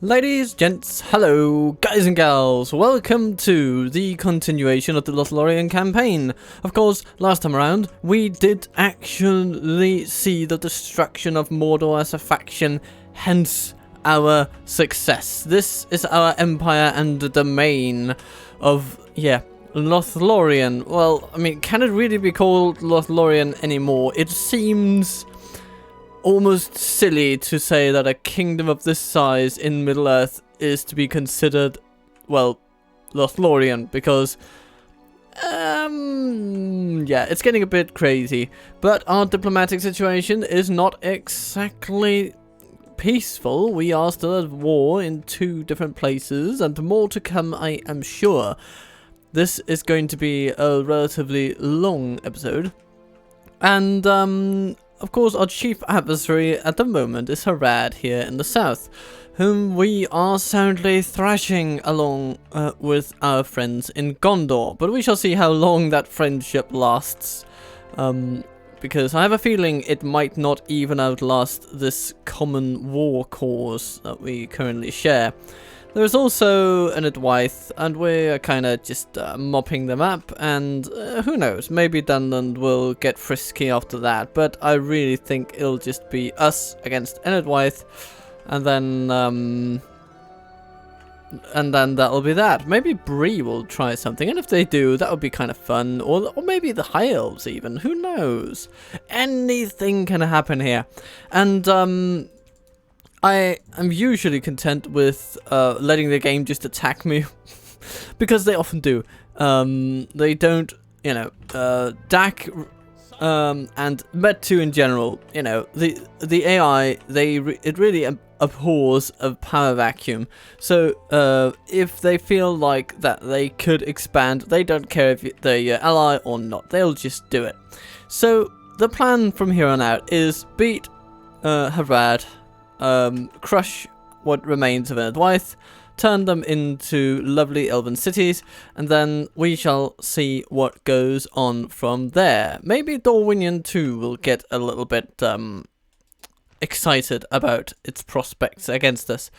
Ladies, gents, hello, guys and gals, welcome to the continuation of the Lothlorien campaign. Of course, last time around, we did actually see the destruction of Mordor as a faction, hence our success. This is our empire and the domain of, Lothlorien. Well, I mean, can it really be called Lothlorien anymore? It seems almost silly to say that a kingdom of this size in Middle-earth is to be considered, well, Lothlorien, because, it's getting a bit crazy. But our diplomatic situation is not exactly peaceful. We are still at war in two different places, and more to come, I am sure. This is going to be a relatively long episode, and, of course, our chief adversary at the moment is Harad here in the south, whom we are soundly thrashing along with our friends in Gondor. But we shall see how long that friendship lasts, because I have a feeling it might not even outlast this common war cause that we currently share. There's also an Edwythe, and we're kind of just mopping them up, and who knows, maybe Dunland will get frisky after that, but I really think it'll just be us against an Edwythe, and then that'll be that. Maybe Bree will try something, and if they do, that would be kind of fun, or maybe the High Elves even, who knows? Anything can happen here, and I am usually content with letting the game just attack me, because they often do. They don't, DAC and Med2 in general, the AI, it really abhors a power vacuum. So if they feel like that they could expand, they don't care if they're your ally or not. They'll just do it. So the plan from here on out is beat Harad, crush what remains of Edwythe, turn them into lovely elven cities, and then we shall see what goes on from there. Maybe Dorwinion too will get a little bit excited about its prospects against us.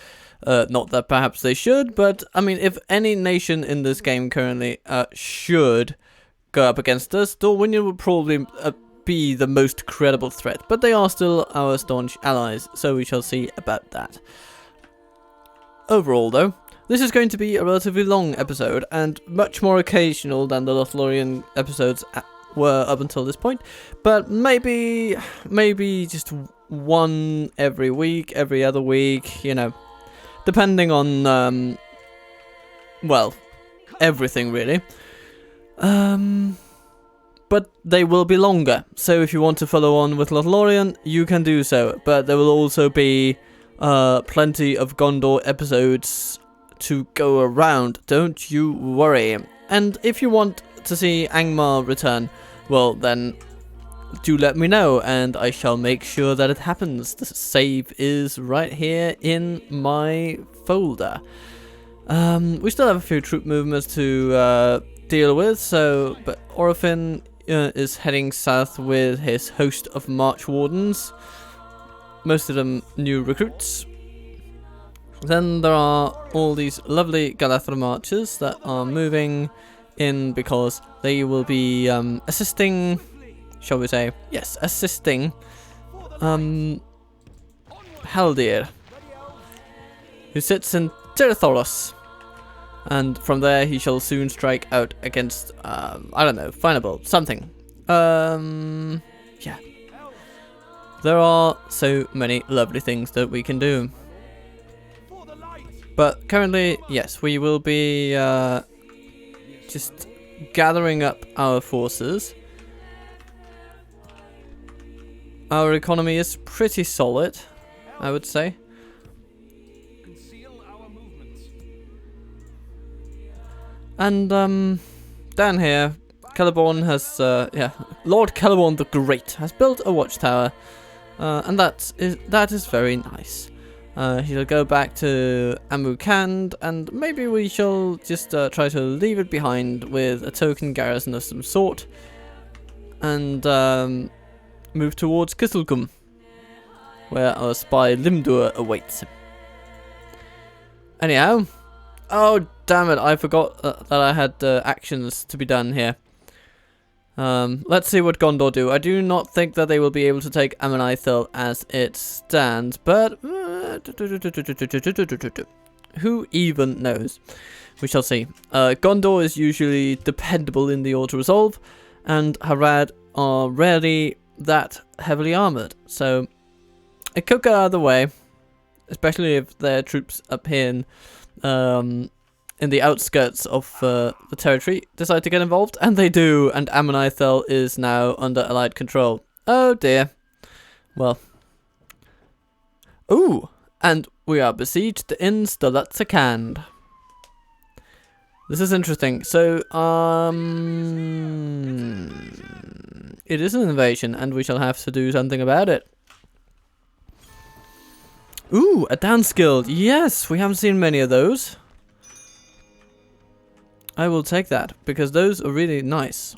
Not that perhaps they should, but I mean, if any nation in this game currently should go up against us, Dorwinion would probably be the most credible threat, but they are still our staunch allies, so we shall see about that. Overall though, this is going to be a relatively long episode, and much more occasional than the Lothlorien episodes were up until this point, but maybe just one every week, every other week, depending on, everything really. But they will be longer, so if you want to follow on with Lothlorien, you can do so. But there will also be plenty of Gondor episodes to go around, don't you worry. And if you want to see Angmar return, well then, do let me know, and I shall make sure that it happens. The save is right here in my folder. We still have a few troop movements to deal with, but Orofin is heading south with his host of March Wardens, most of them new recruits. Then there are all these lovely Galadhrim archers that are moving in because they will be assisting, shall we say, yes, assisting Haldir, who sits in Tirthoros. And from there, he shall soon strike out against, I don't know, Finable, something. Yeah. There are so many lovely things that we can do. But currently, yes, we will be just gathering up our forces. Our economy is pretty solid, I would say. And, down here, Celeborn has, Lord Celeborn the Great has built a watchtower, and that is very nice. He'll go back to Amukand, and maybe we shall just try to leave it behind with a token garrison of some sort, and move towards Kisselgum, where our spy Limdur awaits him. Anyhow. Oh, damn it. I forgot that I had actions to be done here. Let's see what Gondor do. I do not think that they will be able to take Ammonithil as it stands, but who even knows? We shall see. Gondor is usually dependable in the auto-resolve, and Harad are rarely that heavily armoured, so it could go either way, especially if their troops up here in the outskirts of the territory decide to get involved, and they do, and Ammonithil is now under Allied control. Oh dear. Well. Ooh, and we are besieged in Stalatsakand. This is interesting. So, it is an invasion, and we shall have to do something about it. Ooh, a dance guild. Yes, we haven't seen many of those. I will take that, because those are really nice.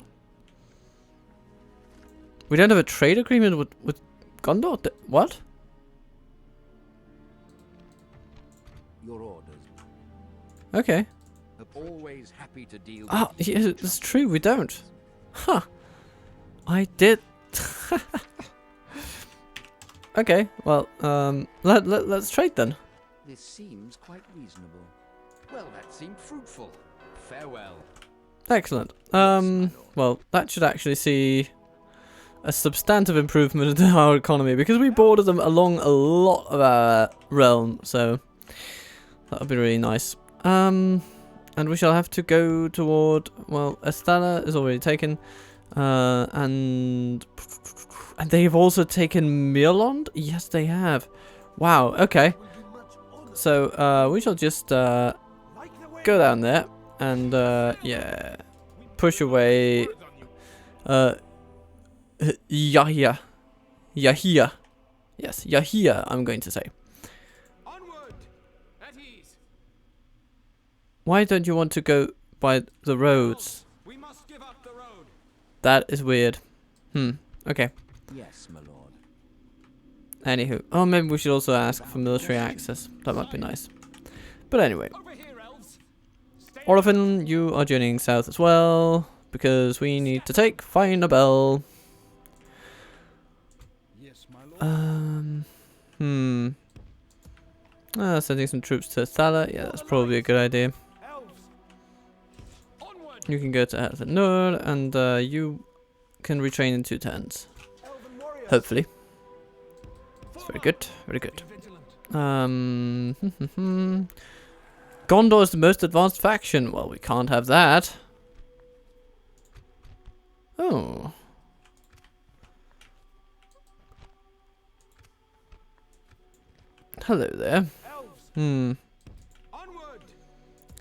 We don't have a trade agreement with Gondor? What? Your orders. Okay. Always happy to deal with yeah, that's true, we don't. Huh. I did. Okay, well, let's trade then. This seems quite reasonable. Well, that seemed fruitful. Farewell. Excellent. Well, that should actually see a substantive improvement in our economy, because we border them along a lot of our realm, so that'll be really nice. And we shall have to go toward, well, Estala is already taken, and they've also taken Mirlond? Yes, they have. Wow, okay. So, we shall just go down there. And, yeah, push away, Yahia. Yahia. Yes, Yahia, I'm going to say. Onward, at ease. Why don't you want to go by the roads? We must give up the road. That is weird. Okay. Yes, my lord. Anywho. Oh, maybe we should also ask for military access. That might be nice. But anyway. Over here, elves. Orphan, you are journeying south as well, because we need to take Finabel. Yes, my lord. Sending some troops to Thala. Yeah, that's probably a good idea. Elves. Onward. You can go to Harad Nur, and you can retrain in 2 turns. Hopefully. That's very good. Very good. Gondor is the most advanced faction. Well, we can't have that. Oh. Hello there.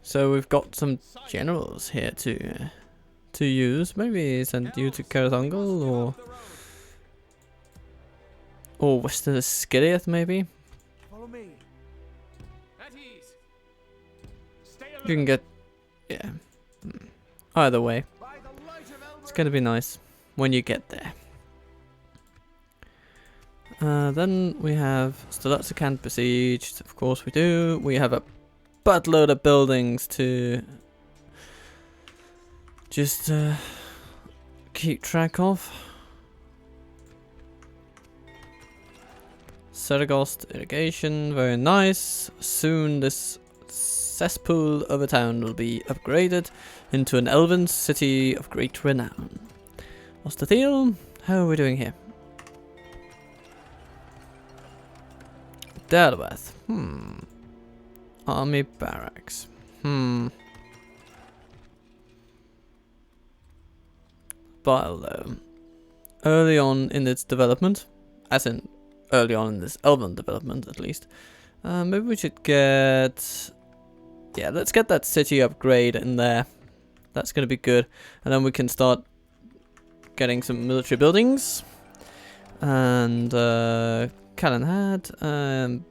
So we've got some generals here to use. Maybe send you to Karathungal or Western Skiriath, maybe. Follow me. At ease. Stay alert. You can get, yeah. Either way, it's gonna be nice when you get there. Then we have Stalatsakand besieged. Of course we do. We have a buttload of buildings to just keep track of. Saragost irrigation, very nice. Soon this cesspool of a town will be upgraded into an elven city of great renown. Ostathiel, how are we doing here? Delbeth, Army barracks, Barlow. Early on in its development, as in early on in this elven development at least, maybe we should get, yeah, let's get that city upgrade in there. That's gonna be good, and then we can start getting some military buildings. And Calenhad, an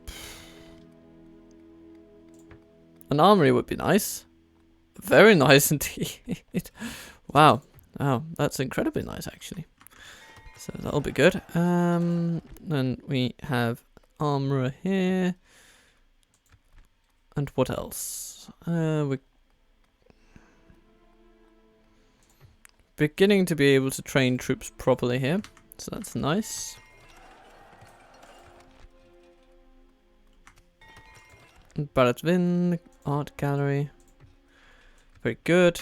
armory would be nice. Very nice indeed. Wow, that's incredibly nice actually. So that'll be good. Then we have armorer here. And what else? We're beginning to be able to train troops properly here, so that's nice. Baratvin, art gallery. Very good.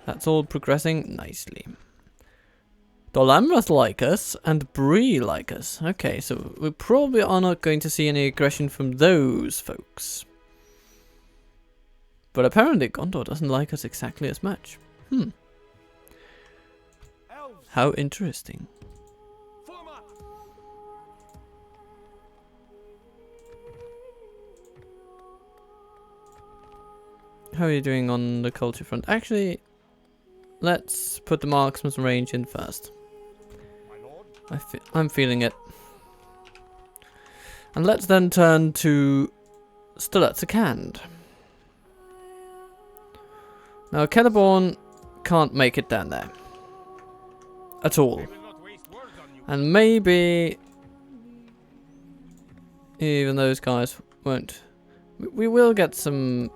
That's all progressing nicely. Dolamrath like us, and Bree like us. Okay, so we probably are not going to see any aggression from those folks. But apparently Gondor doesn't like us exactly as much. Elves, How interesting. form up. How are you doing on the culture front? Actually, let's put the marksman's range in first. My lord. I'm feeling it. And let's then turn to Sturlatsakand. Now, Celeborn can't make it down there. At all. We will not waste words on you. And maybe even those guys won't. We will get some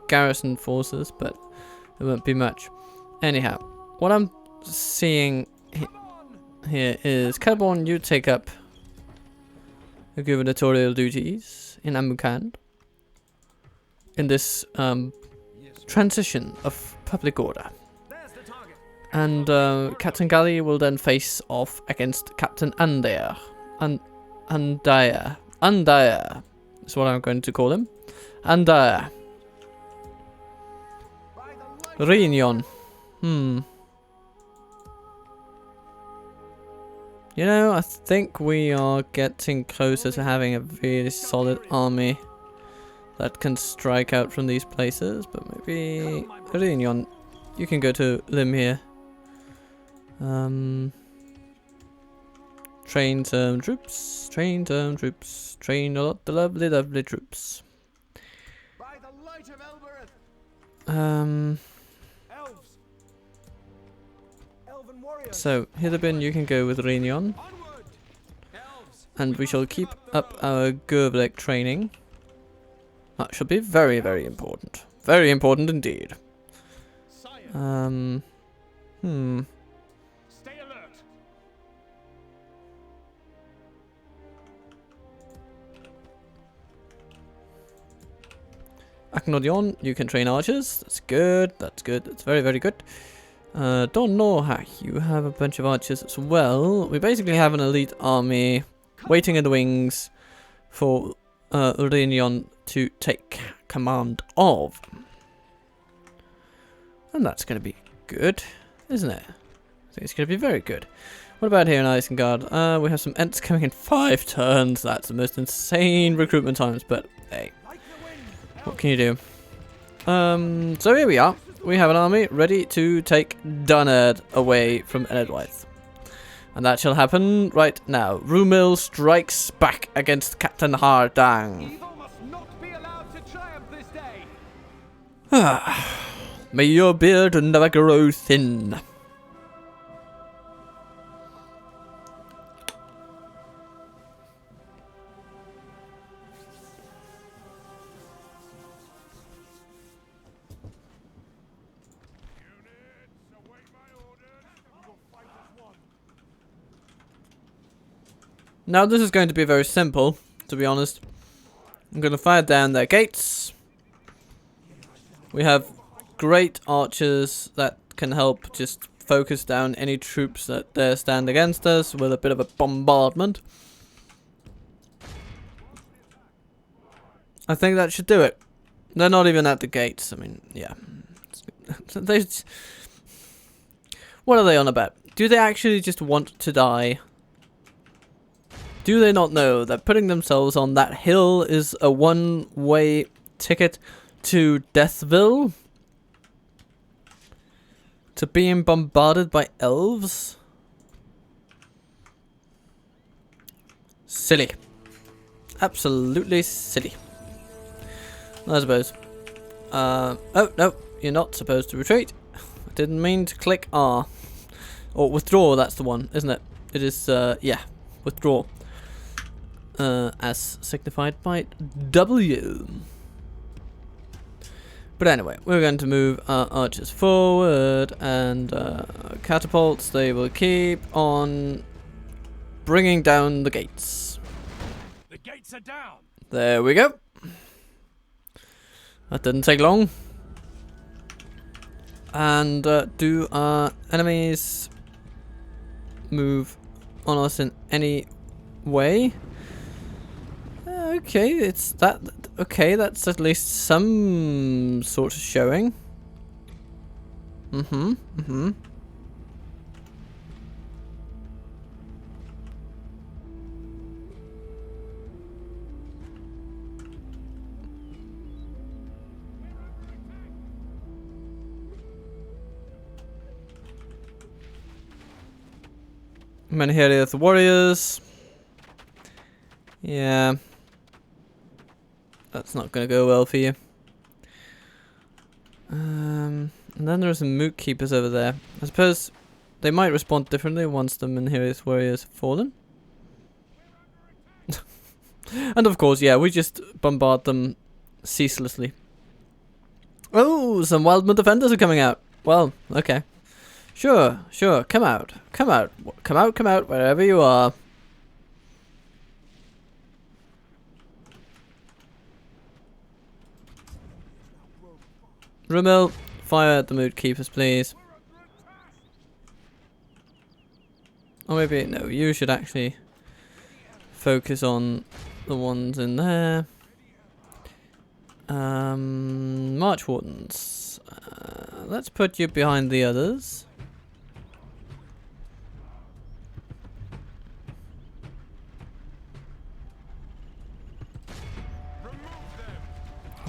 garrison forces, but it won't be much. Anyhow, what I'm seeing here is Celeborn, you take up the gubernatorial duties in Amukhand in this transition of public order. There's the target. And Captain Galu will then face off against Captain Andair. Andair is what I'm going to call him. Andair. By the light. Reunion. You know, I think we are getting closer to having a really solid army that can strike out from these places, but maybe Reunion, you can go to Lim here. Train some troops, train some troops, train a lot of lovely, lovely troops. By the light of Elbereth. Elves. Elven warriors. So, Hidabin, you can go with Reunion, Onward. Elves. and we shall keep up our Gerblek training. That should be very, very important. Very important indeed. Sire. Stay alert. Aknodion, you can train archers. That's good. That's good. That's very, very good. Donorhak, you have a bunch of archers as well. We basically have an elite army waiting in the wings for Reunion to take command of. And that's going to be good, isn't it? I think it's going to be very good. What about here in Isengard? We have some Ents coming in 5 turns. That's the most insane recruitment times, but hey, Like the wind. what can you do? So here we are. We have an army ready to take Dunnerd away from Enedwythe. And that shall happen right now. Rumil strikes back against Captain Hardang. Evil must not be allowed to triumph this day. May your beard never grow thin. Units, await my orders. We will fight as one. Now this is going to be very simple, to be honest. I'm going to fire down their gates. We have great archers that can help just focus down any troops that dare stand against us with a bit of a bombardment. I think that should do it. They're not even at the gates. I mean, yeah. What are they on about? Do they actually just want to die? Do they not know that putting themselves on that hill is a one-way ticket to Deathville? To being bombarded by elves? Silly. Absolutely silly. I suppose. Oh, no. You're not supposed to retreat. I didn't mean to click R. Or withdraw, that's the one, isn't it? It is, yeah. Withdraw. as signified by W. But anyway, we're going to move our archers forward, and catapults, they will keep on bringing down the gates. The gates are down. There we go. That didn't take long. And do our enemies move on us in any way? Okay, it's that. Okay, that's at least some sort of showing. Menheria's warriors. Yeah. That's not going to go well for you. And then there's some moot keepers over there. I suppose they might respond differently once the Menheria's warriors have fallen. And of course, yeah, we just bombard them ceaselessly. Oh, some Wildman defenders are coming out. Well, okay. Sure, come out, wherever you are. Rumil, fire at the mood keepers, please. Or maybe, no, you should actually focus on the ones in there. March Wardens. Let's put you behind the others.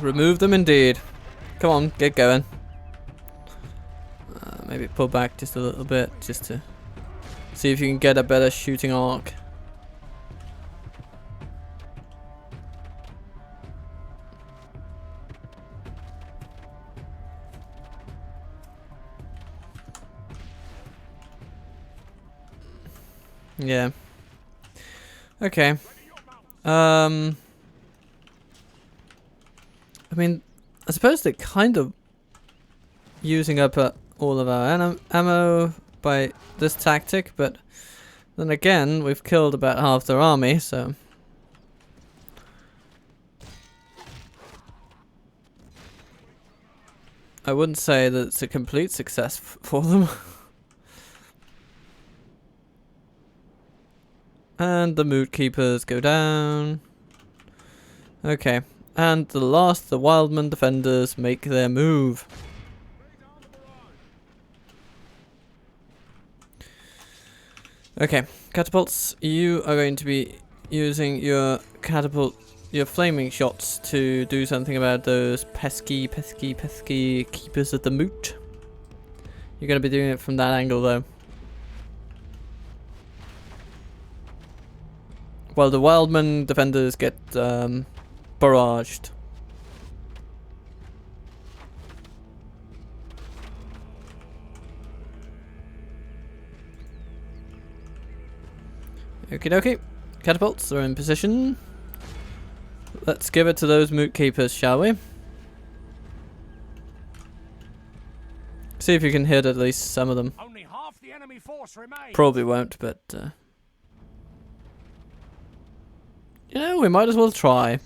Remove them indeed. Come on, get going. Maybe pull back just a little bit, just to see if you can get a better shooting arc. Yeah. Okay. I mean, I suppose they're kind of using up all of our ammo by this tactic, but then again, we've killed about half their army, so... I wouldn't say that it's a complete success for them. And the mood keepers go down. Okay. And the Wildman defenders make their move. Okay, catapults, you are going to be using your flaming shots to do something about those pesky keepers of the moot. You're going to be doing it from that angle though. While the Wildman defenders get barraged. Okie dokie. Catapults are in position. Let's give it to those moot keepers, shall we? See if you can hit at least some of them. Only half the enemy force remains. Probably won't, but you know, we might as well try.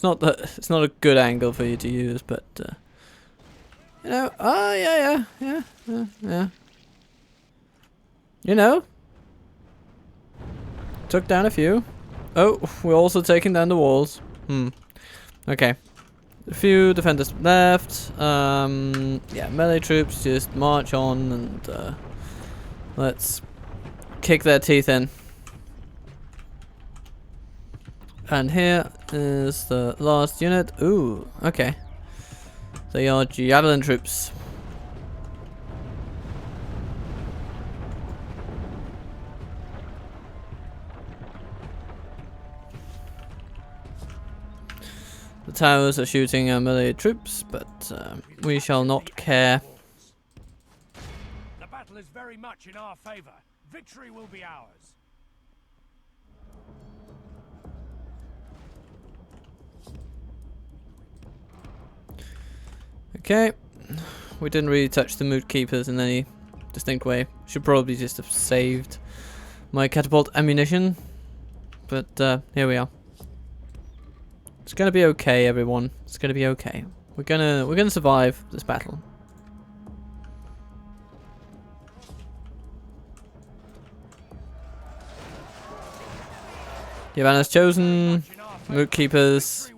It's not a good angle for you to use, but you know, yeah. You know, took down a few. Oh, we're also taking down the walls. Okay. A few defenders left. Yeah, melee troops just march on and let's kick their teeth in. And here is the last unit. Ooh, okay. They are javelin troops. The towers are shooting our melee troops, but we shall not care. The battle is very much in our favor. Victory will be ours. Okay. We didn't really touch the moot keepers in any distinct way. Should probably just have saved my catapult ammunition. But here we are. It's gonna be okay, everyone. It's gonna be okay. We're gonna survive this battle. Yavanna's chosen. Moot keepers.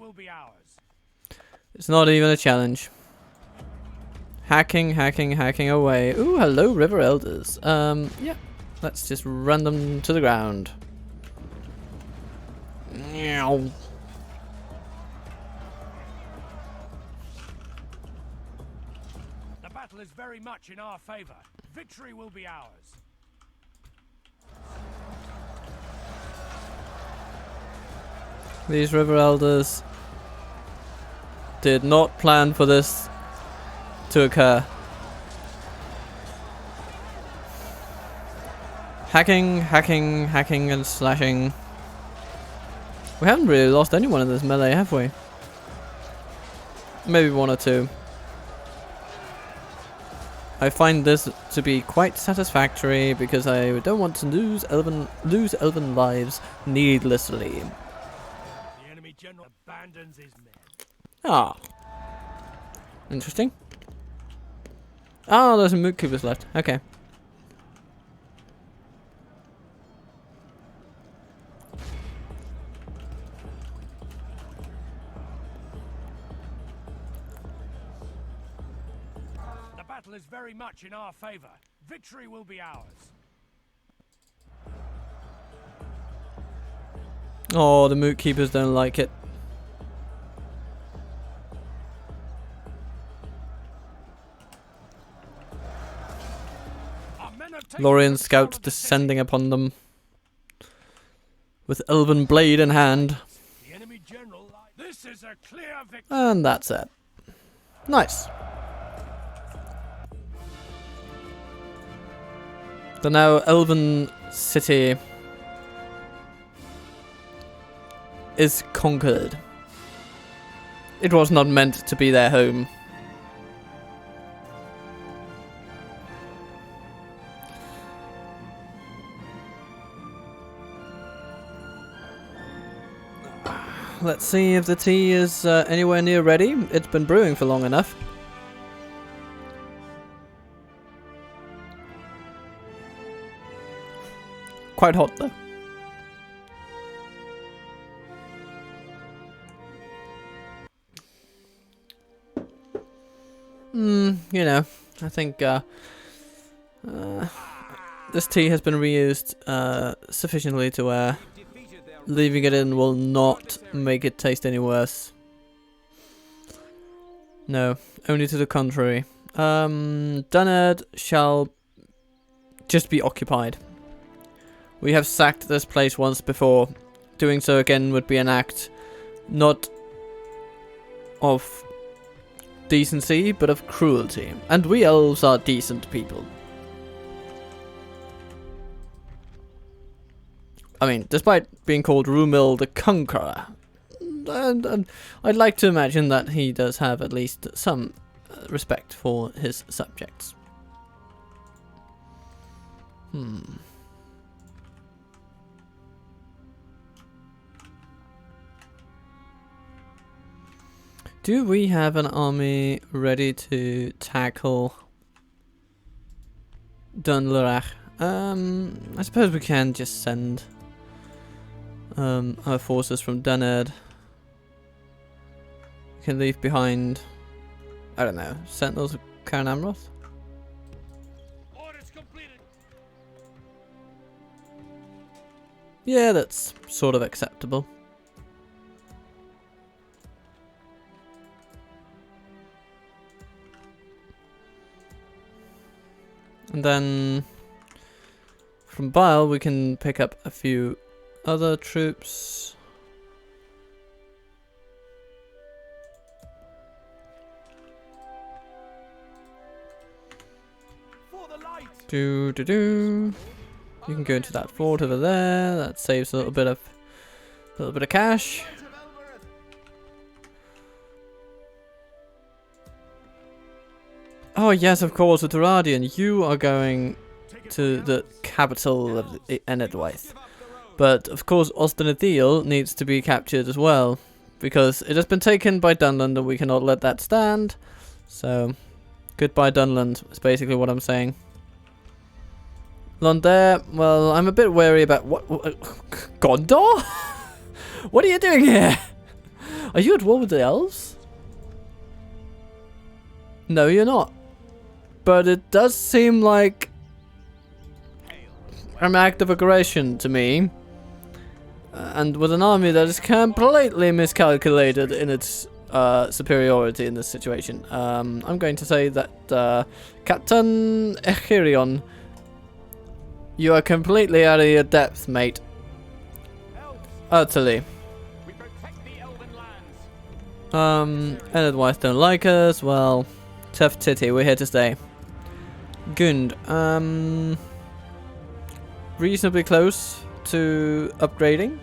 It's not even a challenge. Hacking away. Ooh, hello, river elders. Yeah. Let's just run them to the ground. Meow. The battle is very much in our favor. Victory will be ours. These river elders did not plan for this to occur. Hacking and slashing. We haven't really lost anyone in this melee, have we? Maybe one or two. I find this to be quite satisfactory because I don't want to lose elven lives needlessly. The enemy general abandons his men. Ah. Interesting. Oh, there's some moot keepers left. Okay. The battle is very much in our favor. Victory will be ours. Oh, the moot keepers don't like it. Lothlorien scouts descending upon them with elven blade in hand. The enemy general, this is a clear victory. And that's it. Nice. The now elven city is conquered. It was not meant to be their home. Let's see if the tea is anywhere near ready. It's been brewing for long enough. Quite hot though. You know, I think this tea has been reused sufficiently to where leaving it in will not make it taste any worse. No, only to the contrary. Dunnard shall just be occupied. We have sacked this place once before. Doing so again would be an act not of decency, but of cruelty. And we elves are decent people. I mean, despite being called Rumil the Conqueror, and I'd like to imagine that he does have at least some respect for his subjects. Do we have an army ready to tackle Dunlorach? I suppose we can just send our forces from Dunnard. We can leave behind, I don't know, Sentinels of Cairn Amroth? Orders completed. Yeah, that's sort of acceptable. And then from Bile we can pick up a few other troops. For the light. You can go into that fort over there. That saves a little bit of cash. Oh yes, of course, Lothlorien, you are going to the capital of Enedwaith. But of course, Ostinadil needs to be captured as well, because it has been taken by Dunland and we cannot let that stand. So, goodbye Dunland, is basically what I'm saying. Londare, well, I'm a bit wary about what Gondor? What are you doing here? Are you at war with the elves? No, you're not. But it does seem like an act of aggression to me. And with an army that is completely miscalculated in its superiority in this situation. I'm going to say that Captain Echirion, you are completely out of your depth, mate. Utterly. We protect the Elven lands. Enedwaith don't like us, well, tough titty, we're here to stay. Gund, reasonably close to upgrading.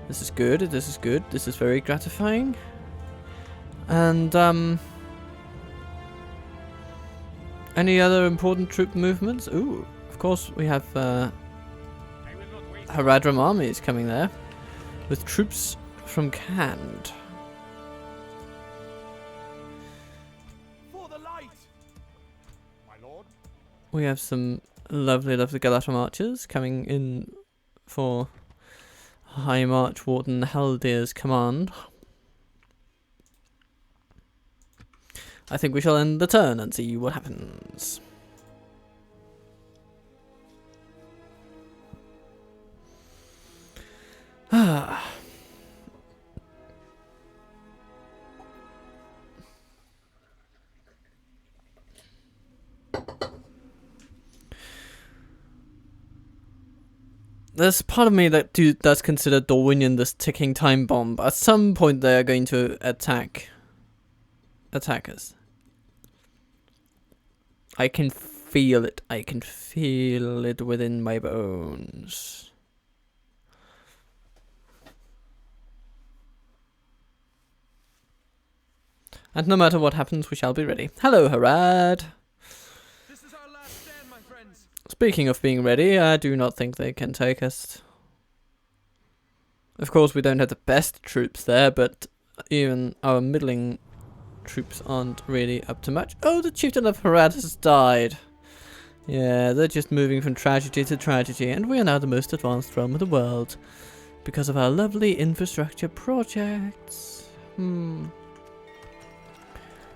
This is good, this is good, this is very gratifying. And, any other important troop movements? Ooh, of course we have, Haradram armies coming there with troops from Khand. For the light, my lord. We have some lovely Galatram archers coming in for High March Warden Haldir's command. I think we shall end the turn and see what happens. Ah. There's part of me that does consider Dorwinion this ticking time bomb. At some point they are going to attack us. I can feel it. I can feel it within my bones. And no matter what happens, we shall be ready. Hello, Harad. This is our last stand, my friends. Speaking of being ready, I do not think they can take us. Of course, we don't have the best troops there, but even our middling troops aren't really up to much. Oh, the chieftain of Harad has died. Yeah, they're just moving from tragedy to tragedy, and we are now the most advanced realm of the world because of our lovely infrastructure projects.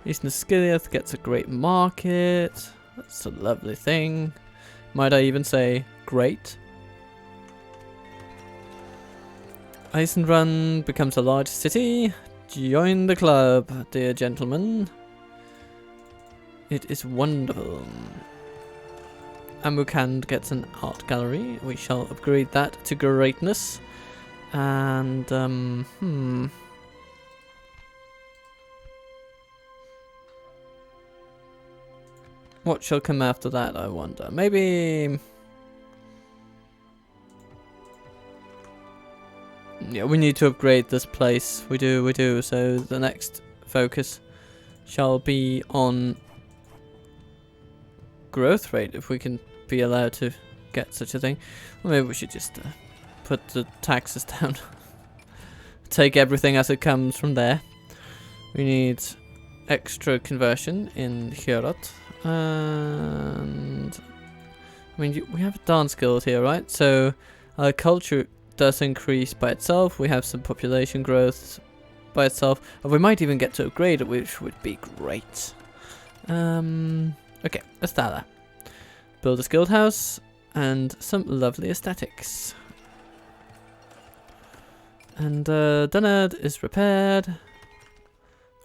Eastern Skiliath gets a great market. That's a lovely thing. Might I even say great? Eisenrun becomes a large city. Join the club, dear gentlemen. It is wonderful. Amukand gets an art gallery. We shall upgrade that to greatness. And, what shall come after that, I wonder? Maybe... yeah, we need to upgrade this place. We do. So the next focus shall be on growth rate, if we can be allowed to get such a thing. Or maybe we should just put the taxes down. Take everything as it comes from there. We need extra conversion in Harad. And I mean, we have dance skills here, right? So our culture does increase by itself. We have some population growth by itself, and we might even get to upgrade it, which would be great. Okay, let's start that. Build a skilled house and some lovely aesthetics. And Dunard is repaired.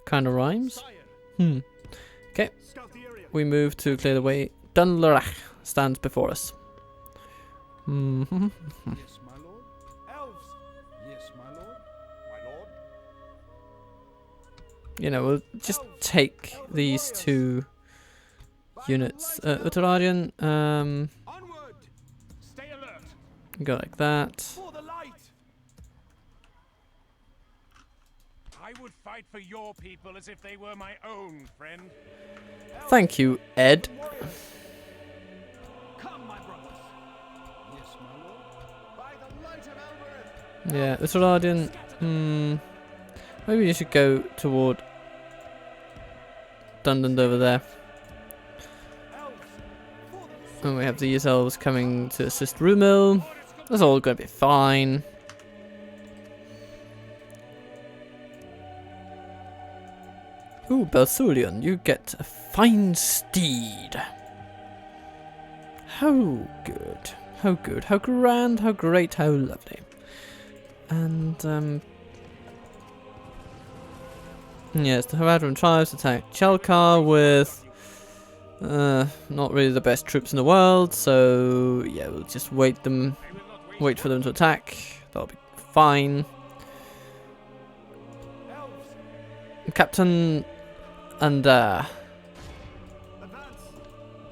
Kind of rhymes. Okay, we move to clear the way. Dunlarach stands before us. Yes, my lord. Elves. Yes, my lord. My lord. You know, we'll just take these two units. Lothlorien, Onward. Stay alert. go like that. For the light. I would fight for your people as if they were my own, friend. Thank you, Ed. Come, my brothers. Yes, my lord. By the light of Elbereth. Yeah, this Lothlorien. Maybe you should go toward Dundon over there. And we have these elves coming to assist Rumil. That's all going to be fine. Ooh, Belsulion, you get a fine steed. How good. How good. How grand. How great. How lovely. And, yes, the Harad tribes attack Chalkar with not really the best troops in the world, so yeah, we'll just wait for them to attack. That'll be fine. Captain and Advance.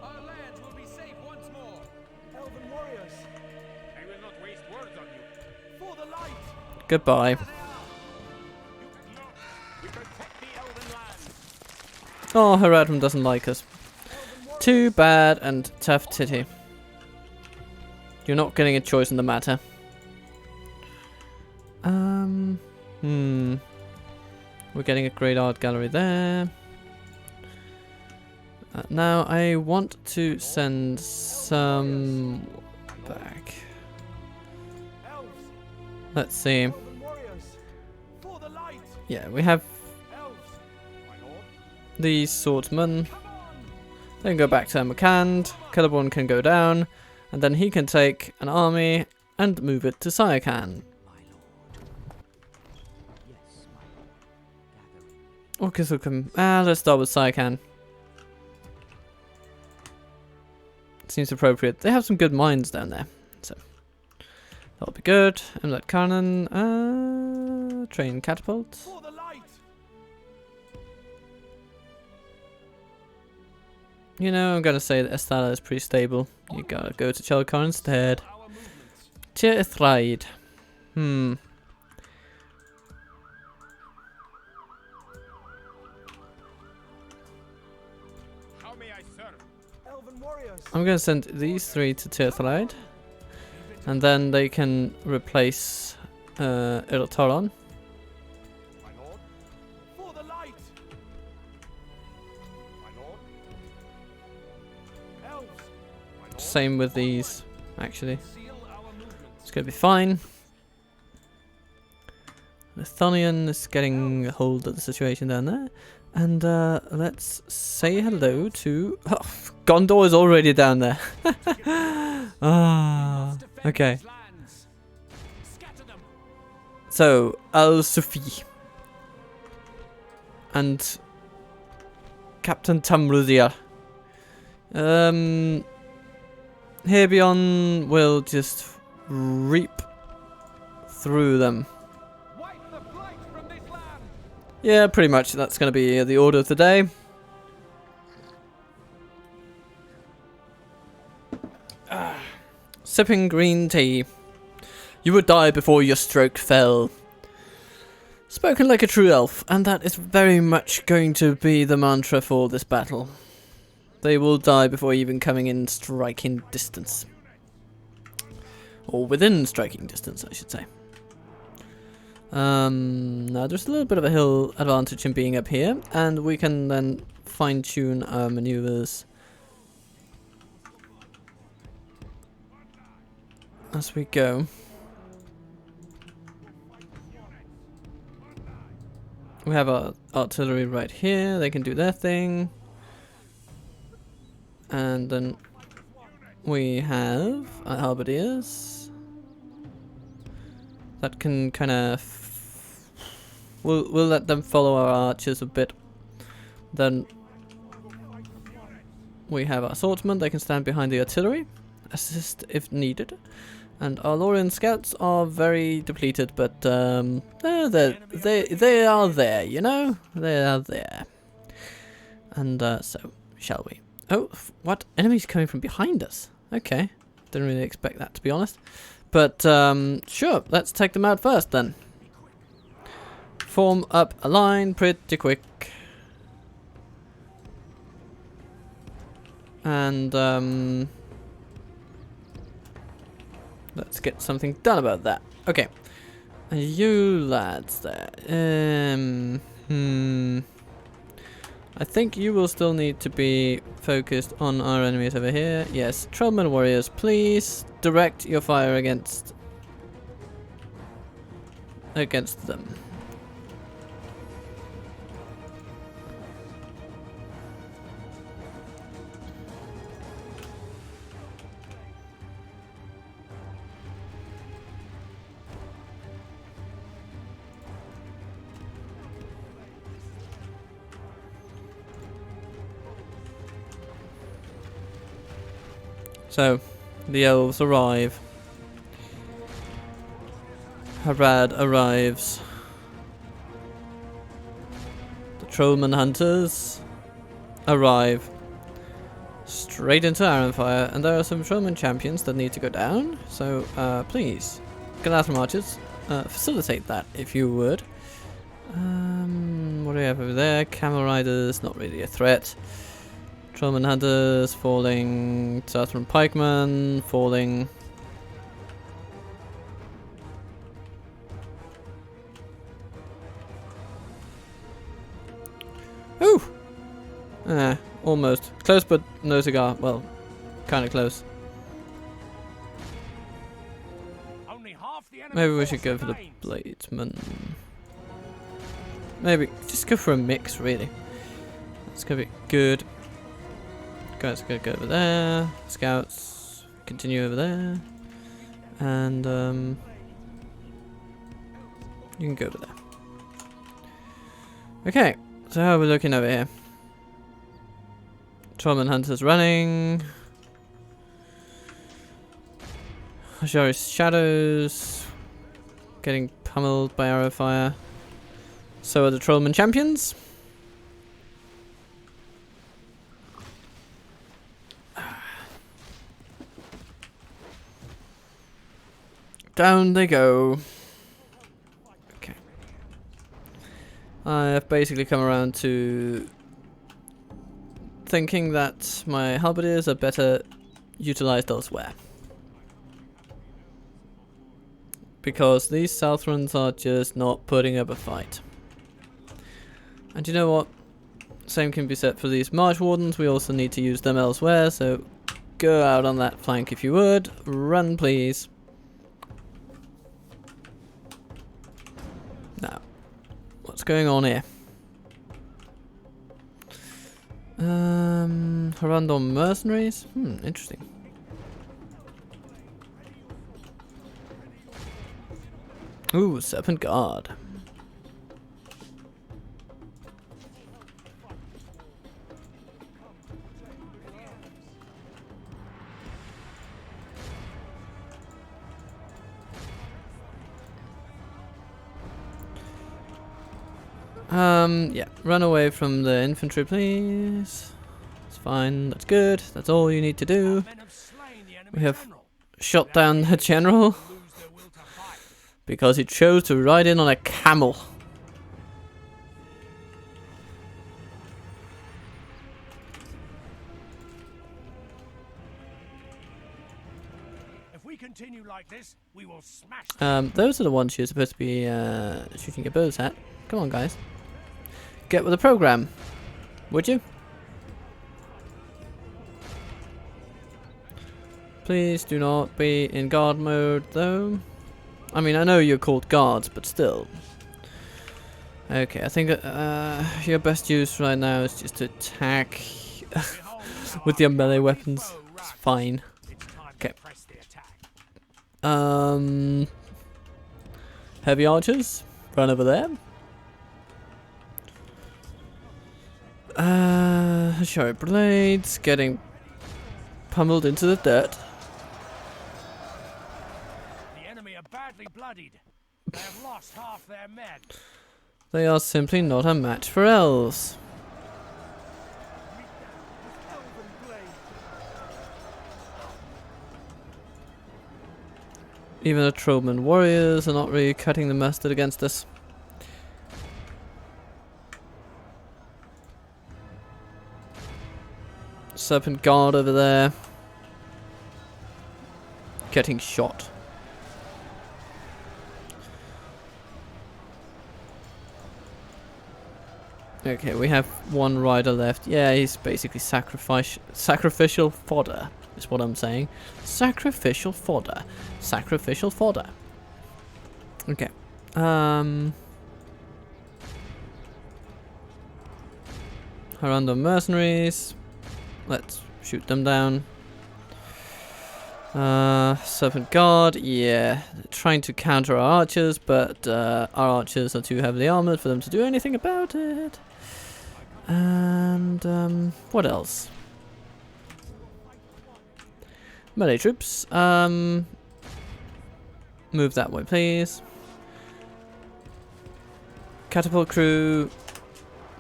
Our lands will be safe once more. Elven warriors. I will not waste words on you. For the light. goodbye. We protect the Elven lands. Oh, Harad doesn't like us. Too bad and tough titty. You're not getting a choice in the matter. We're getting a great art gallery there. Now I want to send some back. Let's see. Yeah, we have these swordsmen. They can go back to Amakand. Celeborn can go down, and then he can take an army and move it to Sayakan. Okay, so let's start with Sayakan. Seems appropriate. They have some good mines down there, so that'll be good. Emlet Cannon, train catapult. You know, I'm gonna say that Estala is pretty stable. You gotta go to Chalkar instead. Tir Ithraid. How may I serve? Elven warriors. I'm gonna send these three to Tir Ithraid, and then they can replace Iltoron. My lord. For the light. My lord. Elves. My lord. Same with these, actually. It's gonna be fine. Lothlorien is getting a hold of the situation down there. And let's say hello to... Oh, Gondor is already down there. Ah, okay. So, Al-Sufi. And Captain Tamrudia. Herbion will just reap through them. Yeah, pretty much. That's going to be the order of the day. Sipping green tea. You would die before your stroke fell. Spoken like a true elf, and that is very much going to be the mantra for this battle. They will die before even coming in striking distance. Or within striking distance, I should say. Now there's a little bit of a hill advantage in being up here, and we can then fine-tune our maneuvers as we go. We have our artillery right here, they can do their thing. And then we have our halberdiers that can kind of... We'll let them follow our archers a bit. Then we have our swordsmen, they can stand behind the artillery, assist if needed. And our Lothlorien scouts are very depleted, but they are there, you know? They are there. And so, shall we? Oh, what? Enemies coming from behind us? Okay. Didn't really expect that, to be honest. But, sure, let's take them out first then. form up a line pretty quick. And let's get something done about that. Okay. And you lads there. I think you will still need to be focused on our enemies over here. Yes, Trollman warriors, please direct your fire against them. So, the elves arrive. Harad arrives. The Trollman hunters arrive. Straight into Ironfire, and there are some Trollman champions that need to go down. So, please, Galathan archers, facilitate that if you would. What do we have over there? Camel riders, not really a threat. Trollman hunters falling. Southern pikemen falling. Ooh! Almost. Close but no cigar. Well, kind of close. Only half the enemy Maybe we should go force for the remains. bladesman. Maybe just go for a mix, really. It's gonna be good. Guys, gonna go over there. Scouts continue over there, and you can go over there. Okay, so how are we looking over here? Trollman hunters running. Ajari's shadows getting pummeled by arrow fire. So are the Trollman champions. Down they go. Okay. I have basically come around to thinking that my halberdiers are better utilized elsewhere. Because these Southrons are just not putting up a fight. And you know what? Same can be said for these Marsh Wardens. We also need to use them elsewhere, so go out on that flank if you would. Run, please. Now, what's going on here? Harandon mercenaries? Interesting. Ooh, Serpent Guard. Yeah, run away from the infantry, please. It's fine, that's good, that's all you need to do. We have shot down the general because he chose to ride in on a camel. If we continue like this, we will smash those are the ones you're supposed to be shooting your bows at. Come on, guys. Get with the program, would you? Please do not be in guard mode, though. I mean, I know you're called guards, but still. Okay, I think your best use right now is just to attack with your melee weapons. It's fine. Okay. Heavy archers, run over there. Sharp blades getting pummeled into the dirt. The enemy are badly bloodied. They have lost half their men. They are simply not a match for elves. Even the Trollman warriors are not really cutting the mustard against us. Serpent guard over there. Getting shot. Okay, we have one rider left. Yeah, he's basically sacrificial fodder, is what I'm saying. Sacrificial fodder. Sacrificial fodder. Okay. Harad mercenaries. Let's shoot them down. Serpent guard, yeah. Trying to counter our archers, but our archers are too heavily armored for them to do anything about it. And what else? Melee troops. Move that way, please. Catapult crew.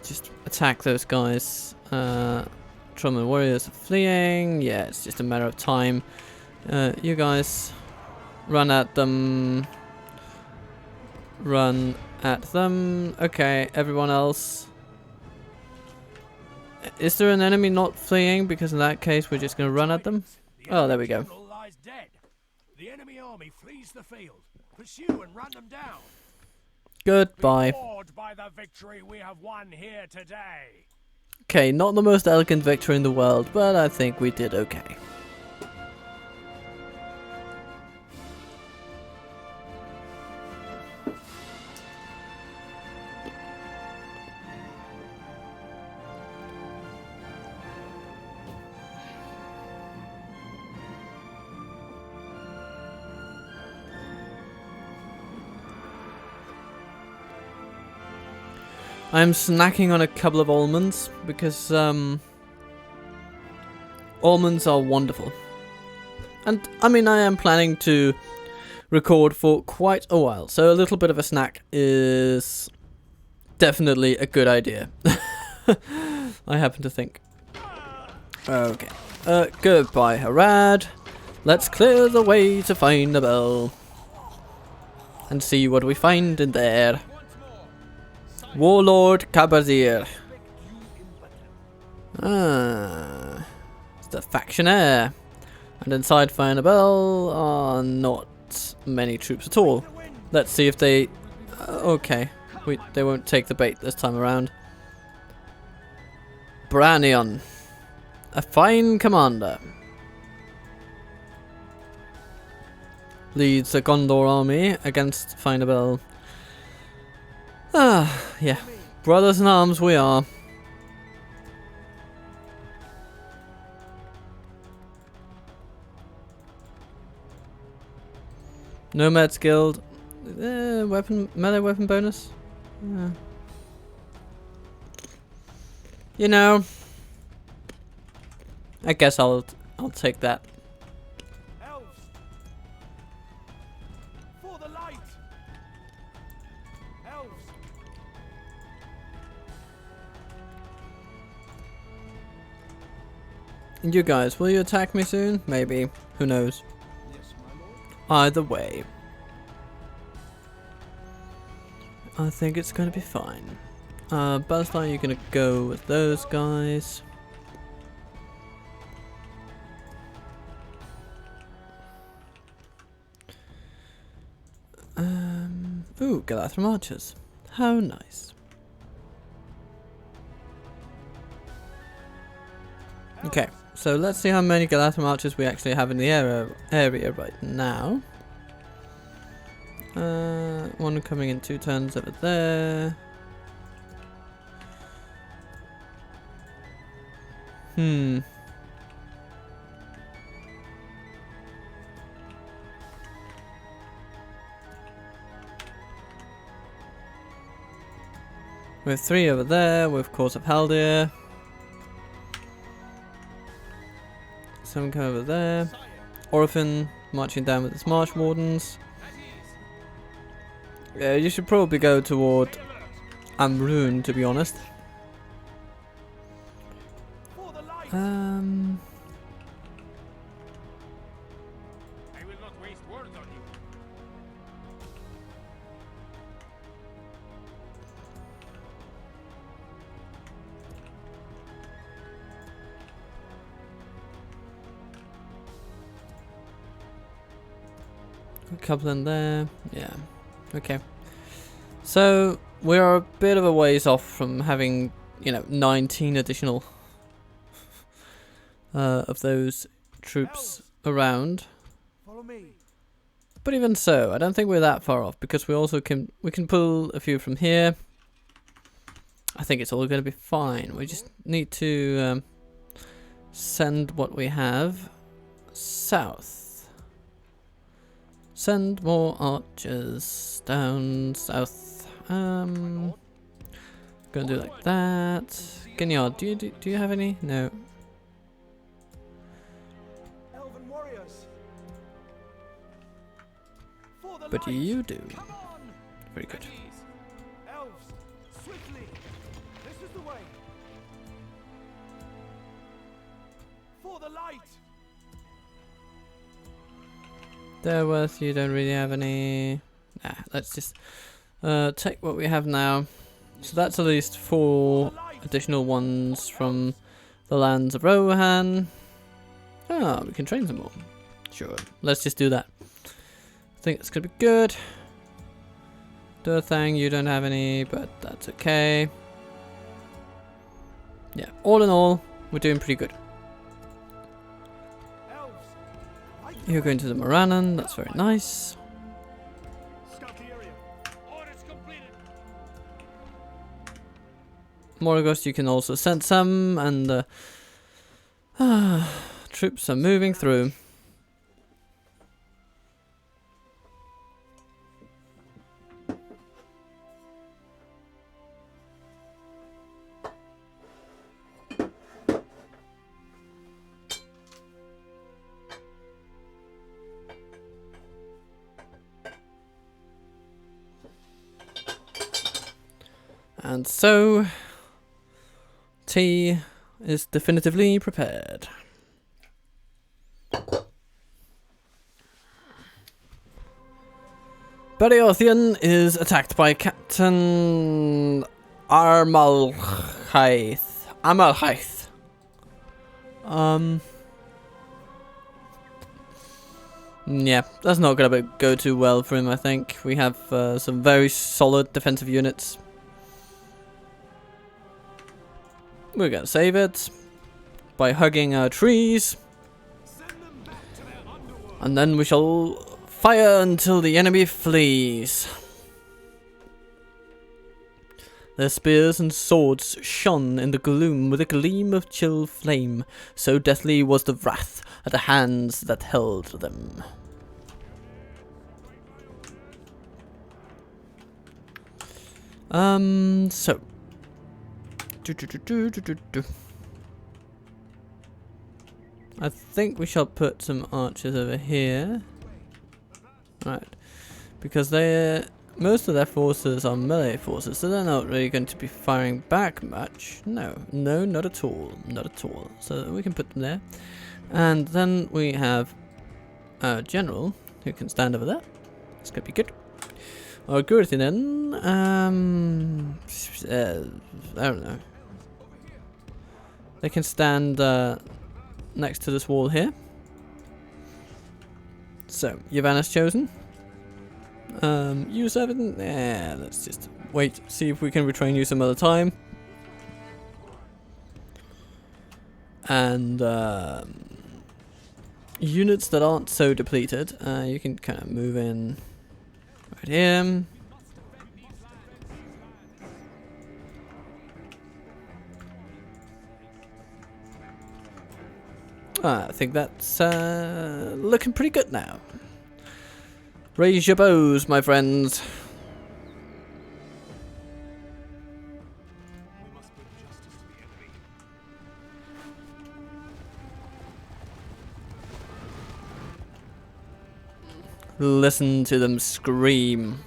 Just attack those guys. Truman warriors are fleeing. Yeah, it's just a matter of time. You guys run at them. Run at them. Okay, everyone else. Is there an enemy not fleeing? Because in that case, we're just going to run at them. Oh, there we go. Lies dead. The enemy army flees the field. Pursue and run them down. Goodbye. Be awed by the victory we have won here today. Okay, not the most elegant victory in the world, but I think we did okay. I'm snacking on a couple of almonds because almonds are wonderful. And I mean, I am planning to record for quite a while, so a little bit of a snack is definitely a good idea. I happen to think. Okay. Goodbye, Harad. Let's clear the way to find a bell. And see what we find in there. Warlord Cabazir. Ah, it's the factionaire. And inside Find a Bell are not many troops at all. Let's see if they... okay, they won't take the bait this time around. Branion. A fine commander. Leads the Gondor army against Find a Bell. Ah, yeah. Brothers in arms we are. Nomads Guild. Melee weapon bonus. You know, I guess I'll take that. Elves, for the light. Elves. And you guys, will you attack me soon? Maybe. Who knows? Yes, my lord. Either way, I think it's gonna be fine. Buzzline, you're gonna go with those guys. Ooh, Galathram archers. How nice. Okay, so let's see how many Galathram archers we actually have in the area right now. One coming in 2 turns over there. We have 3 over there with Course of Haldir. Some come over there. Orphan marching down with his March Wardens. Yeah, you should probably go toward Amrune, to be honest. I will not waste words on you. A couple in there. Yeah. Okay. So we are a bit of a ways off from having, you know, 19 additional of those troops around. Follow me. But even so, I don't think we're that far off because we can pull a few from here. I think it's all going to be fine. We just need to send what we have south. Send more archers down south. Gonna do like that. Ginyard, do you have any? No. Elven warriors. But you do. Very good. Elves, swiftly. This is the way. For the light. Derworth, you don't really have any. Nah, let's just take what we have now. So that's at least 4 additional ones from the lands of Rohan. Ah, we can train some more. Sure, let's just do that. I think it's gonna be good. Durthang, you don't have any, but that's okay. Yeah, all in all, we're doing pretty good. You're going to the Morannon, that's very nice. Scout the area. Orders completed. Moragos, you can also send some, and troops are moving through. And so, tea is definitively prepared. Beriothian is attacked by Captain Amalhaith. Yeah, that's not gonna go too well for him, I think. We have some very solid defensive units. We're gonna save it by hugging our trees, and then we shall fire until the enemy flees. Their spears and swords shone in the gloom with a gleam of chill flame, so deathly was the wrath at the hands that held them. So. I think we shall put some archers over here. Right. Because most of their forces are melee forces, so they're not really going to be firing back much. No, not at all. Not at all. So we can put them there. And then we have our general, who can stand over there. It's going to be good. Our Gurthinen, I don't know. They can stand next to this wall here. So, Yavanna's chosen. You 7? Yeah, let's just wait, see if we can retrain you some other time. And units that aren't so depleted, you can kind of move in right here. I think that's looking pretty good now. Raise your bows, my friends. Listen to them scream.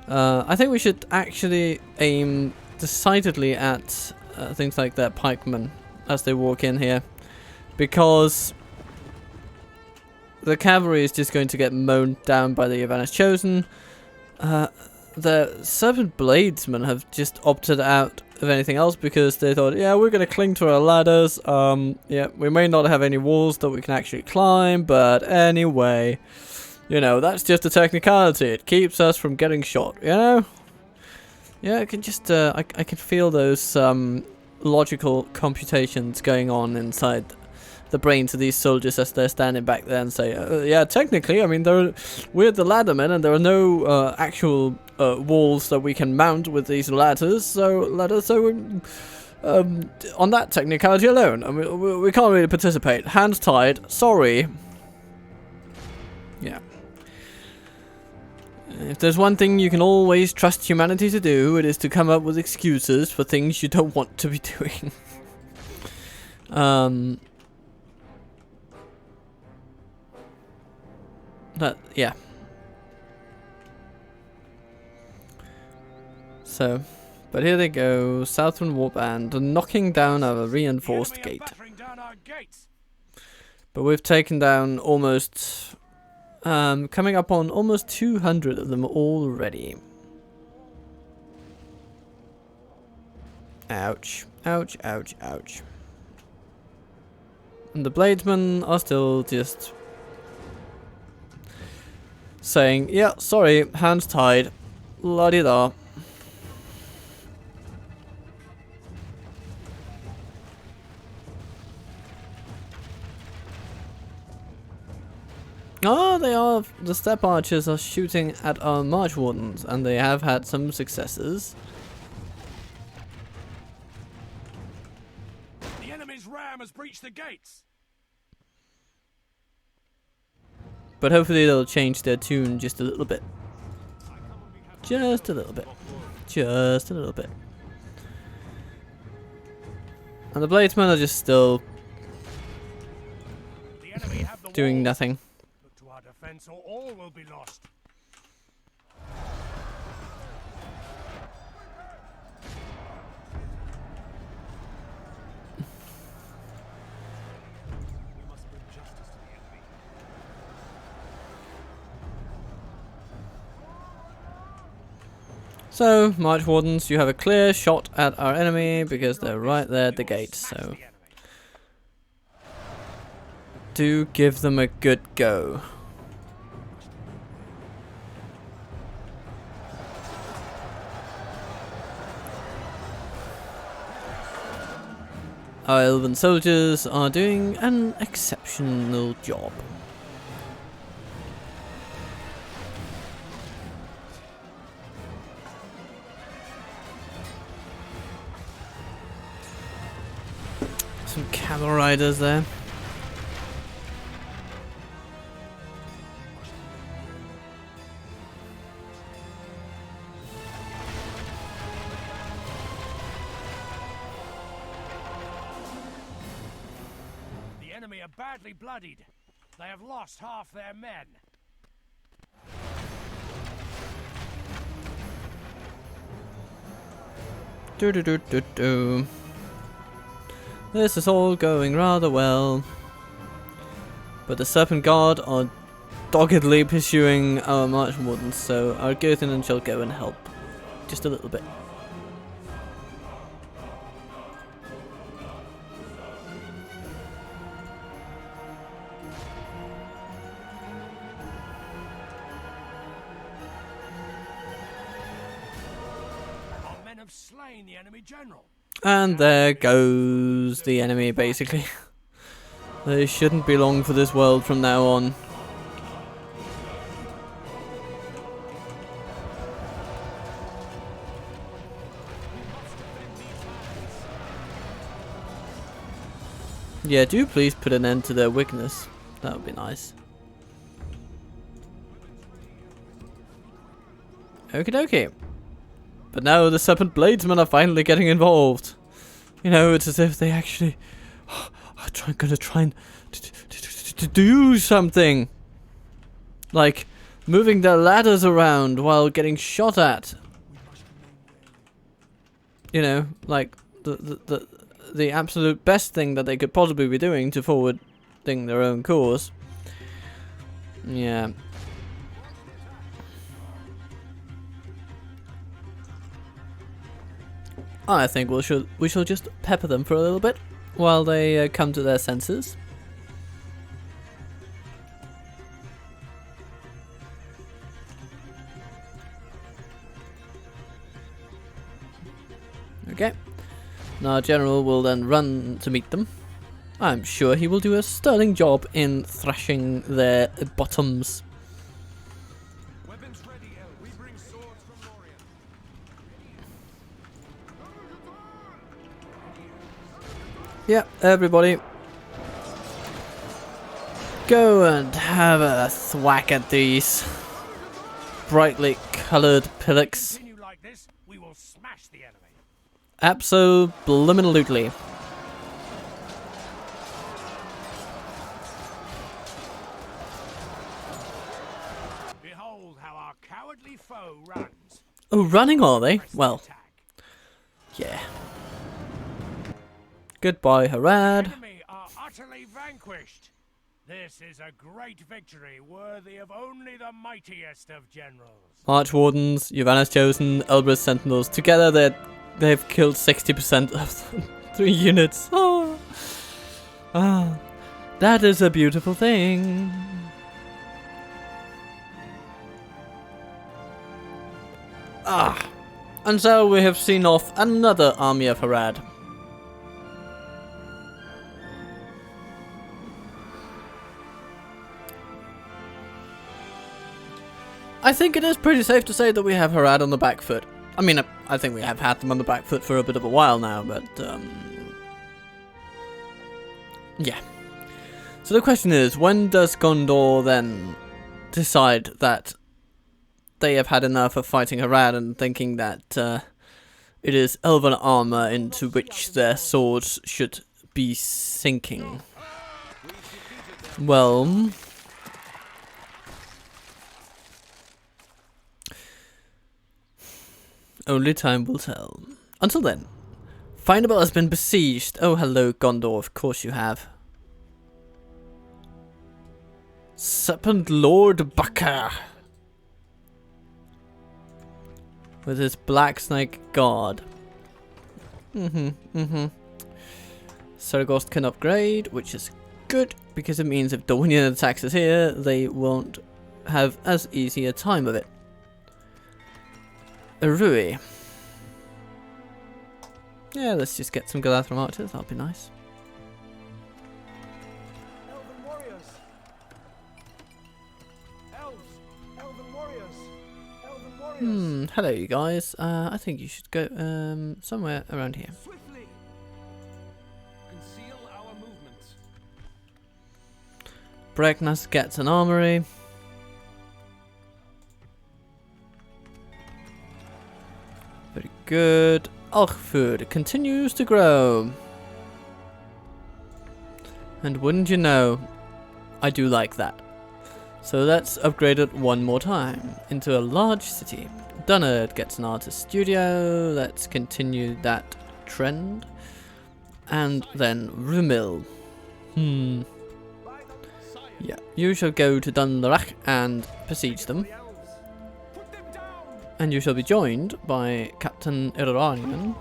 I think we should actually aim decidedly at things like their pikemen as they walk in here. Because the cavalry is just going to get mown down by the Yavanna's Chosen. The Serpent Bladesmen have just opted out of anything else because they thought, yeah, we're going to cling to our ladders. Yeah, we may not have any walls that we can actually climb, but anyway, You know, that's just a technicality. It keeps us from getting shot, you know? Yeah, I can just, I can feel those, logical computations going on inside the brains of these soldiers as they're standing back there and say, yeah, technically, I mean, we're the laddermen and there are no, actual, walls that we can mount with these ladders, so, on that technicality alone, I mean, we can't really participate. Hands tied, sorry. Yeah. If there's one thing you can always trust humanity to do, it is to come up with excuses for things you don't want to be doing. Yeah. So, but here they go, Southern Warband, knocking down a reinforced gate. But we've taken down almost, coming up on almost 200 of them already. Ouch, ouch, ouch, ouch. And the Bladesmen are still just saying, yeah, sorry, hands tied, la-di-da. Oh, they are. The step archers are shooting at our march wardens, and they have had some successes. The enemy's ram has breached the gates. But hopefully they'll change their tune just a little bit. Just a little bit. Just a little bit. And the Bladesmen are just still doing nothing. Look to our defense or all will be lost. So, March Wardens, you have a clear shot at our enemy because they're right there at the gate, so do give them a good go. Our Elven soldiers are doing an exceptional job. Some camel riders there. The enemy are badly bloodied. They have lost half their men. Do do do do do. This is all going rather well, but the Serpent Guard are doggedly pursuing our March Wardens, so our Göttingen shall go and help just a little bit. Our men have slain the enemy general. And there goes the enemy, basically. They shouldn't be long for this world from now on. Yeah, do please put an end to their weakness. That would be nice. Okie dokie. But now the Serpent Bladesmen are finally getting involved. You know, it's as if they actually are gonna try and to do something. Like moving their ladders around while getting shot at. You know, like the absolute best thing that they could possibly be doing to forwarding their own cause. Yeah. I think we shall just pepper them for a little bit while they come to their senses. Okay. Now our general will then run to meet them. I'm sure he will do a sterling job in thrashing their bottoms. Weapons ready, Elves. We bring swords from Lothlorien. Yeah, everybody. Go and have a thwack at these brightly coloured pillocks. Continue like this, we will smash the enemy. Abso-bloomin'-lutely. Behold how our cowardly foe runs. Oh, running are they? Press the Well, attack. yeah. Goodbye, Harad. Enemy are utterly vanquished. This is a great victory worthy of only the mightiest of generals. Archwardens, Yavanna's Chosen, Elbrus Sentinels. Together they've killed 60% of the 3 units. Oh. Ah, that is a beautiful thing. Ah, and so we have seen off another army of Harad. I think it is pretty safe to say that we have Harad on the back foot. I mean, I think we have had them on the back foot for a bit of a while now, but yeah. So the question is, when does Gondor then decide that they have had enough of fighting Harad and thinking that it is elven armor into which their swords should be sinking? Well, only time will tell. Until then, Findable has been besieged. Oh, hello, Gondor. Of course you have. Serpent Lord Bakar, with his black snake guard. Saragost can upgrade, which is good, because it means if Dornian attacks us here, they won't have as easy a time of it. Rui. Yeah, let's just get some Galadhrim archers, that'll be nice. Elven warriors. Elves. Elven warriors. Elven warriors. Hello you guys. I think you should go somewhere around here. Swiftly. Conceal our movements. Bregnas gets an armory. Very good. Alchford continues to grow. And wouldn't you know, I do like that. So let's upgrade it one more time into a large city. Dunnard gets an artist studio. Let's continue that trend. And then Rumil. Yeah, you shall go to Dunlarach and besiege them. Put them down. And you shall be joined by Captain Erorainon.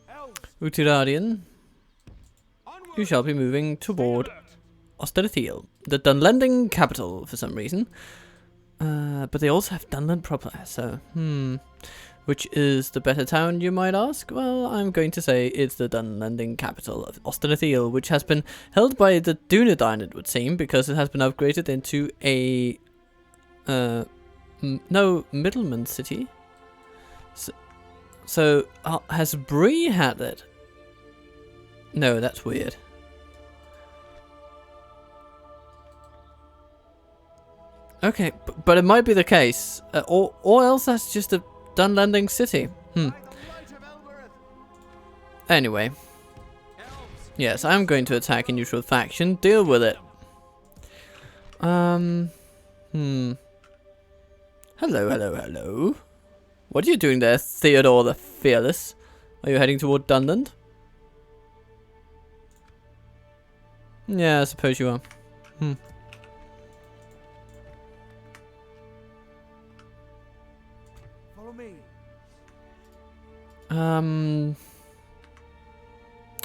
Elves. Utiradian, Onward. you shall be moving toward Osterthiel, the Dunlending capital for some reason. But they also have Dunland proper, so, which is the better town, you might ask? Well, I'm going to say it's the Dunlending capital of Osterthiel, which has been held by the Dunedain, it would seem, because it has been upgraded into a, no, middleman city. So has Bree had it? No, that's weird. Okay, but it might be the case, or else that's just a Dunlending city. Anyway, yes, I'm going to attack a neutral faction. Deal with it. Hello, hello, hello. What are you doing there, Theodore the Fearless? Are you heading toward Dunland? Yeah, I suppose you are. Follow me.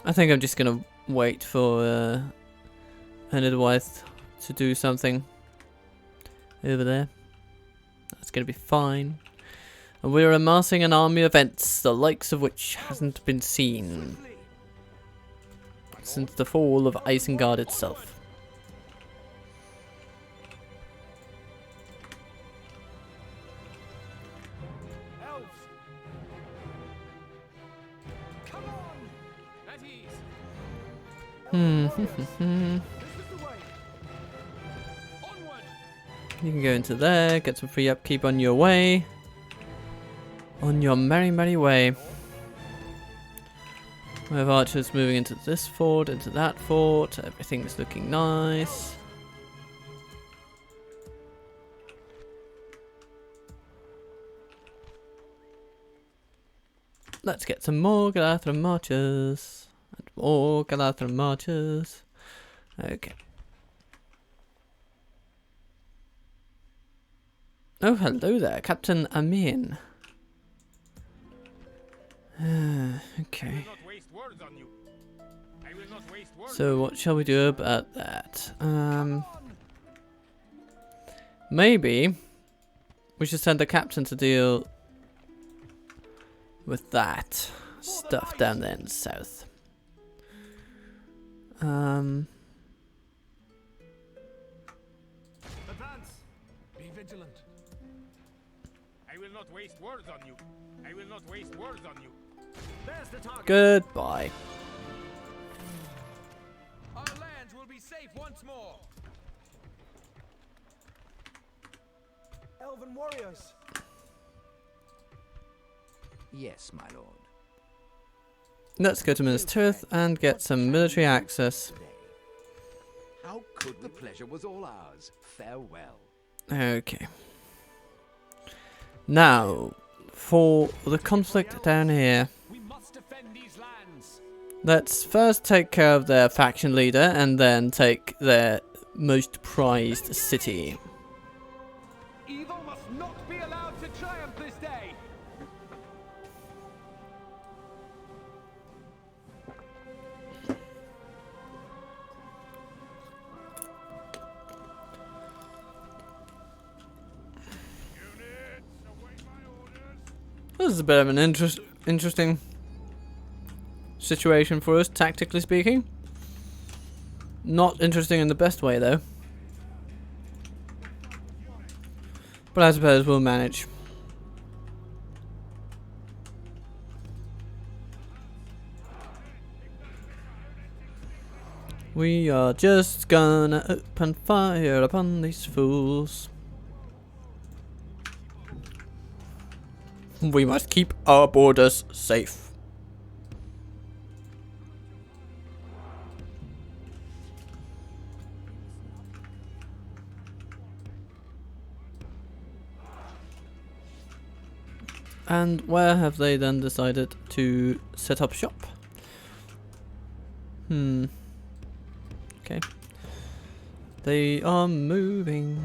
I think I'm just gonna wait for Enidwaith to do something. over there. That's going to be fine. And we're amassing an army of Ents, the likes of which hasn't been seen since the fall of Isengard itself. Elves! Come on! At ease! This is the way! Onward! You can go into there, get some free upkeep on your way. On your merry, merry way. We have archers moving into this fort, into that fort. Everything's looking nice. Let's get some more Galadhrim marchers. And more Galadhrim marchers. Okay. Oh, hello there, Captain Amin. Okay. So what shall we do about that? Maybe we should send the captain to deal with that stuff down there in the south. Advance! Be vigilant. I will not waste words on you. I will not waste words on you. There's the target. Goodbye. Our lands will be safe once more. Elven warriors. Yes, my lord. Let's go to Minas Tirith and get some military access. How could the pleasure was all ours? Farewell. Okay. Now, for the conflict down here, We must defend these lands. let's first take care of their faction leader and then take their most prized city. Evil must not be allowed to triumph this day. This is a bit of an interesting situation for us, tactically speaking. Not interesting in the best way, though. But I suppose we'll manage. We are just gonna open fire upon these fools. We must keep our borders safe. And where have they then decided to set up shop? Okay. They are moving.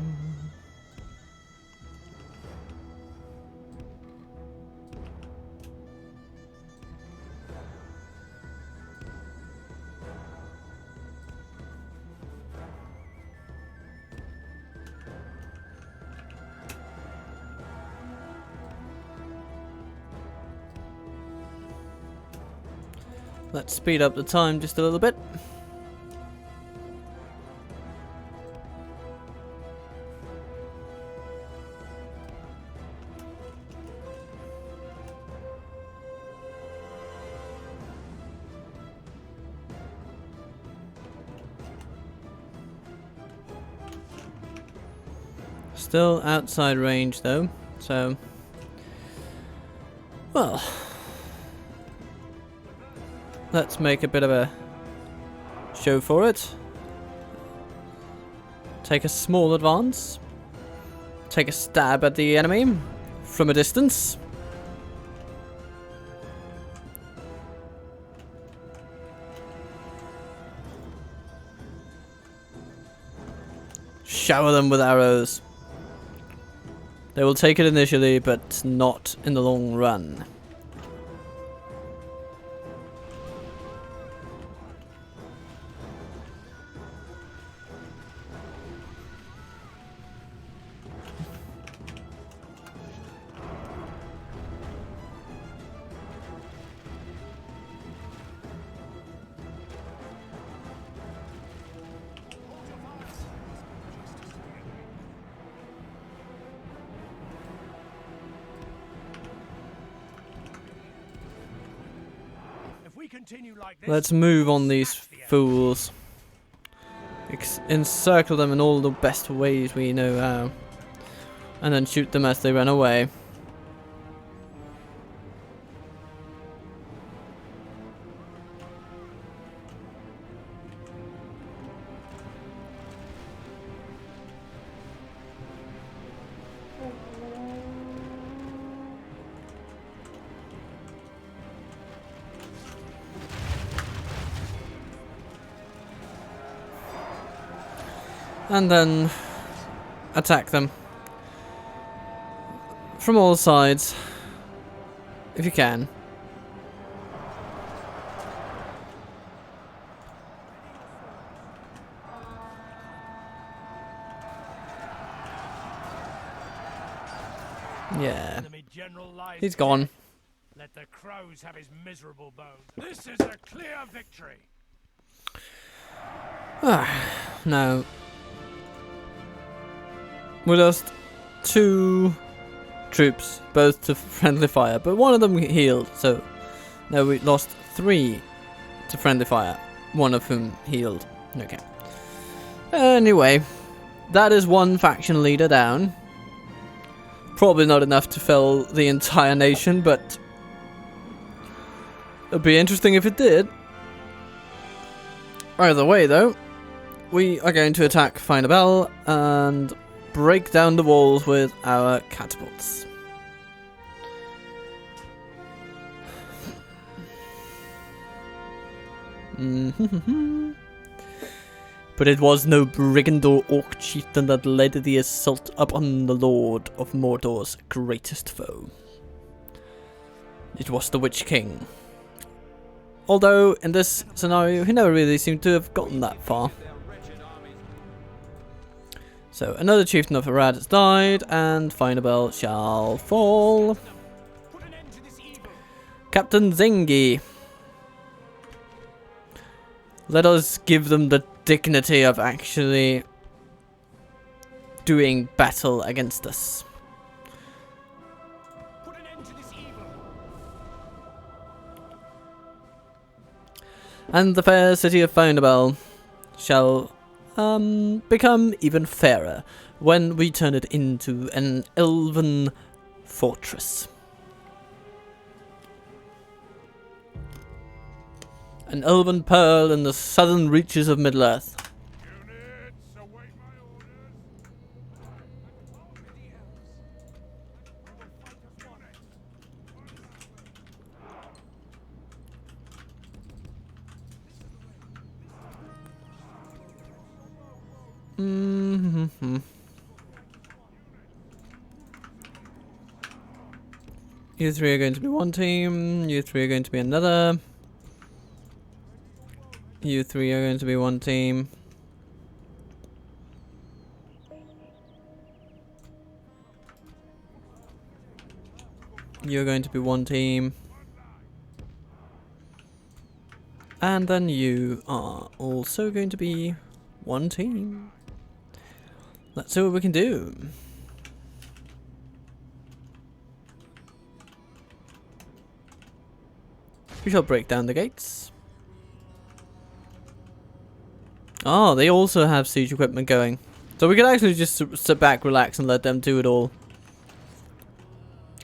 Let's speed up the time just a little bit. Still outside range though, so well, let's make a bit of a show for it. Take a small advance. Take a stab at the enemy from a distance. Shower them with arrows. They will take it initially, but not in the long run. continue like this, Let's move on these that's the end. fools. Encircle them in all the best ways we know how. And then shoot them as they run away. And then attack them from all sides, if you can. Yeah, Enemy general lies he's gone. Let the crows have his miserable bones. This is a clear victory. No. We lost 2 troops, both to friendly fire, but one of them healed, so no, we lost 3 to friendly fire, one of whom healed. Okay. Anyway, that is one faction leader down. Probably not enough to fell the entire nation, but it'd be interesting if it did. Either way, though, we are going to attack Find a Bell and break down the walls with our catapults. But it was no brigand or orc chieftain that led the assault upon the Lord of Mordor's greatest foe. It was the Witch King. Although, in this scenario, he never really seemed to have gotten that far. So, another chieftain of Harad has died, and Find a Bell shall fall. Captain Zengi. Let us give them the dignity of actually doing battle against us. Put an end to this evil. And the fair city of Find a Bell shall become even fairer when we turn it into an elven fortress. An elven pearl in the southern reaches of Middle-earth. Units, await my orders. You 3 are going to be one team, you 3 are going to be another. You 3 are going to be one team. You're going to be one team. And then you are also going to be one team. Let's see what we can do. We shall break down the gates. Oh, they also have siege equipment going. So we could actually just sit back, relax, and let them do it all.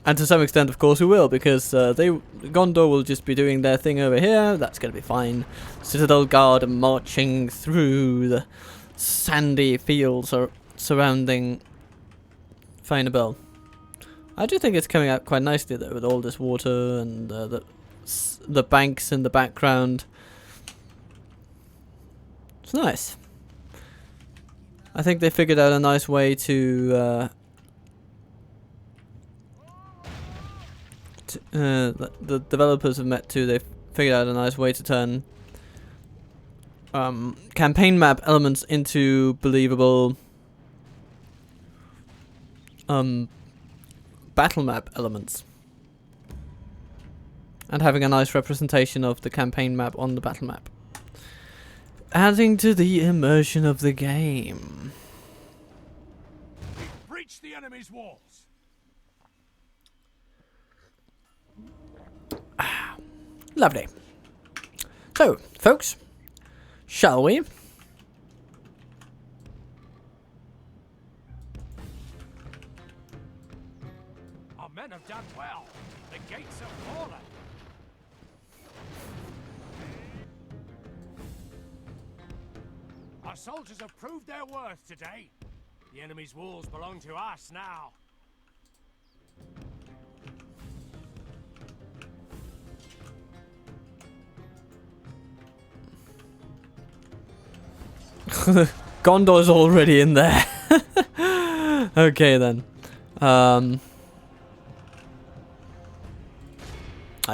And to some extent, of course, we will, because Gondor will just be doing their thing over here. That's going to be fine. Citadel Guard are marching through the sandy fields surrounding Find a Bell. I do think it's coming out quite nicely, though, with all this water and the banks in the background. It's nice. I think they figured out a nice way to the developers have met too. They figured out a nice way to turn campaign map elements into believable battle map elements, and having a nice representation of the campaign map on the battle map, adding to the immersion of the game. Breach the enemy's walls. Lovely. So, folks, shall we? Our men have done well. The gates have fallen. Our soldiers have proved their worth today. The enemy's walls belong to us now. Gondor's already in there. Okay then. I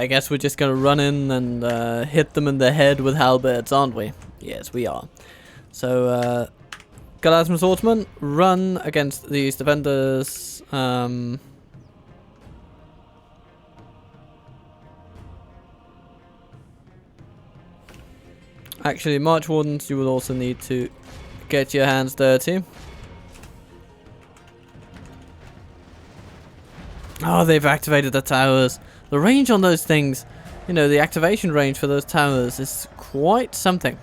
guess we're just gonna run in and hit them in the head with halberds, aren't we? Yes, we are. So, Galadhrim's Swordsman, run against these defenders. Actually, March Wardens, you will also need to get your hands dirty. Oh, they've activated the towers. The range on those things, you know, the activation range for those towers is quite something.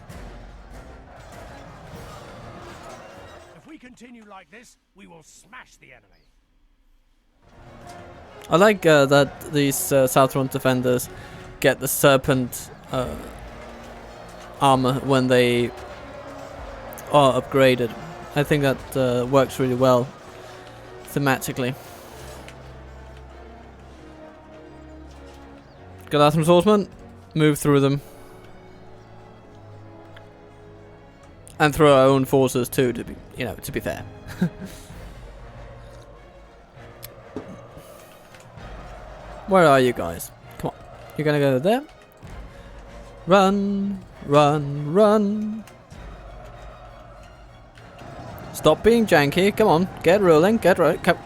If we continue like this, we will smash the enemy. I like that these Southron defenders get the serpent armor when they are upgraded. I think that works really well thematically. Galadhrim's Swordsman, move through them. And through our own forces too, to be, you know, to be fair. Where are you guys? Come on. You're gonna go there? Run, run, run. Stop being janky. Come on. Get rolling. Get rolling. Come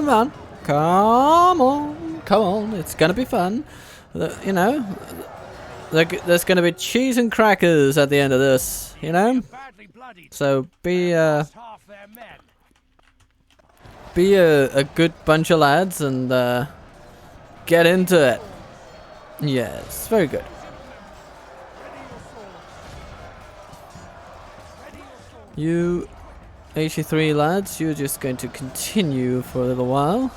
on. Come on. Come on. It's gonna be fun. You know, there's gonna be cheese and crackers at the end of this, you know? So be a good bunch of lads and get into it. Yes, very good. You 83 lads, you're just going to continue for a little while.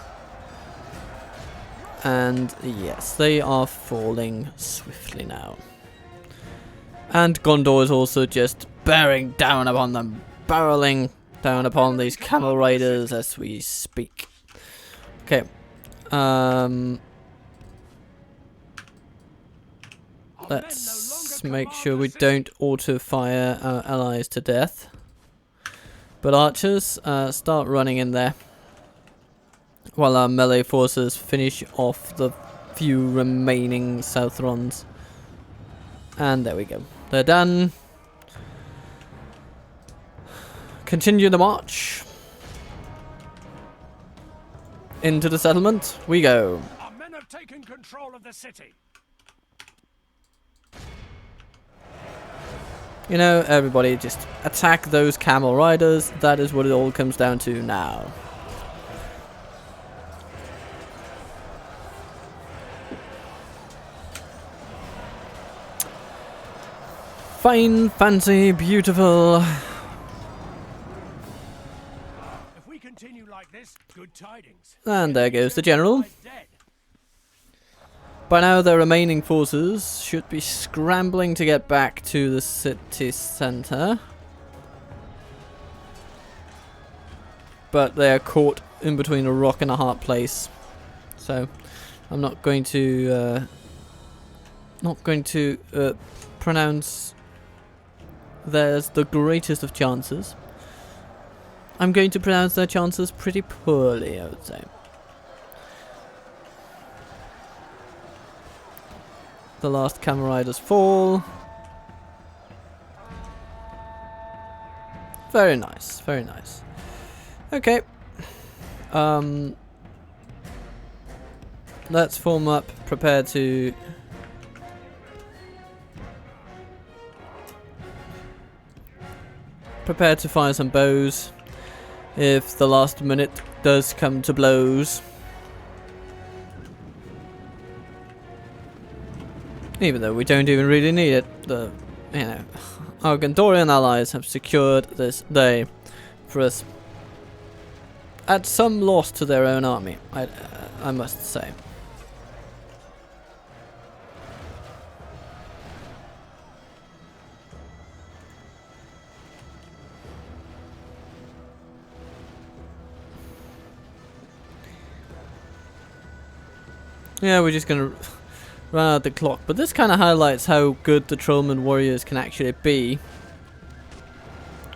And yes, they are falling swiftly now. And Gondor is also just bearing down upon them, barreling down upon these camel riders as we speak. Okay. Let's make sure we don't auto-fire our allies to death. But archers, start running in there. While our melee forces finish off the few remaining Southrons. And there we go. They're done. Continue the march. Into the settlement we go. Our men have taken control of the city. You know, everybody just attack those camel riders. That is what it all comes down to now. Fine, fancy, beautiful. If we continue like this, good tidings. And there goes the general. By now, the remaining forces should be scrambling to get back to the city centre. But they are caught in between a rock and a hard place. So, I'm not going to pronounce there's the greatest of chances. I'm going to pronounce their chances pretty poorly, I would say. The last camel riders fall. Very nice, very nice. Okay. Let's form up, prepare to fire some bows if the last minute does come to blows. Even though we don't even really need it. Our Gondorian allies have secured this day for us. At some loss to their own army, I must say. Yeah, we're just gonna run out the clock, but this kind of highlights how good the Trollman warriors can actually be.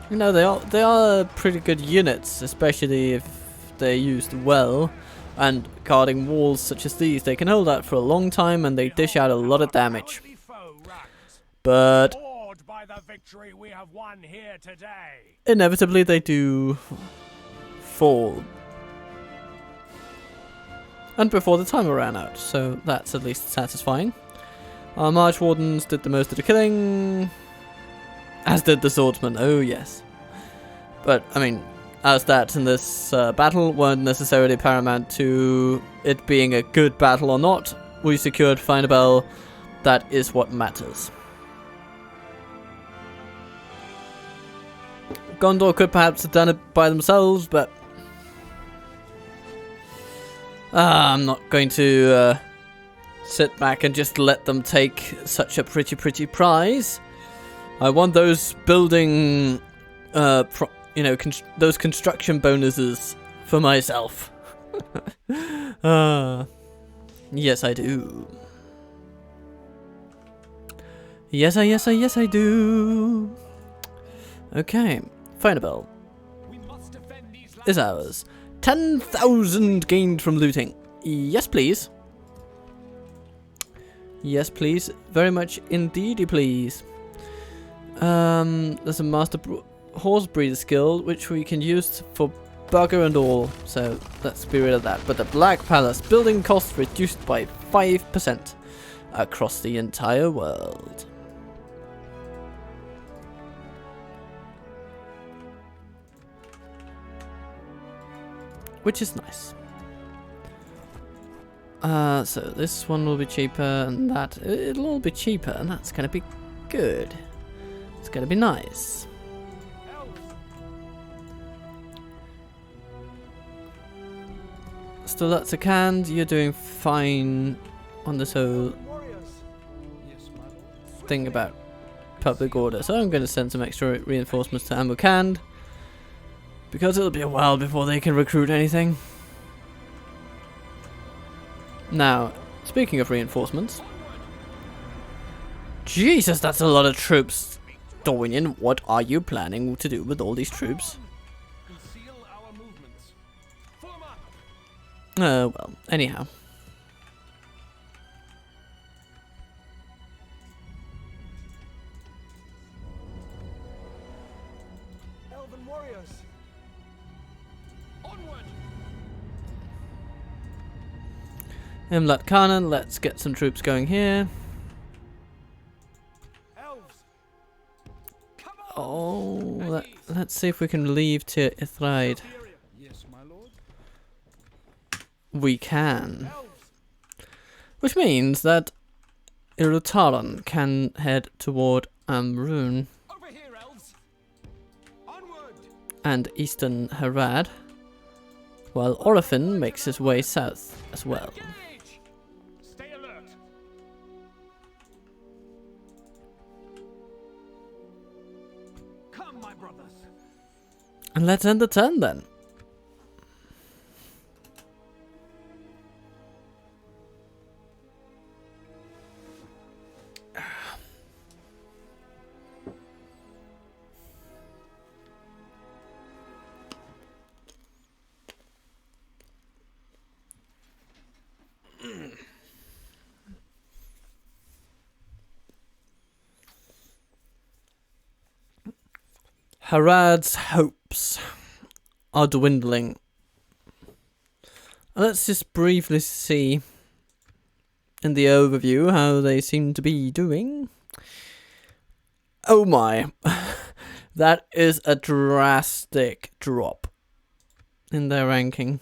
You know, they are pretty good units, especially if they're used well. And guarding walls such as these, they can hold out for a long time and they dish out a lot of damage. But by the victory we have won here today. Inevitably they do fall. And before the timer ran out, so that's at least satisfying. Our March Wardens did the most of the killing, as did the Swordsman, oh yes. But, I mean, our stats in this battle weren't necessarily paramount to it being a good battle or not. We secured Finabel, that is what matters. Gondor could perhaps have done it by themselves, but I'm not going to sit back and just let them take such a pretty prize. I want those building, those construction bonuses for myself. Yes, I do. Yes, I do. Okay, Finabel is ours. 10,000 gained from looting. Yes, please. Yes, please. Very much indeedy, please. There's a master horse breeder skill, which we can use for bugger and all. So let's be rid of that. But the Black Palace building cost reduced by 5% across the entire world. Which is nice. So this one will be cheaper, and that it'll all be cheaper, and that's gonna be good. It's gonna be nice. Still lots of canned. You're doing fine on this whole thing about public order. So I'm gonna send some extra reinforcements to Amukand, because it'll be a while before they can recruit anything. Now, speaking of reinforcements, Jesus, that's a lot of troops. Dorian, what are you planning to do with all these troops? Well, anyhow. Elven warriors. Onward. Imlat Khanan, let's get some troops going here. Elves. Come on. Oh, let's see if we can leave to Ithraid. Yes, my lord. We can. Which means that Irutaran can head toward Amrun Over here, elves. Onward. and eastern Harad, while Orifin makes his way south as well. Engage. Stay alert. Come, my brothers. And let's end the turn then. Harad's hopes are dwindling. Let's just briefly see in the overview how they seem to be doing. Oh my, that is a drastic drop in their ranking.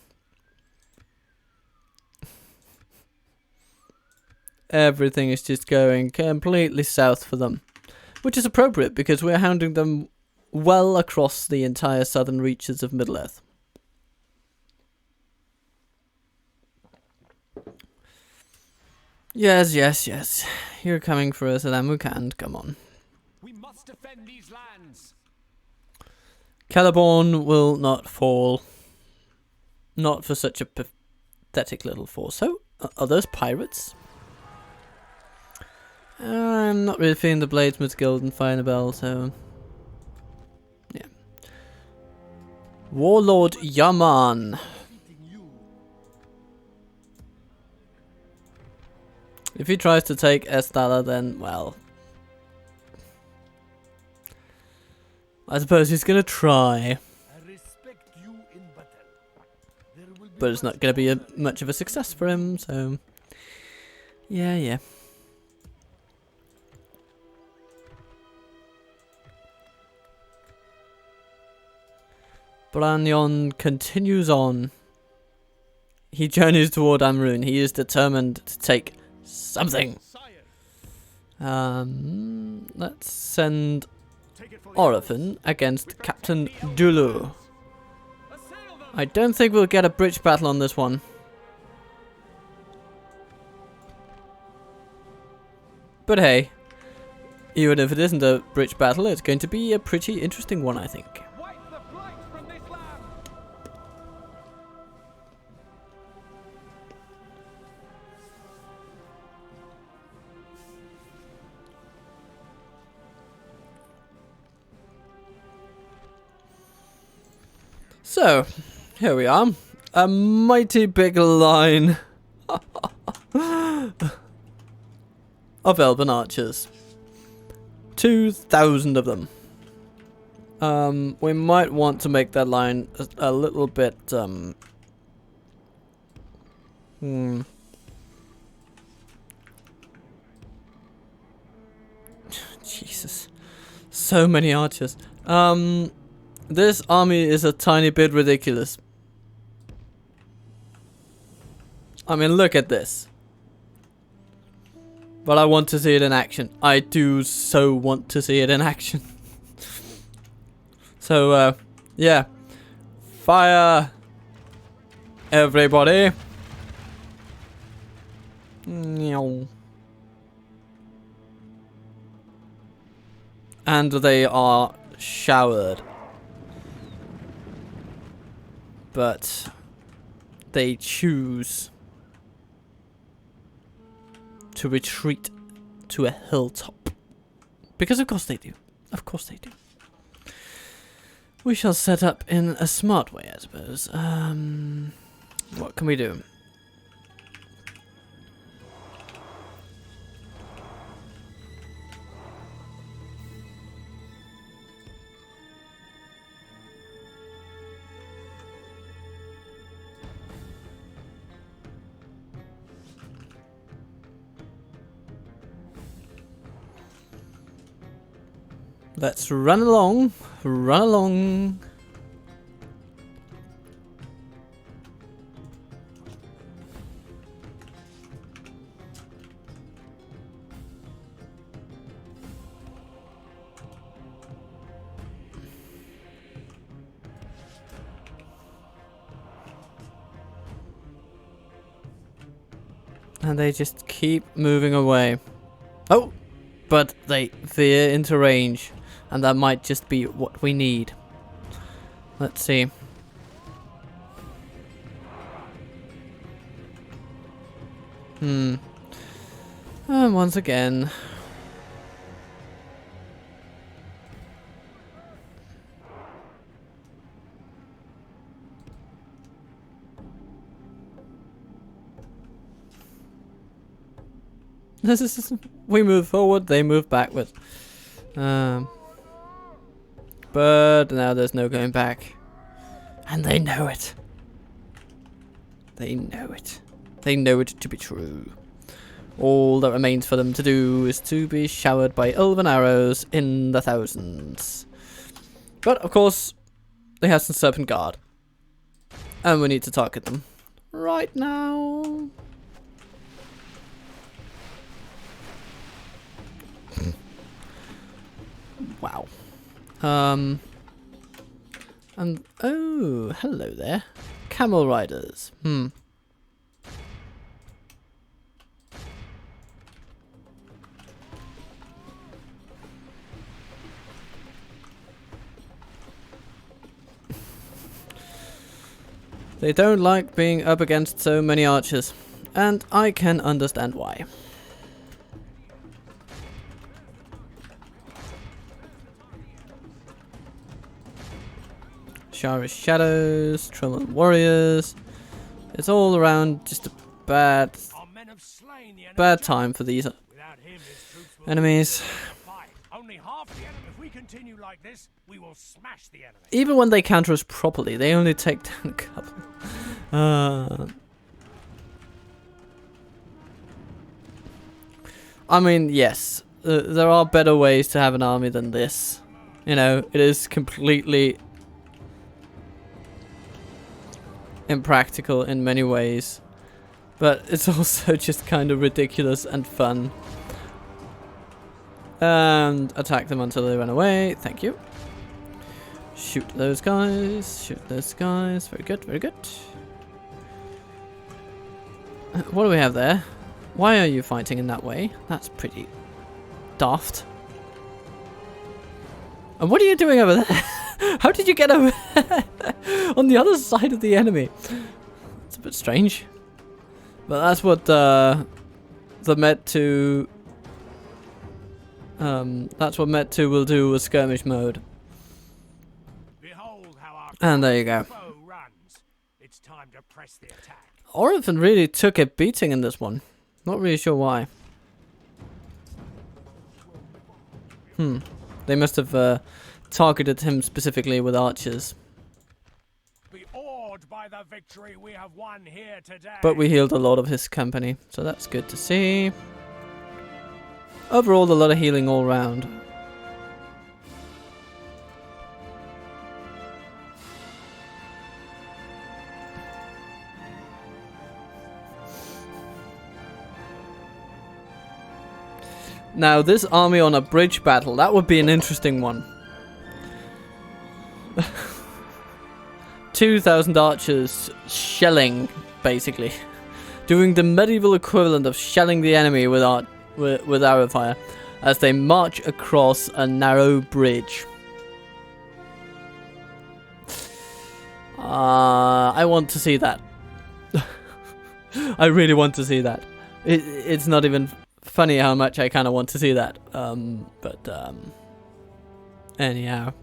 everything is just going completely south for them. Which is appropriate, because we're hounding them well across the entire southern reaches of Middle-earth. Yes, yes, yes. You're coming for us, and we can't. Come on. We must defend these lands. Celeborn will not fall. Not for such a pathetic little force. So, are those pirates? I'm not really feeling the Bladesmith's Guild and Firebell, so... yeah. Warlord Yaman. If he tries to take Estala, then, well... I suppose he's gonna try. But it's not gonna be much of a success for him, so... yeah. Branyon continues on. He journeys toward Amrune. He is determined to take something. Let's send Orphan against Captain Dulu. I don't think we'll get a bridge battle on this one. But hey, even if it isn't a bridge battle, it's going to be a pretty interesting one, I think. So, here we are. A mighty big line of Elven archers. 2,000 of them. We might want to make that line a little bit, Jesus. So many archers. This army is a tiny bit ridiculous. I mean, look at this. But I want to see it in action. I do so want to see it in action. So, yeah. Fire! Everybody! And they are showered. But they choose to retreat to a hilltop. Because of course they do. Of course they do. We shall set up in a smart way, I suppose. What can we do? Let's run along. Run along. And they just keep moving away. Oh! But they veer into range. And that might just be what we need. Let's see. And once again. This is, we move forward, they move backwards. But now there's no going back. And they know it. They know it. They know it to be true. All that remains for them to do is to be showered by elven arrows in the thousands. But, of course, they have some serpent guard. And we need to target them. Right now. Wow. And oh, hello there. Camel riders. They don't like being up against so many archers, and I can understand why. Sharish Shadows, Trillin Warriors. It's all around just a bad time for these enemies. Even when they counter us properly, they only take down a couple. I mean, yes, there are better ways to have an army than this. You know, it is completely impractical in many ways, but it's also just kind of ridiculous and fun. And attack them until they run away. Thank you. Shoot those guys. Shoot those guys. Very good, very good. What do we have there? Why are you fighting in that way? That's pretty daft. And what are you doing over there? How did you get over there? On the other side of the enemy? It's a bit strange. But that's what the Met 2 that's what Met 2 will do with skirmish mode. And there you go. It's time to press the attack. Orphan really took a beating in this one. Not really sure why. They must have targeted him specifically with archers. Be awed by the victory we have won here today. But we healed a lot of his company, so that's good to see. Overall, a lot of healing all round. Now, this army on a bridge battle, that would be an interesting one. 2,000 archers shelling, basically. Doing the medieval equivalent of shelling the enemy with arrow fire as they march across a narrow bridge. I want to see that. I really want to see that. It's not even funny how much I kind of want to see that. Anyhow.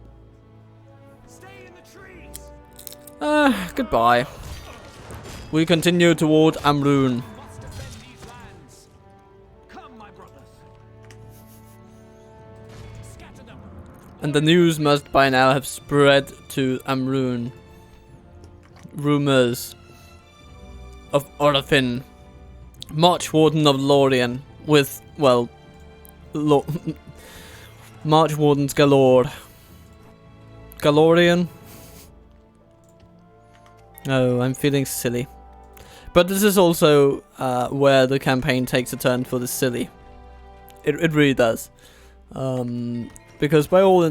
Goodbye. We continue toward Amrun. And the news must by now have spread to Amrun. Rumors of Orphan, March Warden of Lothlorien, with, well, March Wardens galore. Galorian? Oh, I'm feeling silly. But this is also where the campaign takes a turn for the silly. It really does. Because by all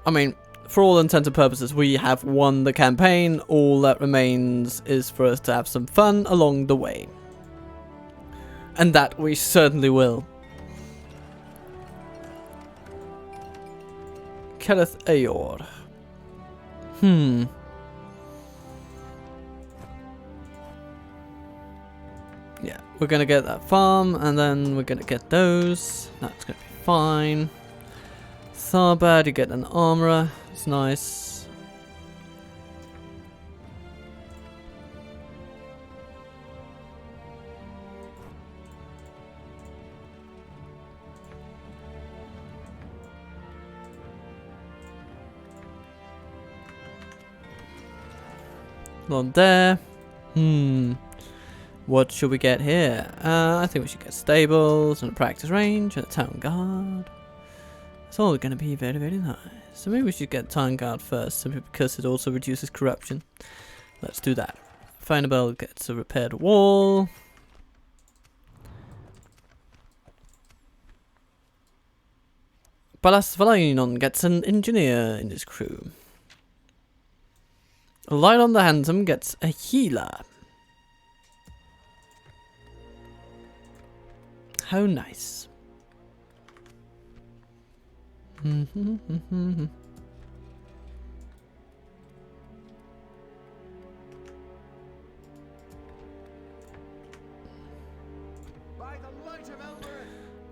I mean, for all intents and purposes, we have won the campaign. All that remains is for us to have some fun along the way. And that we certainly will. Keleth Ayor. Yeah, we're gonna get that farm, and then we're gonna get those. That's gonna be fine. Tharbad, you get an armorer. It's nice. One there. What should we get here? I think we should get stables and a practice range and a town guard. It's all going to be very, very nice. So maybe we should get town guard first, simply because it also reduces corruption. Let's do that. Finabel gets a repaired wall. Lothlorien gets an engineer in his crew. Lyon the Handsome gets a healer. How nice.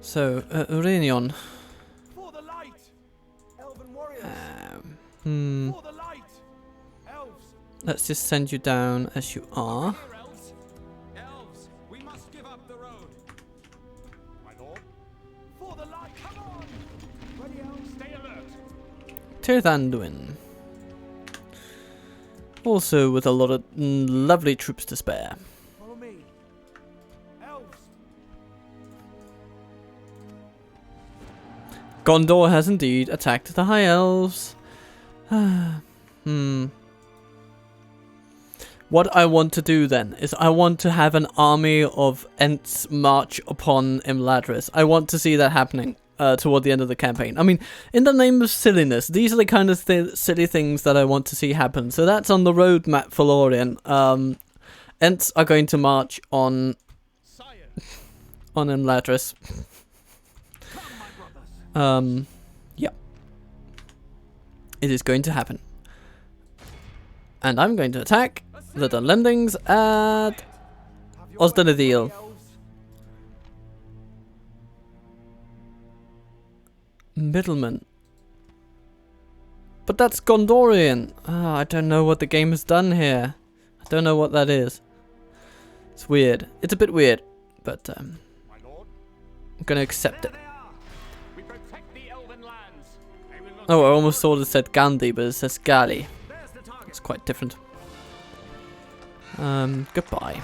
So, Uranion. For the light! Elven warriors! For the light! Elves! Let's just send you down as you are. Here, elves! Elves, we must give up the road! My lord? For the light! Come on! Ready, elves? Stay alert! Tirthanduin. Also with a lot of lovely troops to spare. Follow me. Elves! Gondor has indeed attacked the High Elves. What I want to do then is I want to have an army of Ents march upon Imladris. I want to see that happening toward the end of the campaign. I mean, in the name of silliness, these are the kind of silly things that I want to see happen. So that's on the roadmap for Lorien. Ents are going to march on Imladris. Yeah. It is going to happen. And I'm going to attack the Dunlendings at Osdanadil. Middleman. But that's Gondorian. I don't know what the game has done here. I don't know what that is. It's weird. It's a bit weird, but I'm gonna accept it. Oh, I almost thought it said Gandhi, but it says Gali. It's quite different. Goodbye.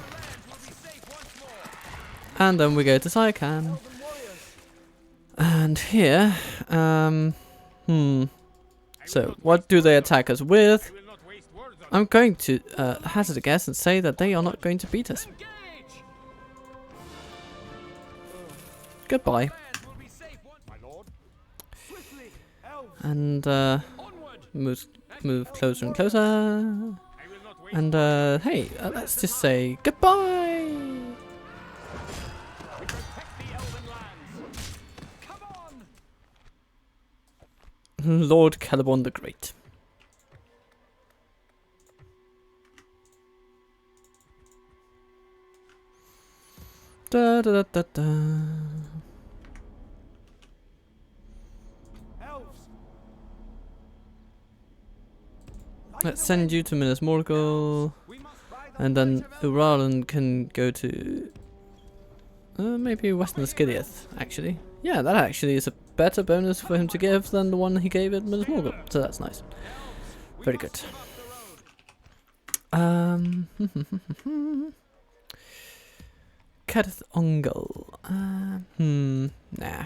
And then we go to Sycan. And here, so what do they attack us with? I'm going to hazard a guess and say that they are not going to beat us. Goodbye. And move closer and closer. And hey, let's just say goodbye. Lord Caliborn the Great. Da da da da da. Let's send you to Minas Morgul, and then Uralan can go to maybe Western Skidith, actually. Yeah, that actually is a better bonus for him to give than the one he gave at Minas Morgul, so that's nice. Very good. Kadith Ongol. Nah.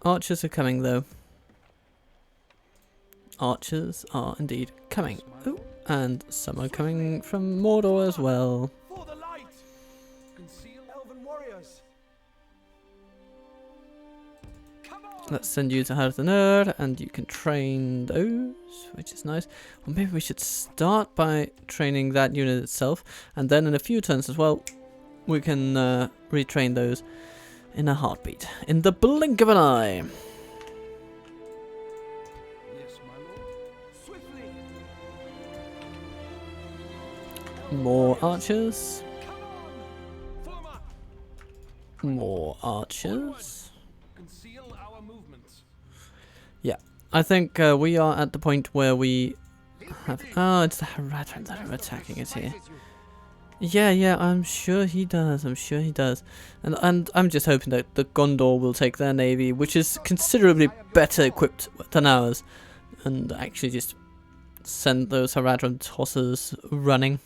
Archers are coming though. Archers are indeed coming. Ooh, and some are coming from Mordor as well. For the light! Conceal elven warriors! Come on! Let's send you to Harad the Nerd, and you can train those, which is nice. Or maybe we should start by training that unit itself, and then in a few turns as well, we can retrain those in a heartbeat, in the blink of an eye. More archers. More archers. Conceal our movements. Yeah, I think we are at the point where we have... Oh, it's the Haradrim that are attacking us here. Yeah, I'm sure he does. I'm sure he does. And I'm just hoping that the Gondor will take their navy, which is considerably better equipped than ours, and actually just send those Haradrim tossers running.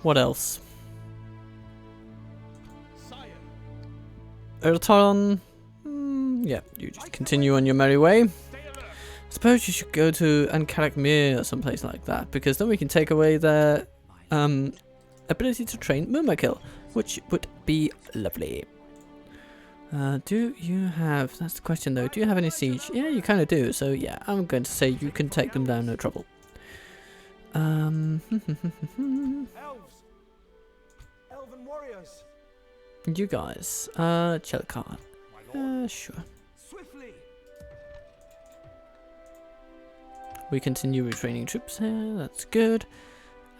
What else? Ertaron. Yeah, you just continue on your merry way. Suppose you should go to Ankarak or someplace like that, because then we can take away their ability to train Mumakil, which would be lovely. Do you have... That's the question though. Do you have any siege? Yeah, you kind of do. So yeah, I'm going to say you can take them down, no trouble. Elves! Elven warriors! You guys. Chelkar. My lord. Sure. Swiftly! We continue retraining troops here. That's good.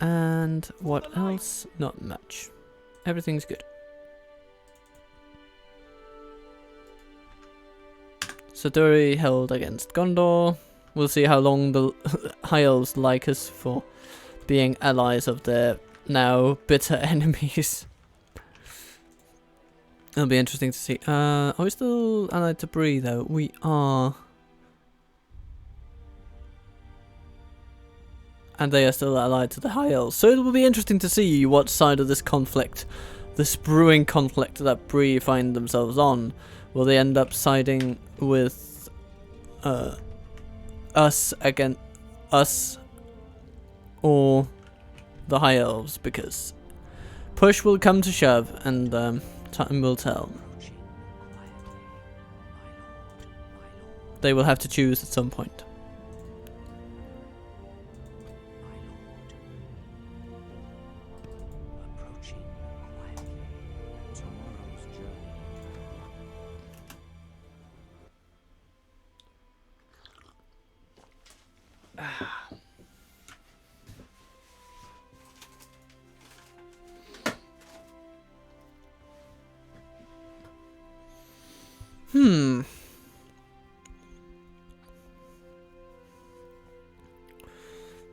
And what else? Not much. Everything's good. Saduri held against Gondor. We'll see how long the High Elves like us for being allies of their now bitter enemies. It'll be interesting to see. Are we still allied to Bree though? We are. And they are still allied to the High Elves. So it will be interesting to see what side of this conflict, this brewing conflict that Bree find themselves on. Will they end up siding with us against us or the High Elves? Because push will come to shove and time will tell. They will have to choose at some point.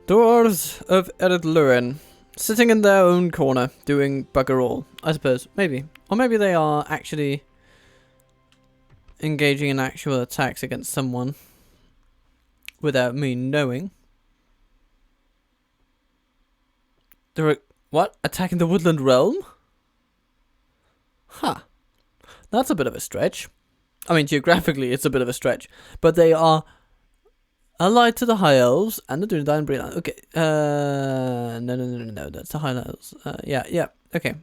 Dwarves of Lothlorien, sitting in their own corner, doing bugger all, I suppose. Maybe. Or maybe they are actually engaging in actual attacks against someone without me knowing. They're what? Attacking the Woodland Realm? Huh. That's a bit of a stretch. I mean, geographically, it's a bit of a stretch. But they are allied to the High Elves and the Dunedain Bree. Okay. No. That's the High Elves. Yeah. Okay.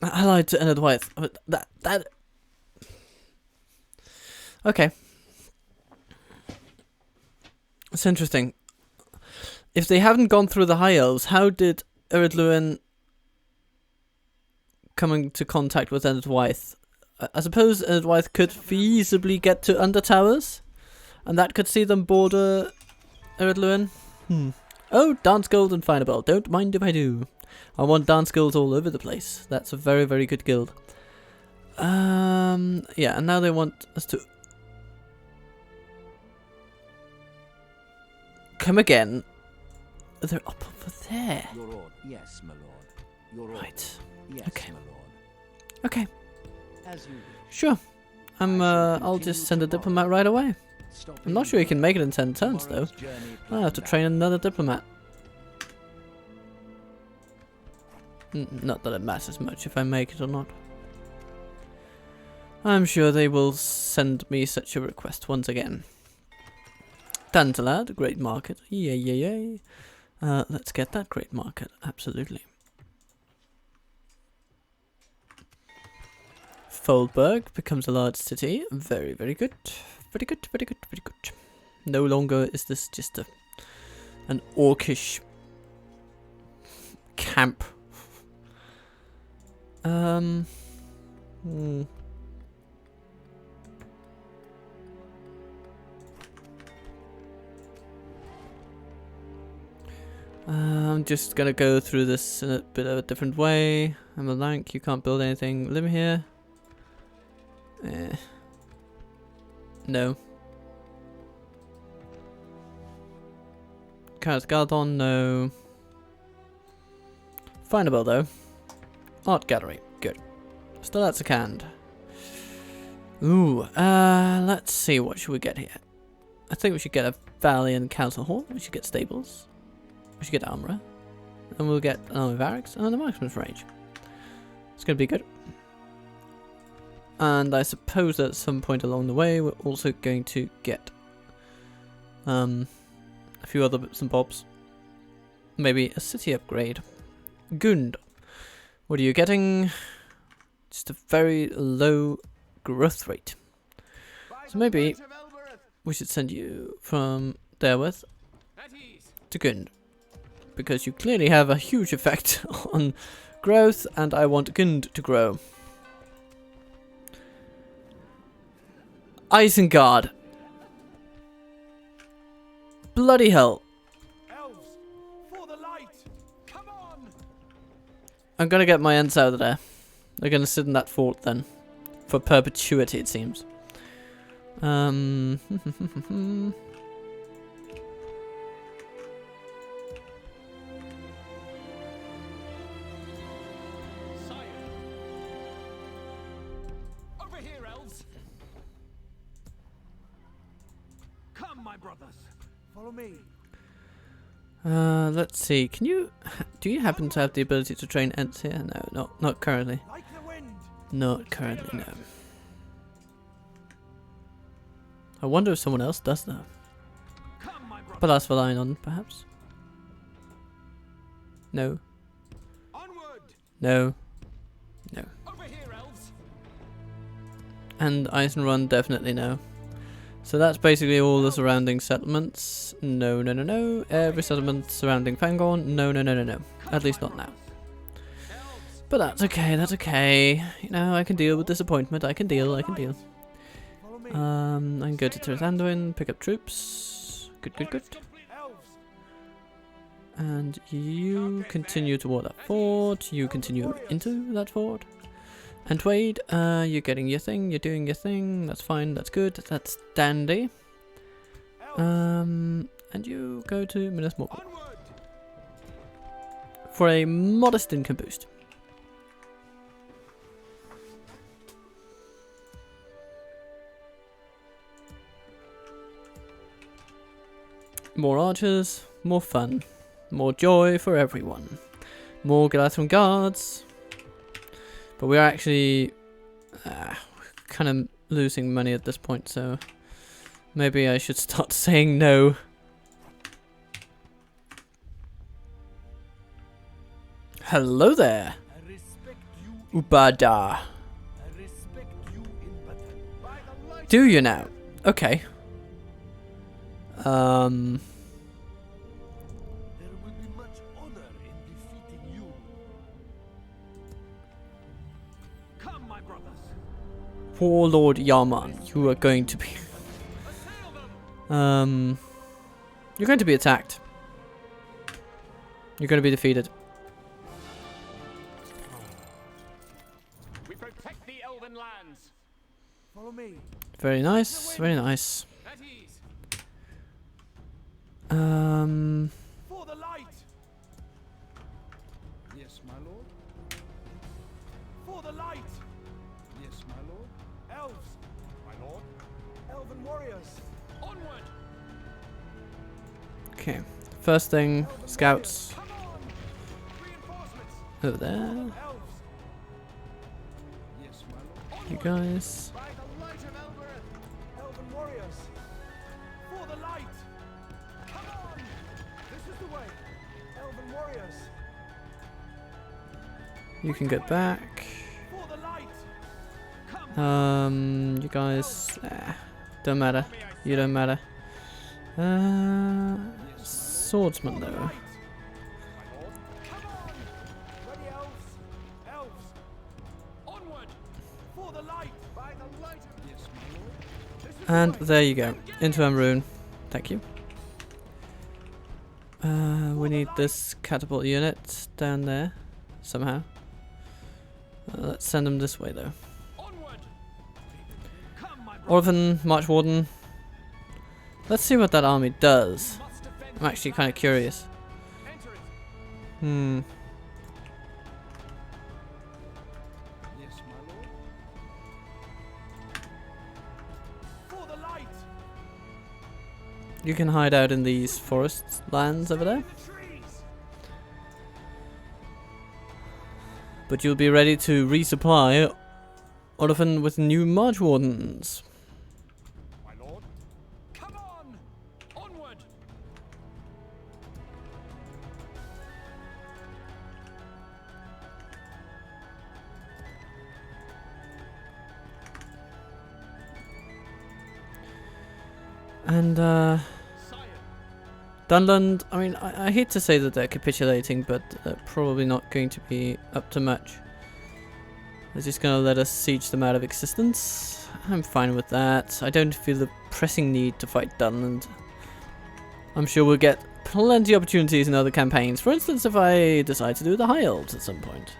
Allied to Enedwyth. That. Okay. It's interesting. If they haven't gone through the High Elves, how did Lothlorien come into contact with Enedwyth? I suppose Enedwyth could feasibly get to Undertowers, and that could see them border Lothlorien. Oh, Dance Guild and Fireball. Don't mind if I do. I want Dance Guilds all over the place. That's a very, very good guild. Yeah, and now they want us to come again. They're up over there. Your order. Yes, my lord. Your order. Right. Yes, Okay. my lord. Okay. As you wish. Sure. I'll just send a diplomat right away. I'm not sure you can make it in 10 turns though. I'll have to train another diplomat. Not that it matters much if I make it or not. I'm sure they will send me such a request once again. Tantalad, great market. Yay. Let's get that great market. Absolutely. Foldberg becomes a large city. Very, very good. Very good. No longer is this just an orcish camp. I'm just gonna go through this in a bit of a different way. I'm a lank, you can't build anything. Live here. No. Carrot Galdon, no. Findable though. Art gallery, good. Still at Sakand. Ooh, let's see, what should we get here? I think we should get a valley and council hall. We should get stables. We should get armourer. And we'll get an army barracks and a marksman's range. It's gonna be good. And I suppose that at some point along the way we're also going to get a few other bits and bobs. Maybe a city upgrade. Gund. What are you getting? Just a very low growth rate. So maybe we should send you from Therewith At ease. to Gund. Because you clearly have a huge effect on growth, and I want Gund to grow. Isengard. Bloody hell. Elves, for the light. Come on. I'm gonna get my ents out of there. They're gonna sit in that fort then. For perpetuity, it seems. Over here, elves. Come, my brothers. Follow me. Let's see. Can you... Do you happen to have the ability to train ents here? No, not currently. Like the wind. Not currently, no. I wonder if someone else does though. Come, my brothers. But that's relying on, perhaps. No. Onward. No. No. Over here, elves. And Eisenrun, definitely no. So that's basically all the surrounding settlements. No, no, no, no. Every settlement surrounding Fangorn. No, no, no, no, no. At least not now. Elves. But that's okay, that's okay. You know, I can deal with disappointment. I can deal, I can deal. Follow me. I can go to Anduin, pick up troops. Good, good, good. Elves. And you continue toward that fort. You continue into that fort. And Wade, you're getting your thing. You're doing your thing. That's fine. That's good. That's dandy. And you go to Minas Morgul Onward. for a modest income boost. More archers, more fun, more joy for everyone, more Galatron guards. But we're actually kind of losing money at this point, so maybe I should start saying no. Hello there, I respect you. Ubada. I respect you in battle. By the light. Do you now? Okay. There will be much honor in defeating you. Come, my brothers. Warlord Yaman, you are going to be... Assail them. You're going to be attacked. You're going to be defeated. We protect the Elven lands. Follow me. Very nice, very nice. At ease. For the light. Yes, my lord. For the light. Yes, my lord. Elves. My lord. Elven warriors. Onward. Okay, first thing, scouts Come on. Reinforcements. over there. Elves. Yes, my lord. You guys. By the light of Elbereth. Elven warriors. For the light. Come on. This is the way. Elven warriors. You can get back. For the light. Come. You guys, don't matter. You don't matter. Swordsman though. Come on. Ready, elves. Elves. Onward. For the light. By the light of... Yes, my lord. This is And the way. there you go. Into Rune. Thank you. We need this catapult unit down there somehow. Let's send them this way though. Onward. Come, my brother. Orphan, March Warden. Let's see what that army does. Must defend I'm actually kind of curious. Enter it. Hmm. Yes, my lord. For the light. You can hide out in these forest lands over there. In the trees. But you'll be ready to resupply Orphan with new March Wardens. My lord. Come on. Onward. And Dunland, I mean, I hate to say that they're capitulating, but they're probably not going to be up to much. They're just going to let us siege them out of existence. I'm fine with that. I don't feel the pressing need to fight Dunland. I'm sure we'll get plenty of opportunities in other campaigns. For instance, if I decide to do the High Elves at some point,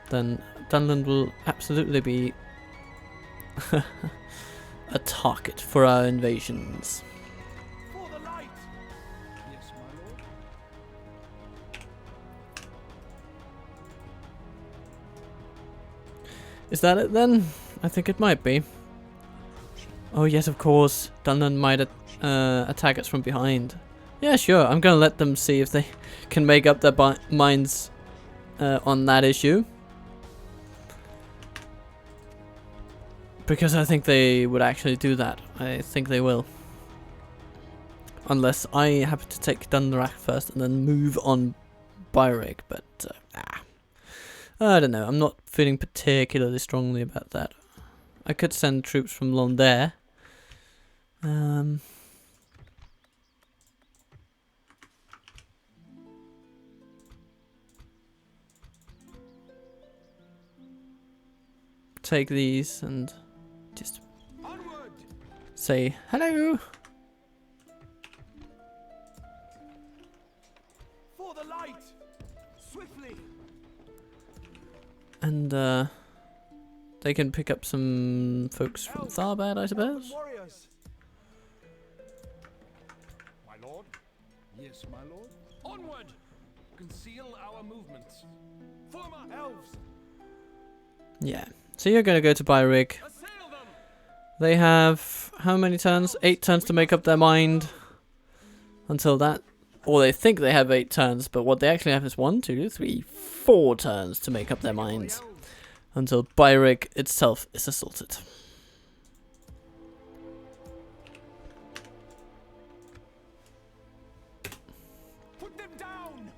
then Dunland will absolutely be a target for our invasions. For the light. Yes, my lord. Is that it then? I think it might be. Oh yes, of course. Dunland might attack us from behind. Yeah, sure. I'm gonna let them see if they can make up their minds on that issue. Because I think they would actually do that. I think they will. Unless I happen to take Dunrak first and then move on Byrig, but I don't know. I'm not feeling particularly strongly about that. I could send troops from Londare. Take these and just Onward. say hello. For the light. Swiftly. And they can pick up some folks from Tharbad, I suppose. Warriors. My lord. Yes, my lord. Onward. Conceal our movements. Former elves. Yeah. So you're gonna go to Byrig. Assail them. They have how many turns? 8 turns to make up their mind. Until that, or they think they have 8 turns, but what they actually have is 1, 2, 3, 4 turns to make up their minds. Until Byrig itself is assaulted. Put them down.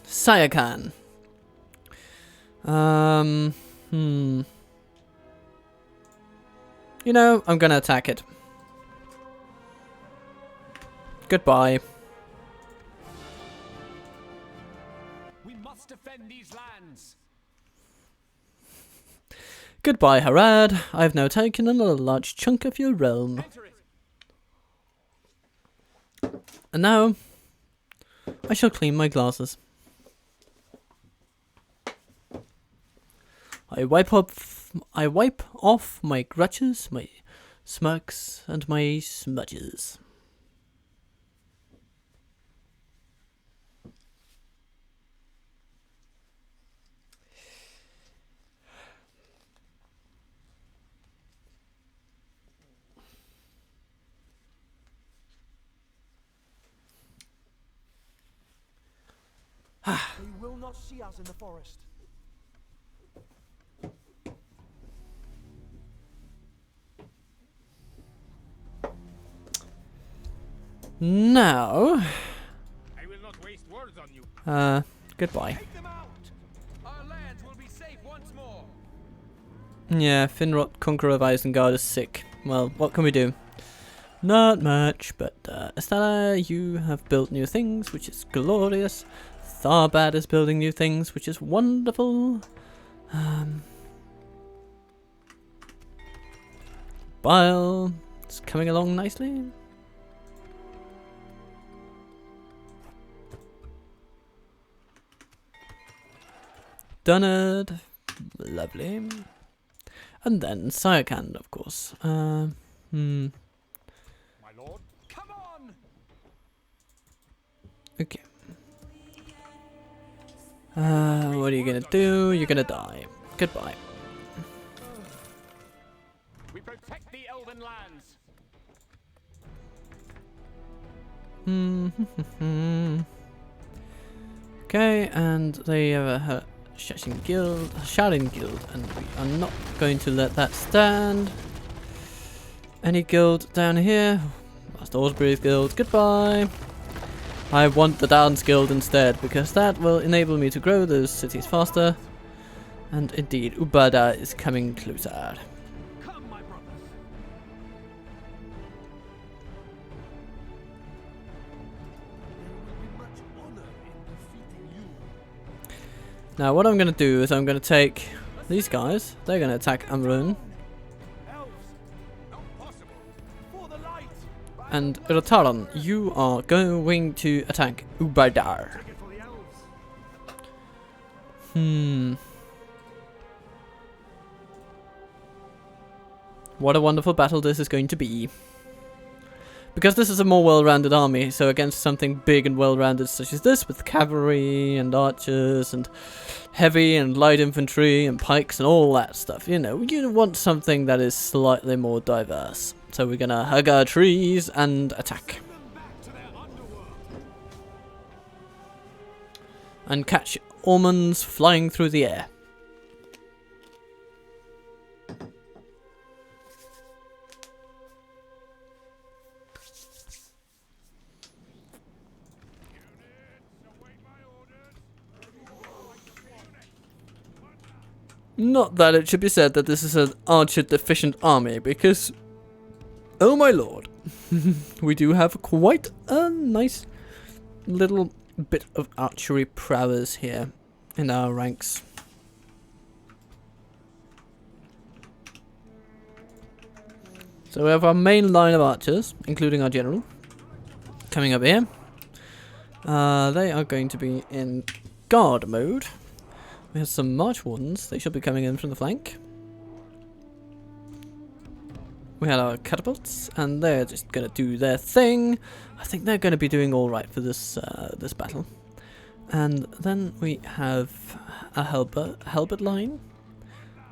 Sayakan. You know, I'm gonna attack it. Goodbye. We must defend these lands. Goodbye, Harad. I've now taken a large chunk of your realm. Enter it. And now, I shall clean my glasses. I wipe off my grudges, my smirks, and my smudges. They will not see us in the forest. Now, I will not waste words on you. goodbye. Take them out. Our lands will be safe once more. Yeah, Finrod, Conqueror of Isengard is sick. Well, what can we do? Not much, but Estella, you have built new things, which is glorious. Tharbad is building new things, which is wonderful. Bile is coming along nicely. Dunnard, lovely. And then Sayakan, of course. My lord. Come on. Okay. What are you gonna do? You're gonna die. Goodbye. We protect the Elven lands. Okay, and they have a shouting guild, and we are not going to let that stand. Any guild down here? Master Orsbury's guild. Goodbye. I want the Dance Guild instead, because that will enable me to grow those cities faster. And indeed, Ubada is coming closer. Come, my brothers. Now what I'm going to do is I'm going to take these guys. They're going to attack Amrun. Elves, not possible. For the light. And Rotaran, you are going to attack Ubadar. Take it for the elves. What a wonderful battle this is going to be. Because this is a more well-rounded army, so against something big and well-rounded such as this, with cavalry and archers and heavy and light infantry and pikes and all that stuff, you know, you want something that is slightly more diverse. So we're gonna hug our trees and attack. Back to their underworld. And catch almonds flying through the air. Not that it should be said that this is an archer deficient army, because, oh my lord, we do have quite a nice little bit of archery prowess here in our ranks. So we have our main line of archers, including our general, coming up here. They are going to be in guard mode. We have some march wardens. They should be coming in from the flank. We had our catapults, and they're just gonna do their thing. I think they're gonna be doing all right for this this battle. And then we have a halberd line,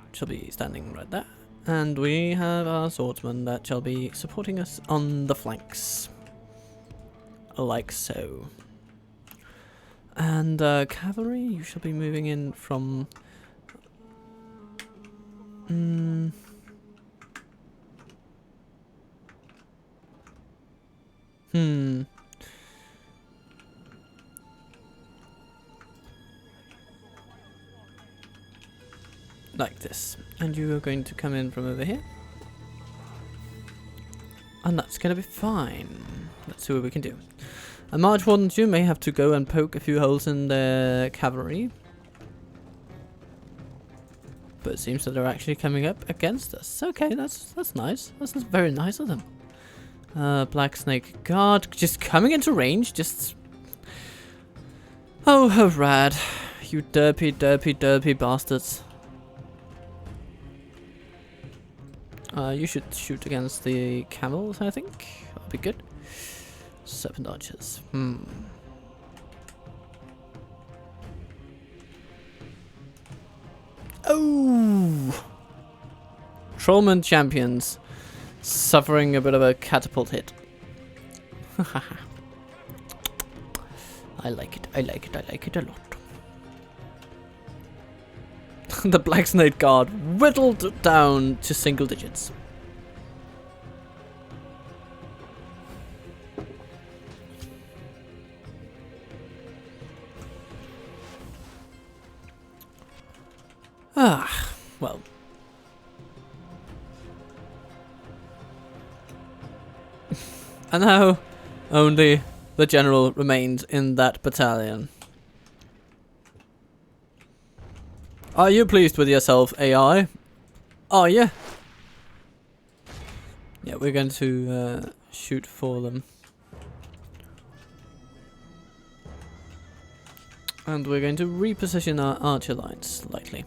which shall be standing right there. And we have our swordsmen that shall be supporting us on the flanks, like so. And cavalry, you shall be moving in from... Like this. And you are going to come in from over here. And that's going to be fine. Let's see what we can do. And march wardens, you may have to go and poke a few holes in the cavalry. But it seems that they're actually coming up against us. Okay, that's nice. That's very nice of them. Black Snake Guard, just coming into range, just... Oh, Harad, you derpy bastards. You should shoot against the camels, I think. That'll be good. Serpent archers. Oh! Trollman champions suffering a bit of a catapult hit. I like it. I like it. I like it a lot. The Black Snake Guard whittled down to single digits. Ah, well. And now, only the general remains in that battalion. Are you pleased with yourself, AI? Are you? Yeah, we're going to shoot for them. And we're going to reposition our archer lines slightly.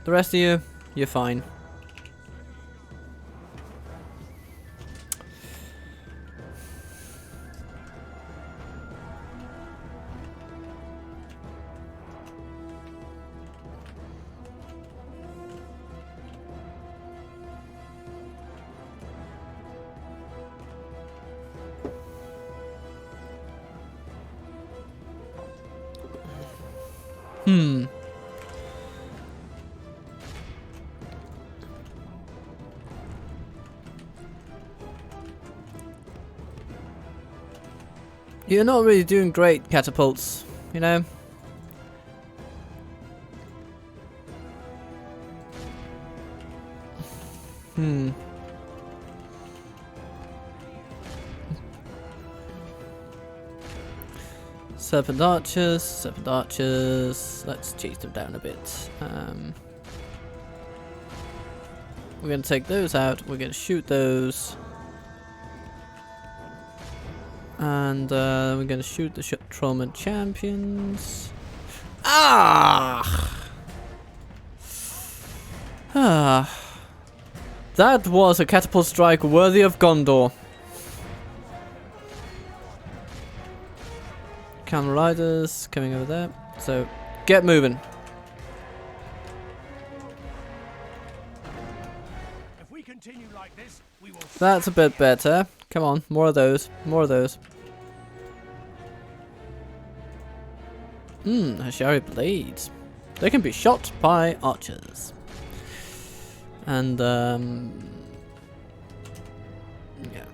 The rest of you, you're fine. You're not really doing great, catapults, you know? Serpent archers, serpent archers. Let's chase them down a bit. We're gonna take those out. We're gonna shoot those. And we're gonna shoot the Trollman champions. Ah! Ah. That was a catapult strike worthy of Gondor. Camel riders coming over there. So, get moving. If we continue like this, we will. That's a bit better. Come on, more of those. More of those. Hashari blades. They can be shot by archers. And, yeah.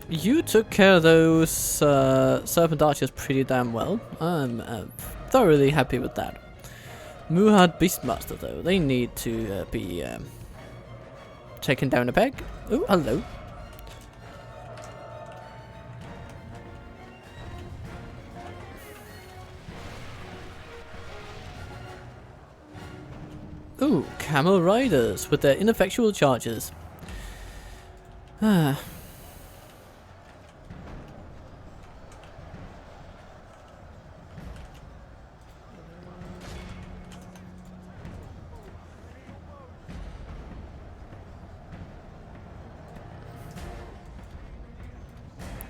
You took care of those serpent archers pretty damn well. I'm thoroughly happy with that. Muhad Beastmaster, though, they need to be taken down a peg. Oh, hello. Ooh, camel riders with their ineffectual charges. Ah.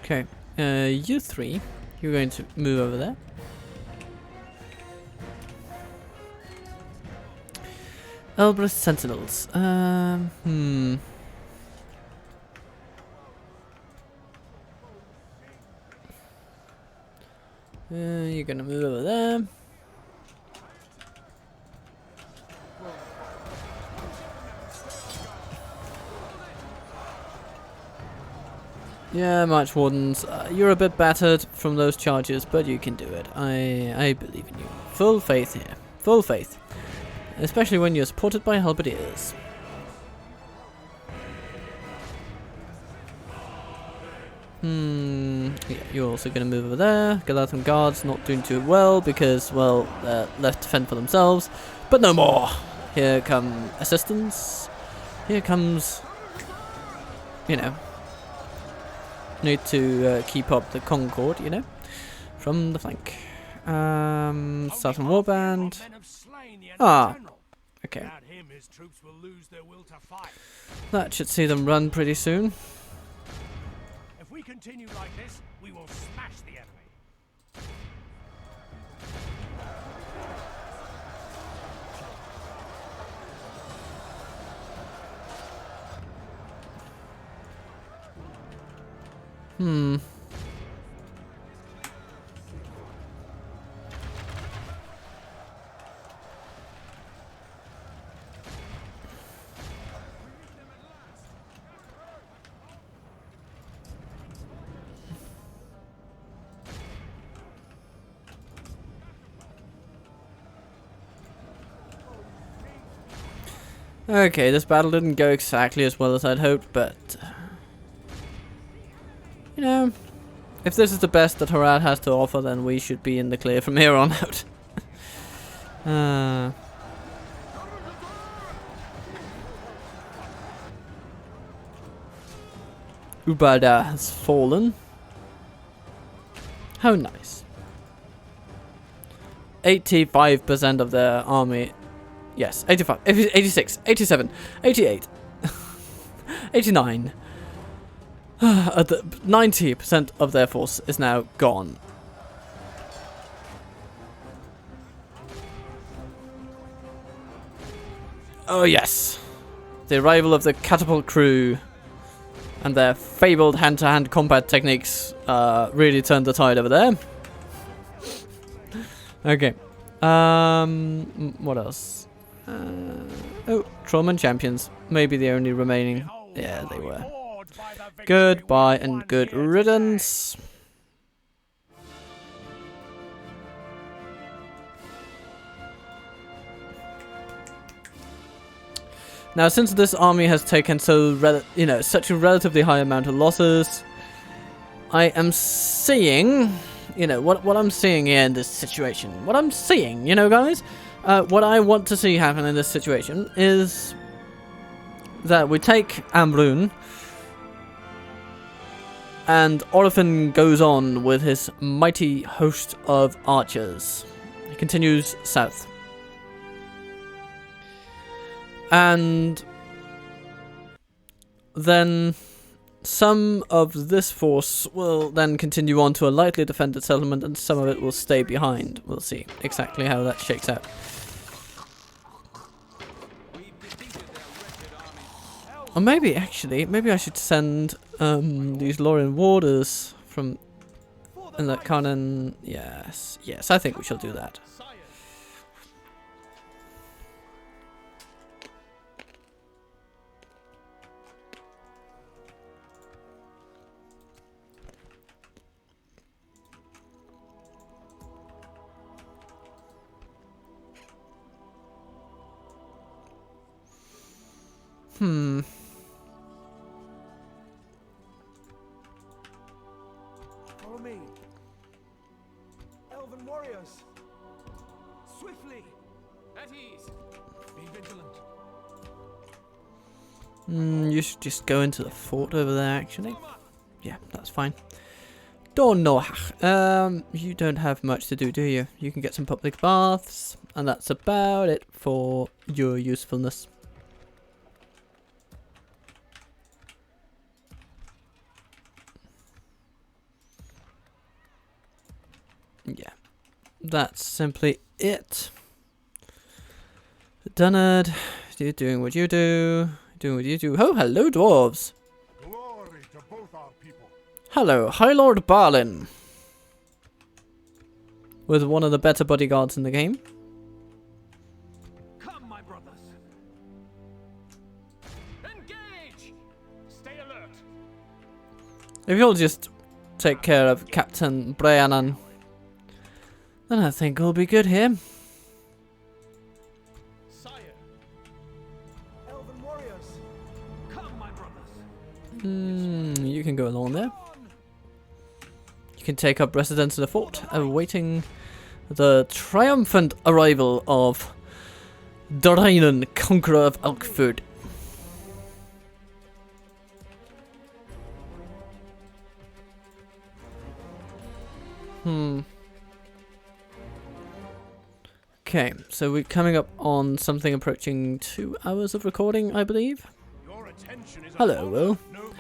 Okay, you three, you're going to move over there. Elbrus Sentinels. You're gonna move over there. Yeah, March Wardens, you're a bit battered from those charges, but you can do it. I believe in you. Full faith here. Full faith. Especially when you're supported by halberdiers. Yeah, you're also going to move over there. Galatham guards not doing too well because, well, they're left to fend for themselves. But no more! Here come assistance. Here comes, you know, need to keep up the concord, you know, from the flank. Southern Warband. Ah, okay. That should see them run pretty soon. If we continue like this, we will smash the enemy. Okay, this battle didn't go exactly as well as I'd hoped, but you know, if this is the best that Harad has to offer, then we should be in the clear from here on out. Ubada has fallen. How nice. 85% of their army. Yes, 85, 86, 87, 88, 89. 90% of their force is now gone. Oh yes. The arrival of the catapult crew and their fabled hand-to-hand combat techniques really turned the tide over there. Okay. What else? Oh, Trollman champions. Maybe the only remaining. Yeah, they were. Goodbye and good riddance. Now, since this army has taken such a relatively high amount of losses, I am seeing you know, what I'm seeing here in this situation. What I'm seeing, you know, guys? What I want to see happen in this situation is that we take Ambrun, and Orphan goes on with his mighty host of archers. He continues south. And then some of this force will then continue on to a lightly defended settlement, and some of it will stay behind. We'll see exactly how that shakes out. Or maybe, actually, maybe I should send these Lothlorien warders from in that canon. Yes, yes, I think we shall do that. Follow me. Elven warriors. Swiftly. At ease. Be vigilant. You should just go into the fort over there, actually. Yeah, that's fine. Dornoch. You don't have much to do, do you? You can get some public baths, and that's about it for your usefulness. Yeah, that's simply it. Dunnard, you're doing what you do. Doing what you do. Oh, hello, dwarves. Glory to both our people. Hello, High Lord Balin. With one of the better bodyguards in the game. Come, my brothers. Engage. Stay alert. If you'll just take care of Captain Brianan, then I think we'll be good here. Sire. Elven warriors. Come, my brothers. You can go along there. You can take up residence in the fort, awaiting the triumphant arrival of Dorainen, conqueror of Elkford. Okay, so we're coming up on something approaching 2 hours of recording, I believe. Your attention is Hello, Will. noble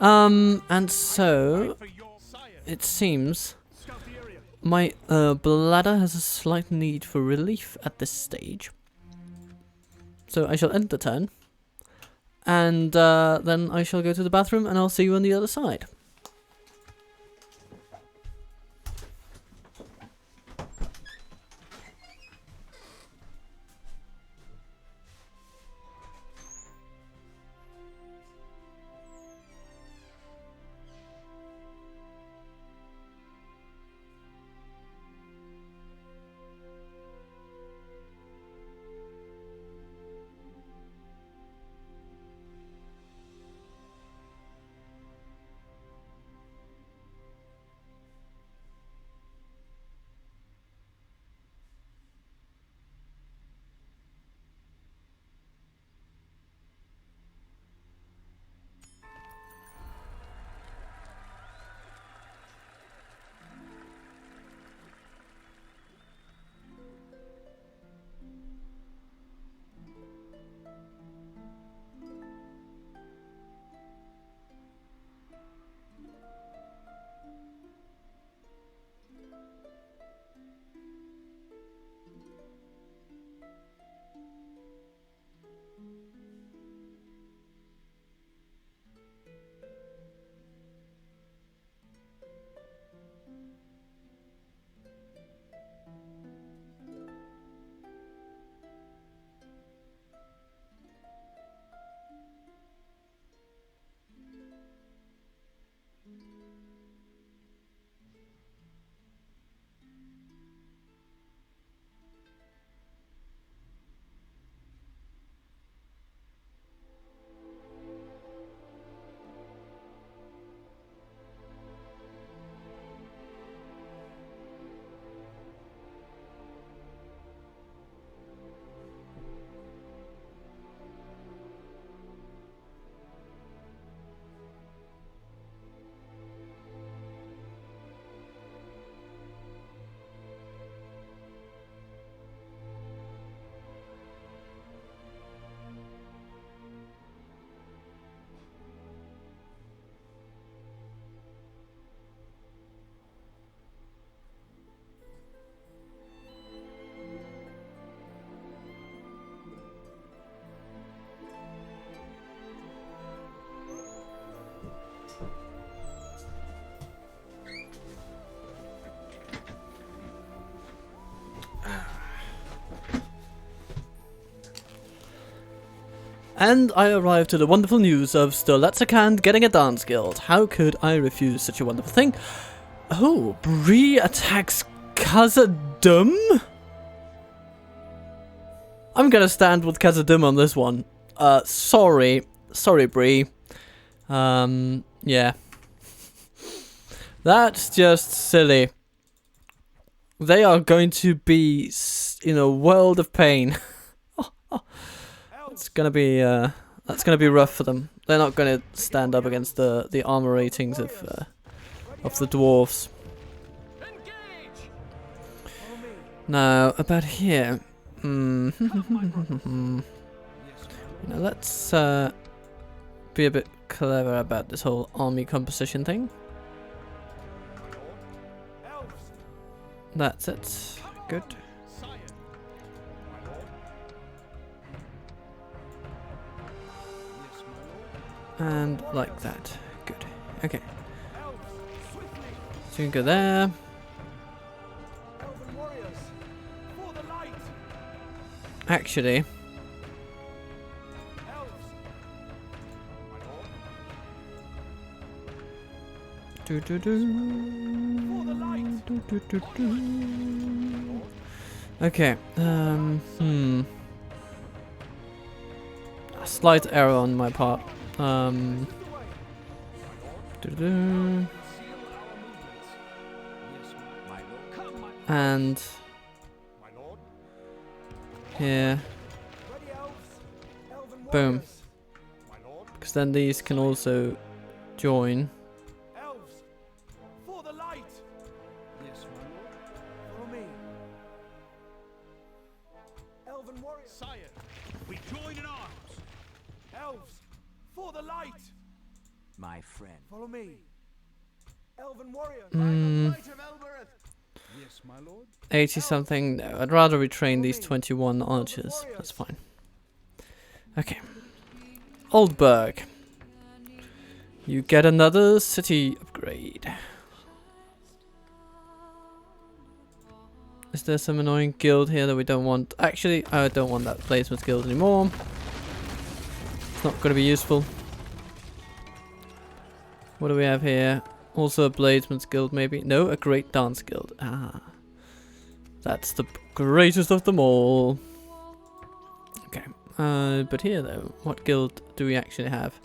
Harad. And so For your sire. it seems Scout the area. my bladder has a slight need for relief at this stage. So I shall end the turn, and then I shall go to the bathroom, and I'll see you on the other side. And I arrived to the wonderful news of Stoletzacand getting a dance guild. How could I refuse such a wonderful thing? Oh, Bree attacks Khazad-dûm? I'm gonna stand with Khazad-dûm on this one. Sorry, Bree. Yeah. That's just silly. They are going to be in a world of pain. It's gonna be that's gonna be rough for them. They're not gonna stand up against the armor ratings of the dwarves. Now about here. Now let's be a bit clever about this whole army composition thing. That's it. Good. And like that. Good. Okay. So you can go there. Actually. Okay. A slight error on my part. And here, boom, because then these can also join. My friend. Follow me. Elven warriors. Yes, my lord. 80 something. No, I'd rather retrain these 21 archers. That's fine. Okay. Oldburg. You get another city upgrade. Is there some annoying guild here that we don't want? Actually, I don't want that Bladesmith guild anymore. It's not going to be useful. What do we have here? Also a Bladesman's guild, maybe? No, a great dance guild. Ah. That's the greatest of them all. Okay. But here, though, what guild do we actually have?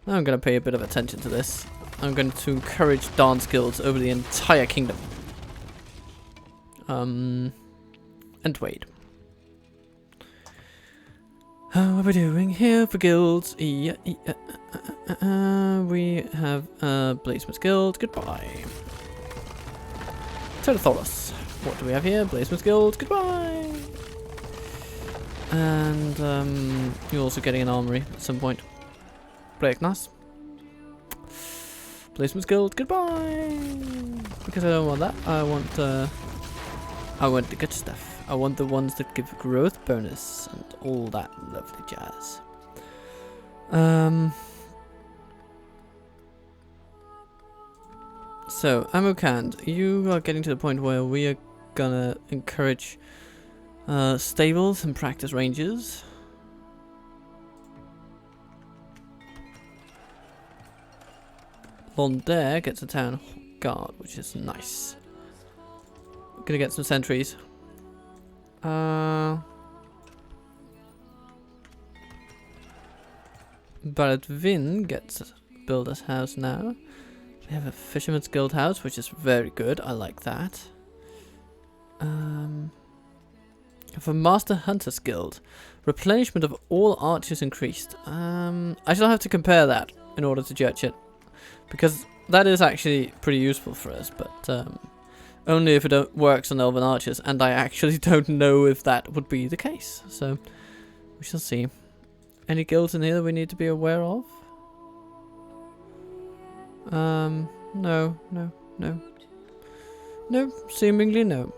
I'm going to pay a bit of attention to this. I'm going to encourage dance guilds over the entire kingdom. And wait. What are we doing here for guilds? We have Bladesmith Guild. Goodbye. Telethoros. What do we have here? Bladesmith Guild. Goodbye. And you're also getting an armory at some point. Blackness. Bladesmith Guild. Goodbye. Because I don't want that. I want the good stuff. I want the ones that give growth bonus and all that lovely jazz. So, Amokand, you are getting to the point where we are gonna encourage stables and practice ranges. Londair gets a town guard, which is nice. We're gonna get some sentries. Baradvin gets a builder's house now. We have a fisherman's guild house, which is very good. I like that. For Master Hunter's Guild, replenishment of all archers increased. I shall have to compare that in order to judge it, because that is actually pretty useful for us, but only if it works on Elven archers, and I actually don't know if that would be the case. So we shall see. Any guilds in here that we need to be aware of? No, seemingly no.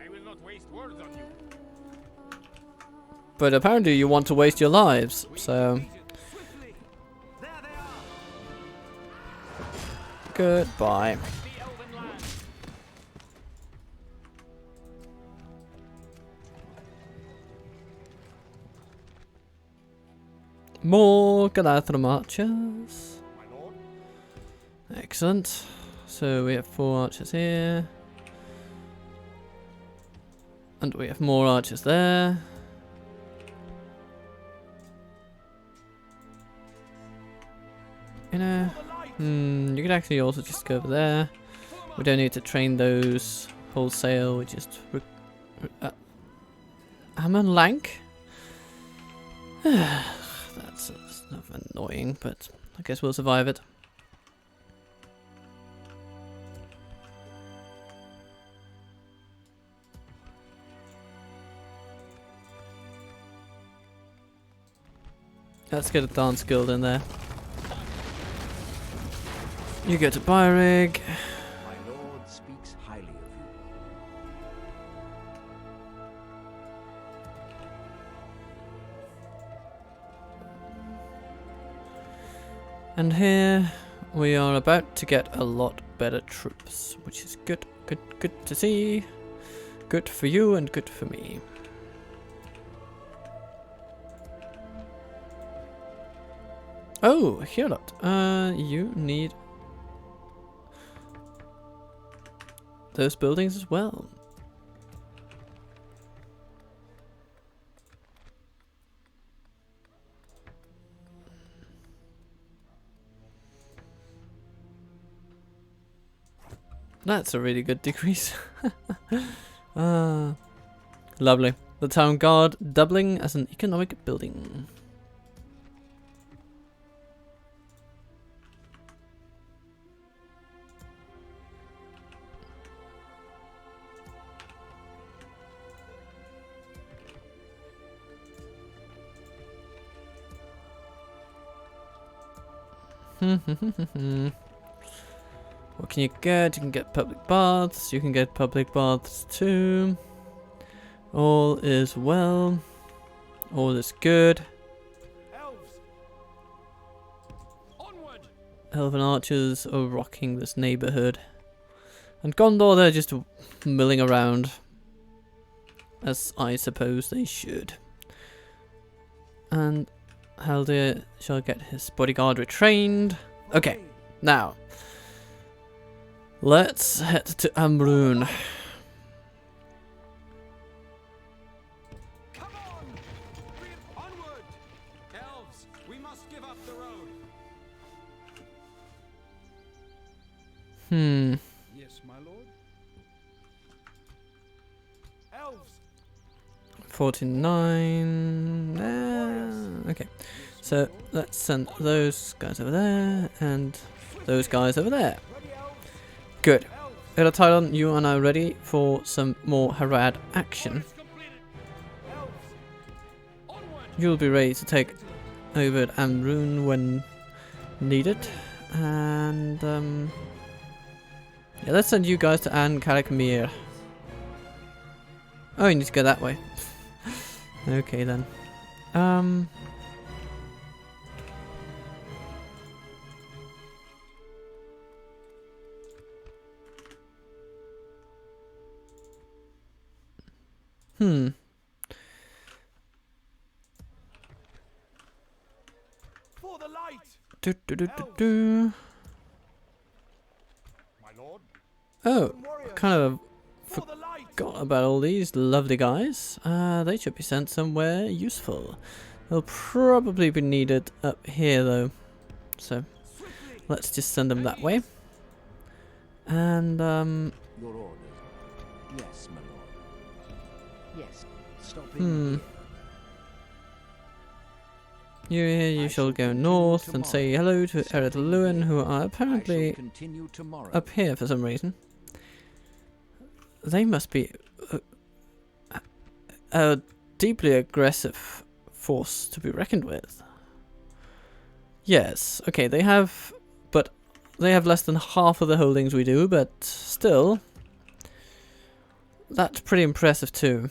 I will not waste words on you. But apparently you want to waste your lives, so goodbye. More Galu archers. My lord. Excellent. So we have 4 archers here. And we have more archers there. You know, you could actually also just go over there. We don't need to train those wholesale. We just hammer lank. That's annoying, but I guess we'll survive it. Let's get a dance guild in there. You go to Byrig. My lord speaks highly of you. And here we are about to get a lot better troops, which is good, good to see. Good for you and good for me. Oh, Harad, you need those buildings as well. That's a really good decrease. Lovely. The town guard doubling as an economic building. What can you get? You can get public baths. You can get public baths too. All is well. All is good. Elves. Onward. Elven archers are rocking this neighborhood. And Gondor, they're just milling around. As I suppose they should. And Haldir shall get his bodyguard retrained. Okay, now. Let's head to Amrun. Come on. Onward. Elves, we must give up the road. Yes, my lord. Elves. 49. Okay, so let's send those guys over there and those guys over there. Good. Titan, you are now ready for some more Harad action. You'll be ready to take over Amrun when needed. And yeah, let's send you guys to An Karakmir. Oh, you need to go that way. Okay then. For the light. My lord. Oh, kind of For the light. forgot about all these lovely guys. They should be sent somewhere useful. They'll probably be needed up here though. So let's just send them that way. And Your orders. Yes, my lord. Yes. Stop in here. you shall go north and say hello to Lothlorien, who are I shall apparently continue tomorrow. up here for some reason. They must be a deeply aggressive force to be reckoned with. Yes, okay, they have less than half of the holdings we do, but still, that's pretty impressive too.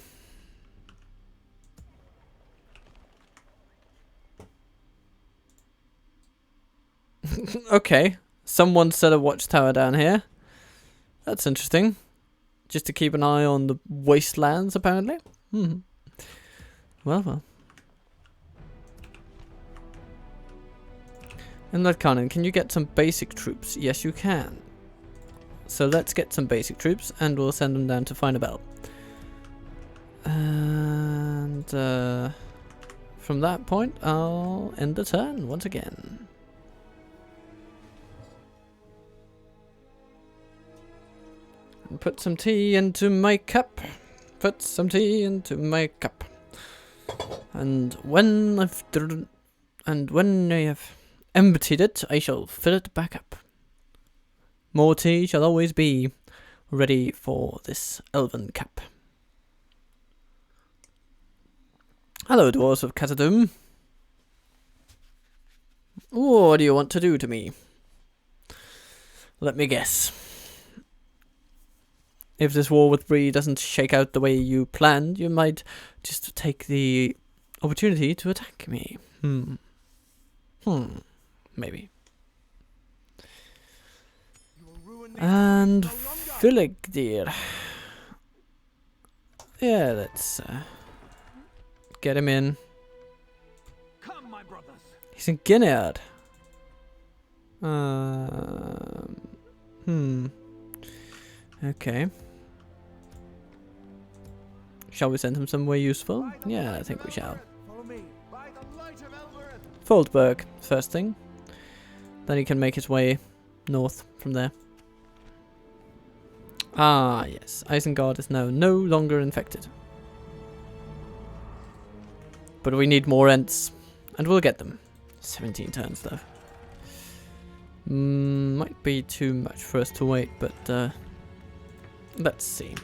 Okay, someone set a watchtower down here. That's interesting. Just to keep an eye on the wastelands, apparently. Well. In that cannon, can you get some basic troops? Yes, you can. So let's get some basic troops, and we'll send them down to find a bell. And from that point, I'll end the turn once again. And put some tea into my cup. Put some tea into my cup. And when I have emptied it, I shall fill it back up. More tea shall always be ready for this elven cup. Hello, dwarves of Catadum. What do you want to do to me? Let me guess. If this war with Bree doesn't shake out the way you planned, you might just take the opportunity to attack me. Maybe. And Philip, dear. Yeah, let's get him in. Come, my brothers. He's in Gineard. Okay. Shall we send him somewhere useful? Yeah, I think we shall. Foldberg, first thing. Then he can make his way north from there. Ah, yes. Isengard is now no longer infected. But we need more Ents. And we'll get them. 17 turns, though. Might be too much for us to wait, but let's see.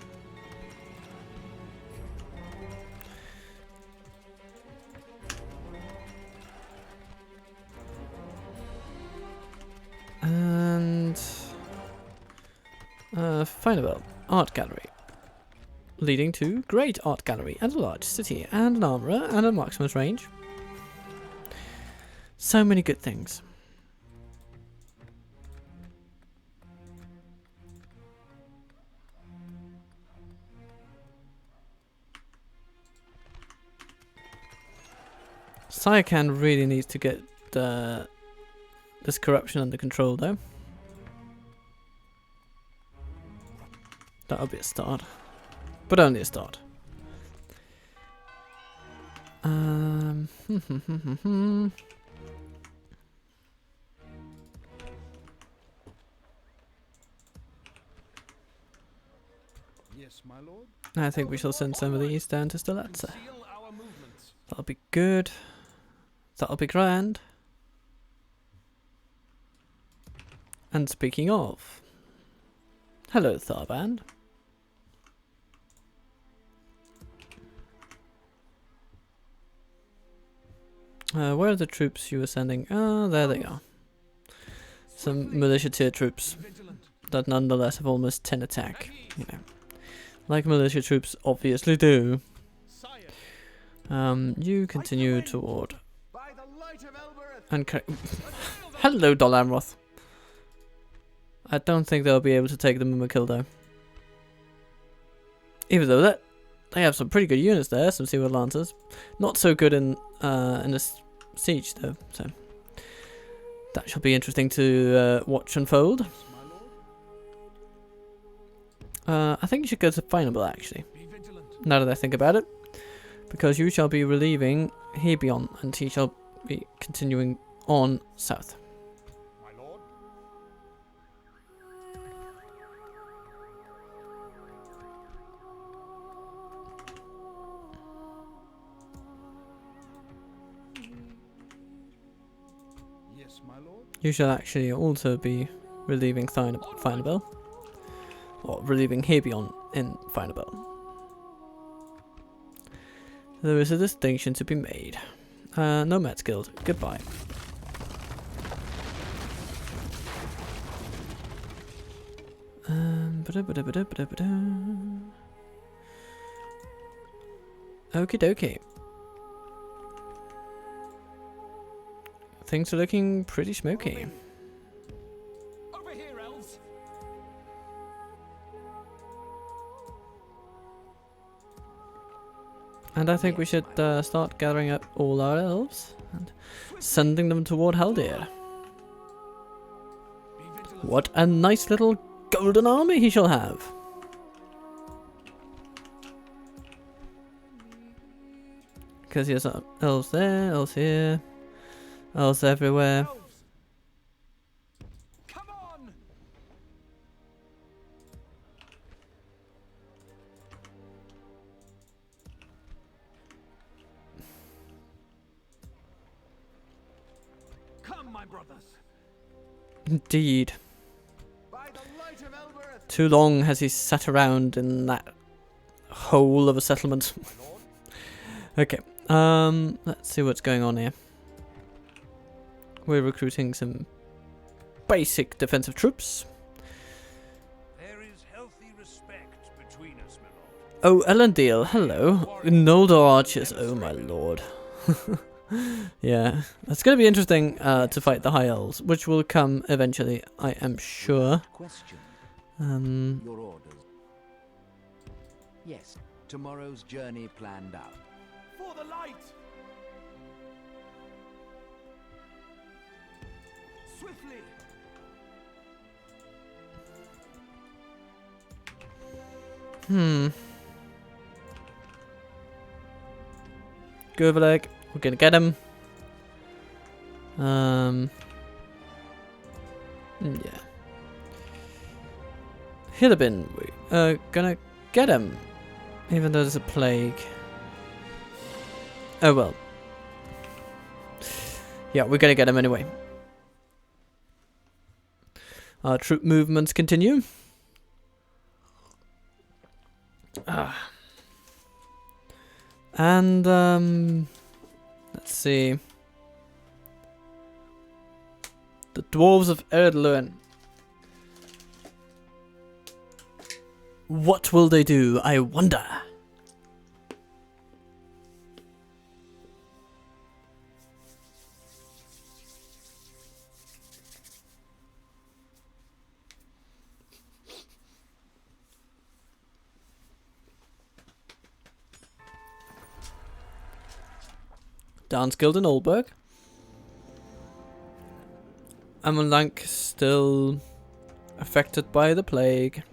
And find a art gallery. Leading to great art gallery and a large city and an armorer and a marksman's range. So many good things. Saikan really needs to get this corruption under control, though. That'll be a start. But only a start. Yes, my lord. I think we shall send some of these down to Stolatza. That'll be good. That'll be grand. And speaking of, hello, Tharband. Where are the troops you were sending? Ah, there they are. Some militia tier troops that nonetheless have almost 10 attack, you know. Like militia troops obviously do. You continue toward... And hello, Dol Amroth. I don't think they'll be able to take the Mumakildo. Even though they have some pretty good units there, some Seaward Lancers. Not so good in this siege though, so that shall be interesting to watch unfold. I think you should go to Finable actually, now that I think about it, because you shall be relieving Hebion and he shall be continuing on south. My lord. Yes, my lord. You shall actually also be relieving Finable, or relieving Hebion in Finable. There is a distinction to be made. Nomad's Guild, goodbye. Okie dokie. Things are looking pretty smoky. Over here, elves. And I think we should start gathering up all our elves and sending them toward Haldir. What a nice little golden army he shall have. Because he has elves there, elves here, elves everywhere. Elves! Come on! Come, my brothers. Indeed. By the light of Elbereth. Too long has he sat around in that hole of a settlement. Okay, let's see what's going on here. We're recruiting some basic defensive troops. There is healthy respect between us, my lord. Oh, Elendil, hello. Noldor archers, oh my lord. Yeah, it's going to be interesting to fight the High Elves, which will come eventually, I am sure. Question. Um, Your orders. Yes. Tomorrow's journey planned out. For the light! Swiftly! Goverleg, we're going to get him. Yeah. Hillabin, we're gonna get him. Even though there's a plague. Oh well. Yeah, we're gonna get him anyway. Our troop movements continue. And let's see. The dwarves of Lothlorien. What will they do, I wonder? Dance Guild in Olberg. Amonlank still affected by the plague.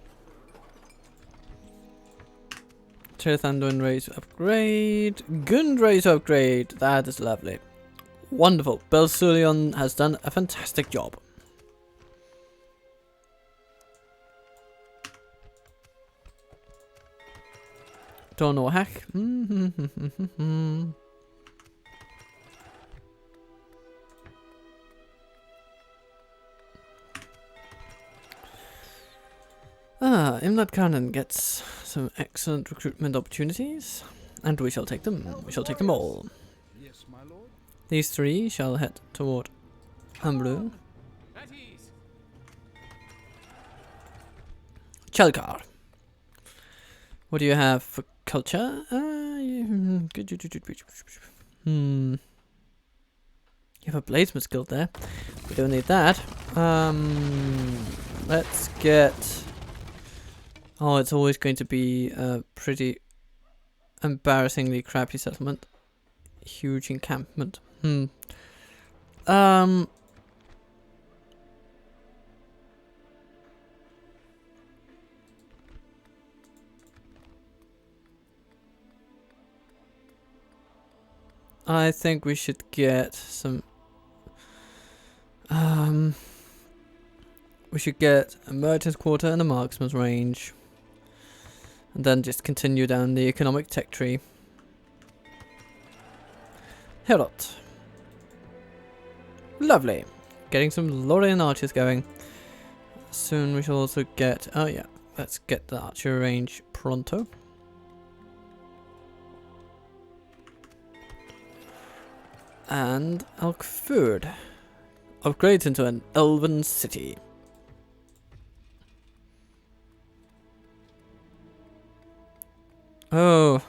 Tirathanduin raise upgrade. Gund raise upgrade. That is lovely. Wonderful. Belsulion has done a fantastic job. Don't hack. Imlad Khanun gets some excellent recruitment opportunities, and we shall take them. We shall take them all. Yes, my lord. These three shall head toward Hamblun. At ease. Chalkar. What do you have for culture? You have a bladesmith guild there. We don't need that. Let's get... Oh, it's always going to be a pretty embarrassingly crappy settlement. Huge encampment. I think we should get some... we should get a merchant's quarter and a marksman's range. And then just continue down the economic tech tree. Harad. Lovely. Getting some Lothlorien archers going. Soon we shall also get... Oh yeah, let's get the archer range pronto. And Alkford upgrades into an elven city. Oh,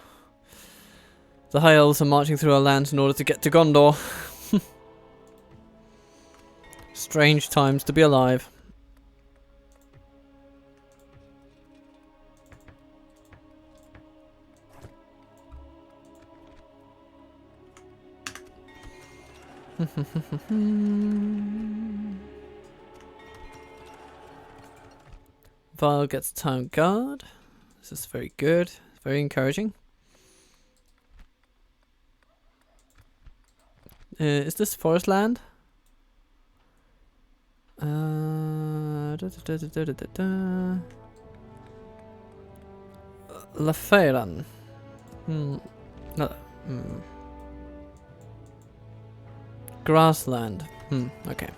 the High Elves are marching through our lands in order to get to Gondor. Strange times to be alive. Val gets Town Guard. This is very good. Very encouraging. Is this forest land? Lothlorien. No. Grassland. Okay.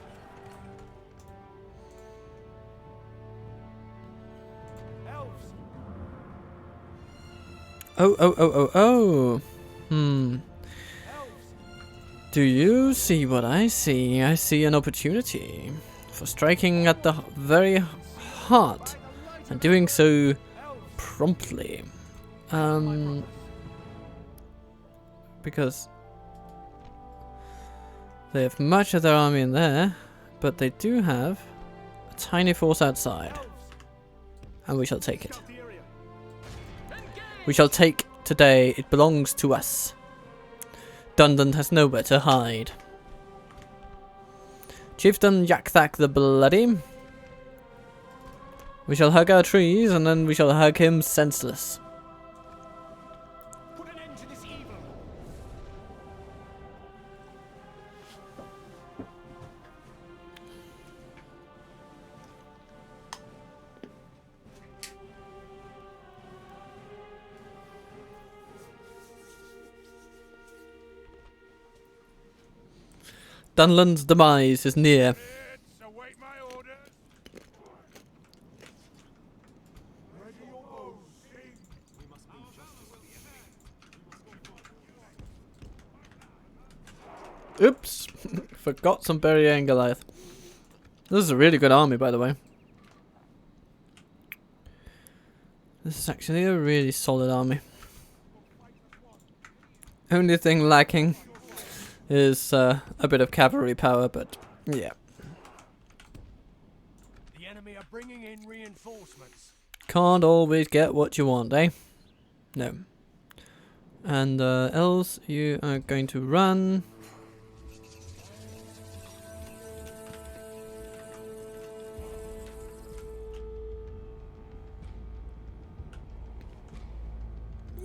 Elves. Oh. Elves. Do you see what I see? I see an opportunity for striking at the very heart and doing so promptly. Because they have much of their army in there, but they do have a tiny force outside. And we shall take it. We shall take today. It belongs to us. Dunland has nowhere to hide. Chieftain Yakthak the Bloody. We shall hug our trees, and then we shall hug him senseless. Put an end to this evil. Dunland's demise is near. Let's await my orders. Ready your bows, King. We must do justice. Oops. Forgot some Berry and Goliath. This is a really good army, by the way. This is actually a really solid army. Only thing lacking is a bit of cavalry power, but yeah. The enemy are bringing in reinforcements. Can't always get what you want, eh? No. And Elves, you are going to run.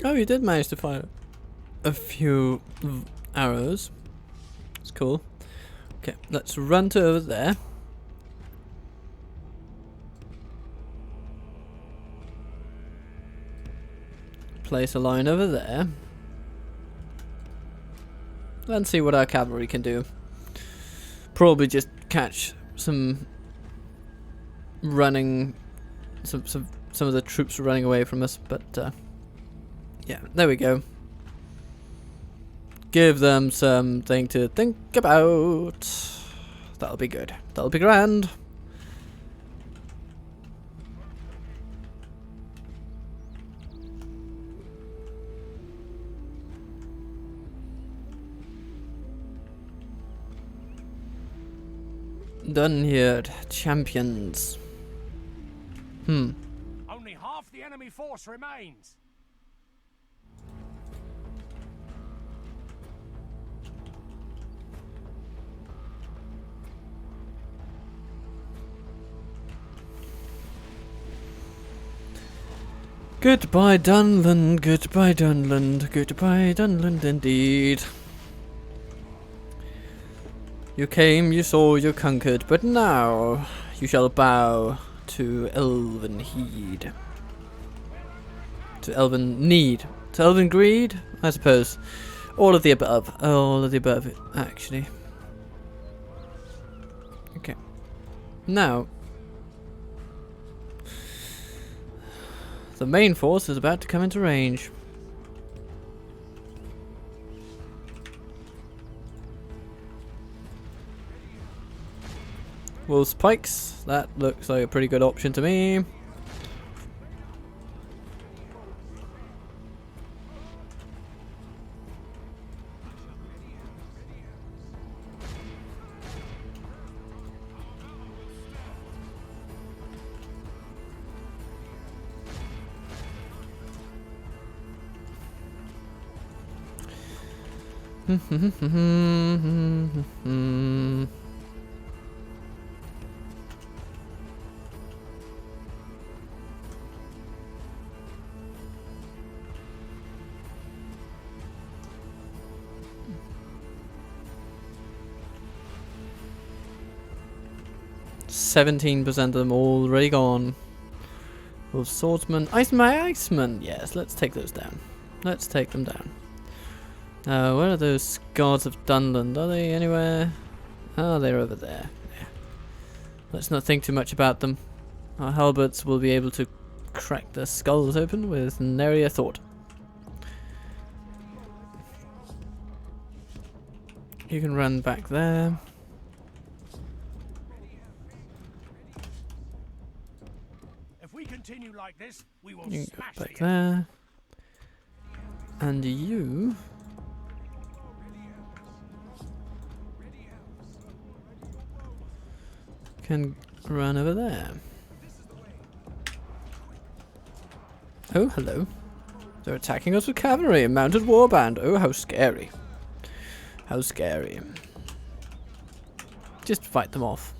Oh, you did manage to fire a few arrows. It's cool. Okay, let's run to over there. Place a line over there. And see what our cavalry can do. Probably just catch some running, some of the troops running away from us, but yeah, there we go. Give them something to think about. That'll be good. That'll be grand. Done here, champions. Only half the enemy force remains. Goodbye, Dunland. Goodbye, Dunland. Goodbye, Dunland, indeed. You came, you saw, you conquered, but now you shall bow to Elven heed. To Elven need. To Elven greed? I suppose. All of the above. All of the above, actually. Okay. Now, the main force is about to come into range. Wolf's Pikes. That looks like a pretty good option to me. 17% of them already gone. Wolf Swordsman. Iceman! Yes, let's take those down. Let's take them down. Where are those guards of Dunland? Are they anywhere? Oh, they're over there. Yeah. Let's not think too much about them. Our halberds will be able to crack their skulls open with nary a thought. You can run back there. If we continue like this, we will You can smash go back the there. And you... can run over there. Oh, hello. They're attacking us with cavalry and mounted warband. Oh, how scary. How scary. Just fight them off.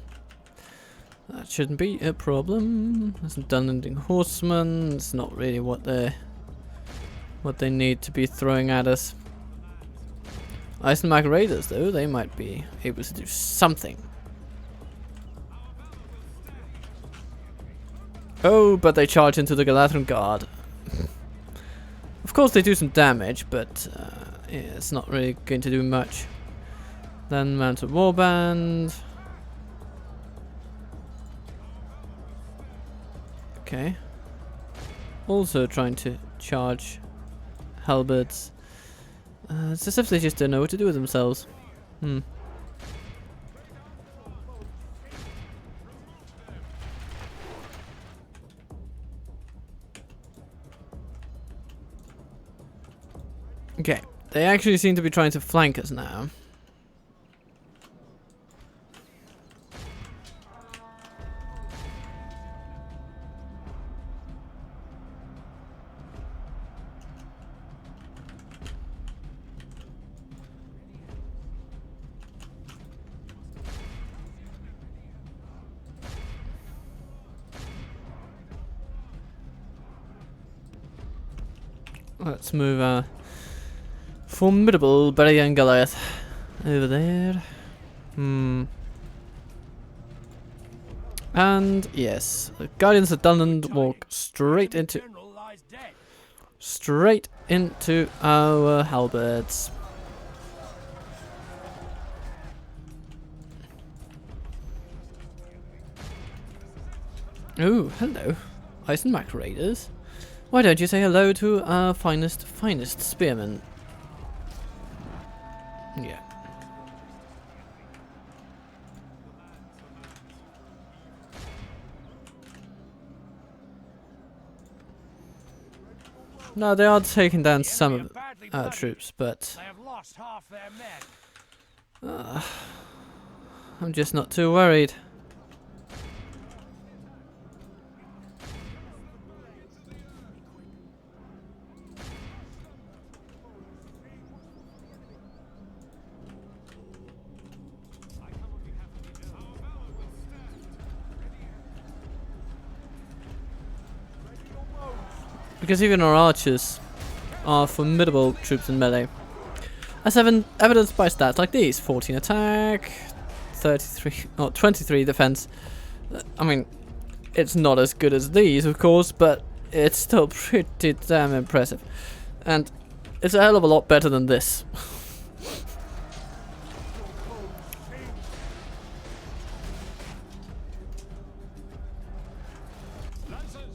That shouldn't be a problem. There's some Dunlanding horsemen. It's not really what they need to be throwing at us. Isenmark Raiders, though, they might be able to do something. Oh, but they charge into the Galadhrim Guard. Of course they do some damage, but yeah, it's not really going to do much. Then mounted warband. Okay. Also trying to charge halberds. It's as if they just don't know what to do with themselves. Okay, they actually seem to be trying to flank us now. Let's move our formidable Barry and Goliath over there. And yes, the Guardians of Dunland walk straight into our halberds. Oh, hello, Isenmark Raiders. Why don't you say hello to our finest spearmen? Yeah. No, they are taking down some of our troops, but They have lost half their men. I'm just not too worried. Because even our archers are formidable troops in melee. As evidenced by stats like these: 14 attack, 23 defense. I mean, it's not as good as these, of course, but it's still pretty damn impressive. And it's a hell of a lot better than this.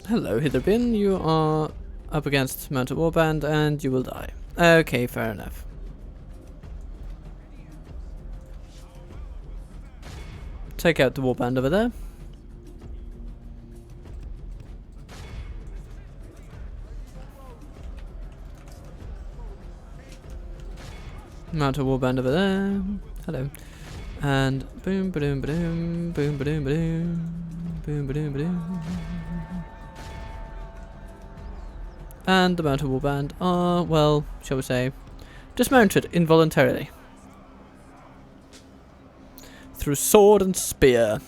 Hello, Hitherbin. You are up against mounted warband and you will die. Okay, fair enough. Take out the warband over there. Mounted warband over there. Hello. And boom, ba-doom, ba-doom, boom, ba-doom, ba-doom, boom, ba-doom, ba-doom. And the mounted warband are, well, shall we say, dismounted involuntarily. Through sword and spear.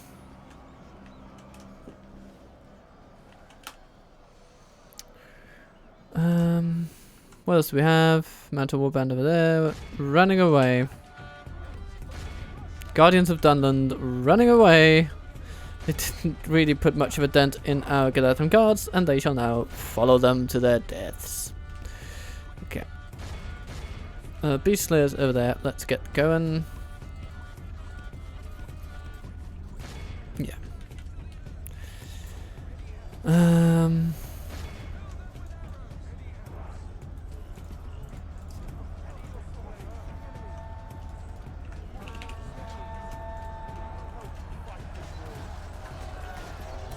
What else do we have? Mounted warband over there, running away. Guardians of Dunland running away. It didn't really put much of a dent in our Galadhrim guards, and they shall now follow them to their deaths. Okay. Beast Slayers over there. Let's get going. Yeah.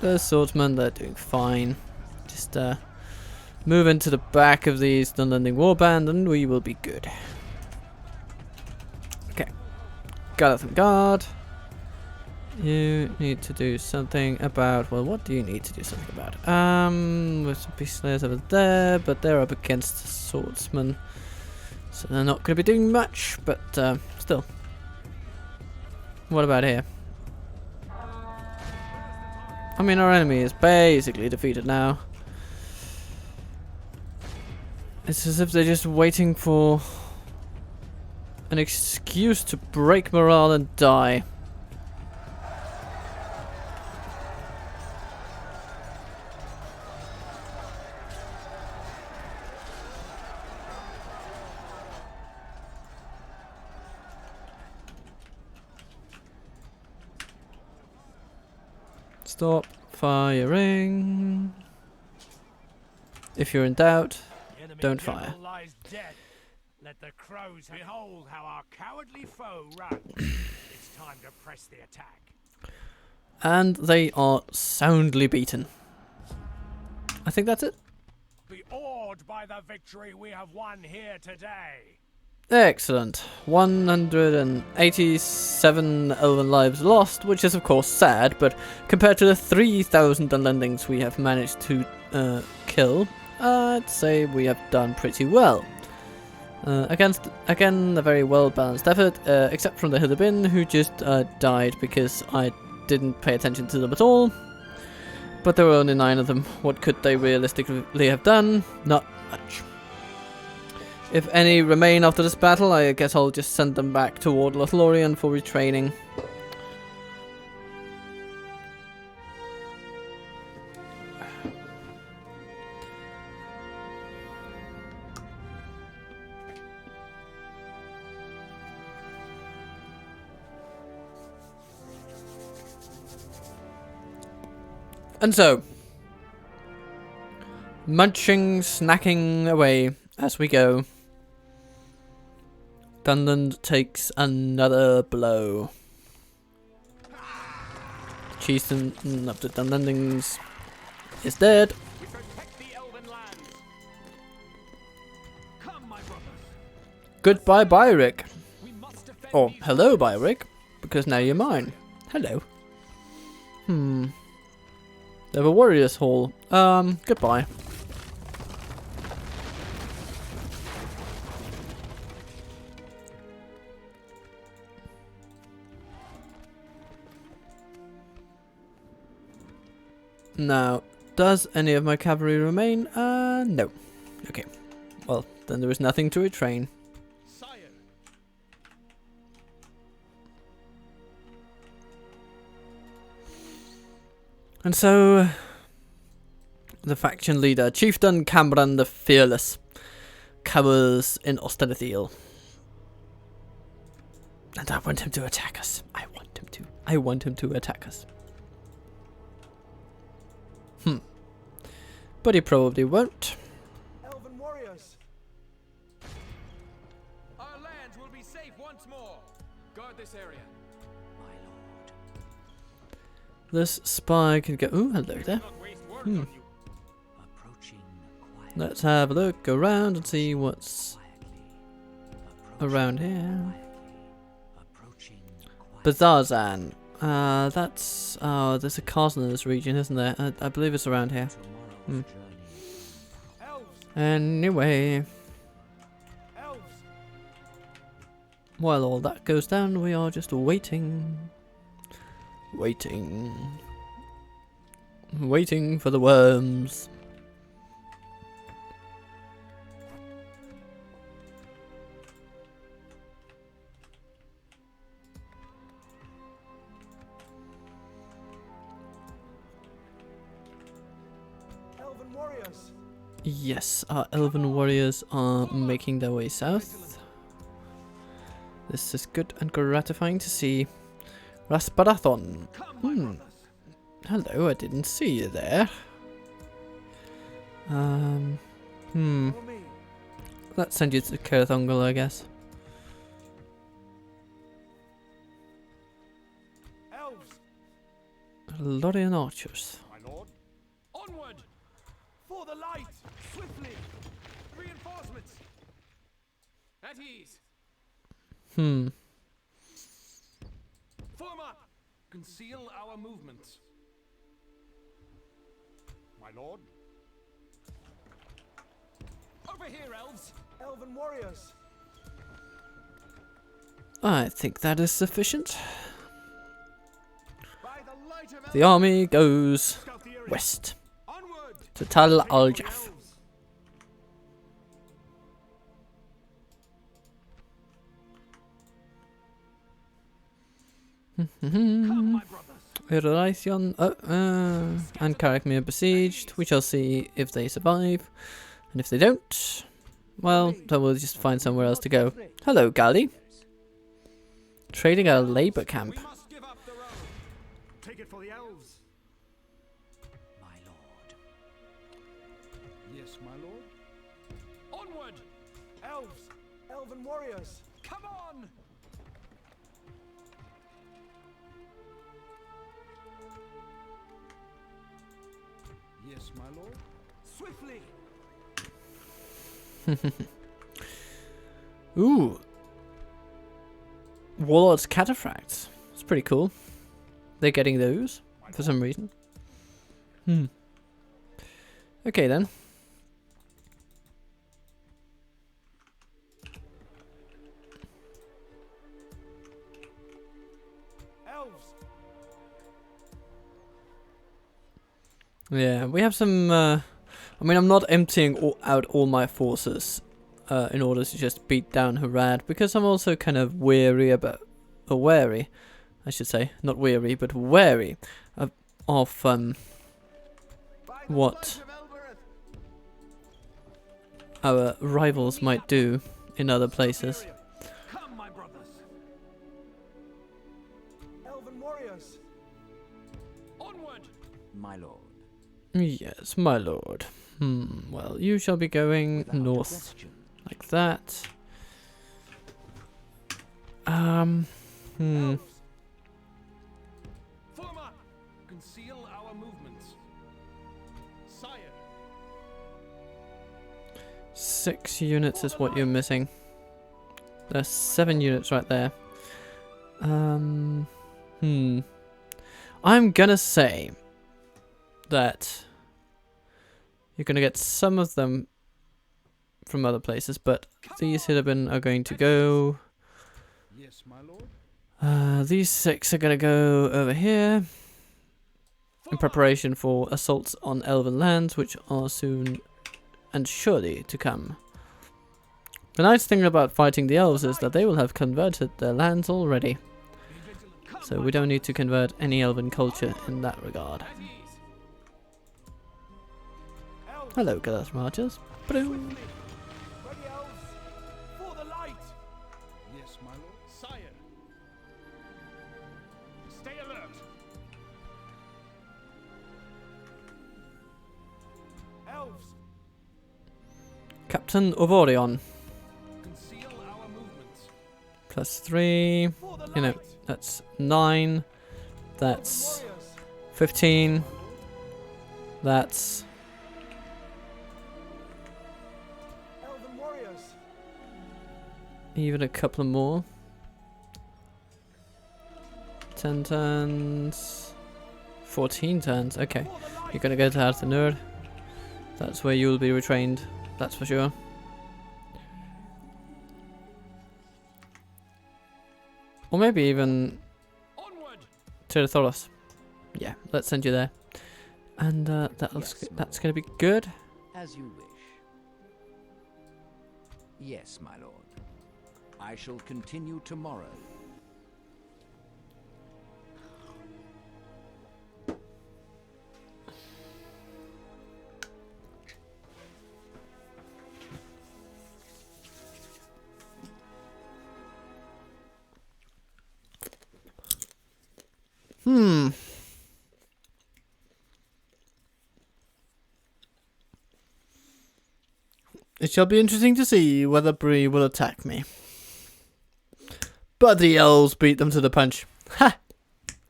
The swordsmen, they're doing fine. Just move into the back of these unending warband and we will be good. Okay. Galadhrim Guard. You need to do something about, well, what do you need to do something about? There's some beast slayers over there, but they're up against swordsmen. So they're not going to be doing much, but still. What about here? I mean, our enemy is basically defeated now. It's as if they're just waiting for an excuse to break morale and die. Stop firing. If you're in doubt, don't fire. Lies dead. Let the crows behold how our cowardly foe runs. It's time to press the attack. And they are soundly beaten. I think that's it. Be awed by the victory we have won here today. Excellent. 187 elven lives lost, which is of course sad, but compared to the 3,000 unlendings we have managed to kill, I'd say we have done pretty well. Against, again, a very well balanced effort, except from the Hillabin, who just died because I didn't pay attention to them at all. But there were only 9 of them. What could they realistically have done? Not much. If any remain after this battle, I guess I'll just send them back toward Lothlorien for retraining. And so, munching, snacking away as we go. Dunland takes another blow. Chieftain of the Dunlandings is dead. We protect the Elven lands. Come, my brothers. Goodbye, Byrick. We must defend Or these hello, Byrick, because now you're mine. Hello. They have a warrior's hall. Goodbye. Now, does any of my cavalry remain? No. Okay. Well, then there is nothing to retrain. Sire. And so, the faction leader, Chieftain Cameron the Fearless, cowers in Ostenathiel. And I want him to attack us. I want him to attack us. But he probably won't. Elven warriors. Our lands will be safe once more. Guard this area. My lord. This spy can go. Ooh, hello there. Not waste words on you. Approaching quietly. Let's have a look around and see what's around here. Approaching quietly. Bazarzan. That's. Oh, there's a castle in this region, isn't there? I believe it's around here. Tomorrow's journey. Elves. Anyway, Elves. while all that goes down, we are just waiting. Waiting for the worms. Elven warriors. Yes, our elven warriors are making their way south. This is good and gratifying to see. Rasparathon. Hello, I didn't see you there. Let's send you to Kerathongal, I guess. Elves. Lothlorien archers. My lord. Onward! For the light! Swiftly! Reinforcements! At ease! Form up! Conceal our movements. My lord. Over here, elves! Elven warriors! I think that is sufficient. By the light of The army goes Scout the area. west Onward! to Tal Take it al for the Jaf. elves. Come, my brothers! Irrelition, and Karakmir besieged. We shall see if they survive. And if they don't, well, then we'll just find somewhere else to go. Hello, Galu. Trading at a labor camp. We must give up the road. Take it for the elves. My lord. Yes, my lord. Onward! Elves! Elven warriors! Come on! Yes, my lord. Swiftly! Ooh. Warlord's cataphracts. It's pretty cool. They're getting those for some reason. Okay then. Elves! Yeah, we have some. I mean, I'm not emptying out all my forces in order to just beat down Harad, because I'm also kind of wary about, or wary, I should say, not weary, but wary of what our rivals might do in other places. Come, my brothers! Elven warriors! Onward! My lord. Yes, my lord. Well, you shall be going Without north question. like that. Elves! Form up! Conceal our movements. Sire! 6 units is what you're missing. There's 7 units right there. I'm gonna say that you're gonna get some of them from other places, but these Hiddabin are going to go. Yes, my lord. These 6 are gonna go over here in preparation for assaults on Elven lands, which are soon and surely to come. The nice thing about fighting the elves is that they will have converted their lands already, so we don't need to convert any elven culture in that regard. At ease! Elves! Hello, Galas Marchers. Boom. Ready, elves! For the light! Yes, my lord. Sire! Stay alert! Elves! Captain of Orion. Conceal our movements. +3. For the You know, light! that's 9. That's Warriors! 15. That's Elven warriors! even a couple more. 10 turns. 14 turns. Okay. For the light! You're gonna go to Arthanur. That's where you'll be retrained. That's for sure. Or maybe even Onward! Tyrathoros. Yeah, let's send you there. And that's gonna be good. As you wish. Yes, my lord. I shall continue tomorrow. It shall be interesting to see whether Bree will attack me. But the elves beat them to the punch. Ha!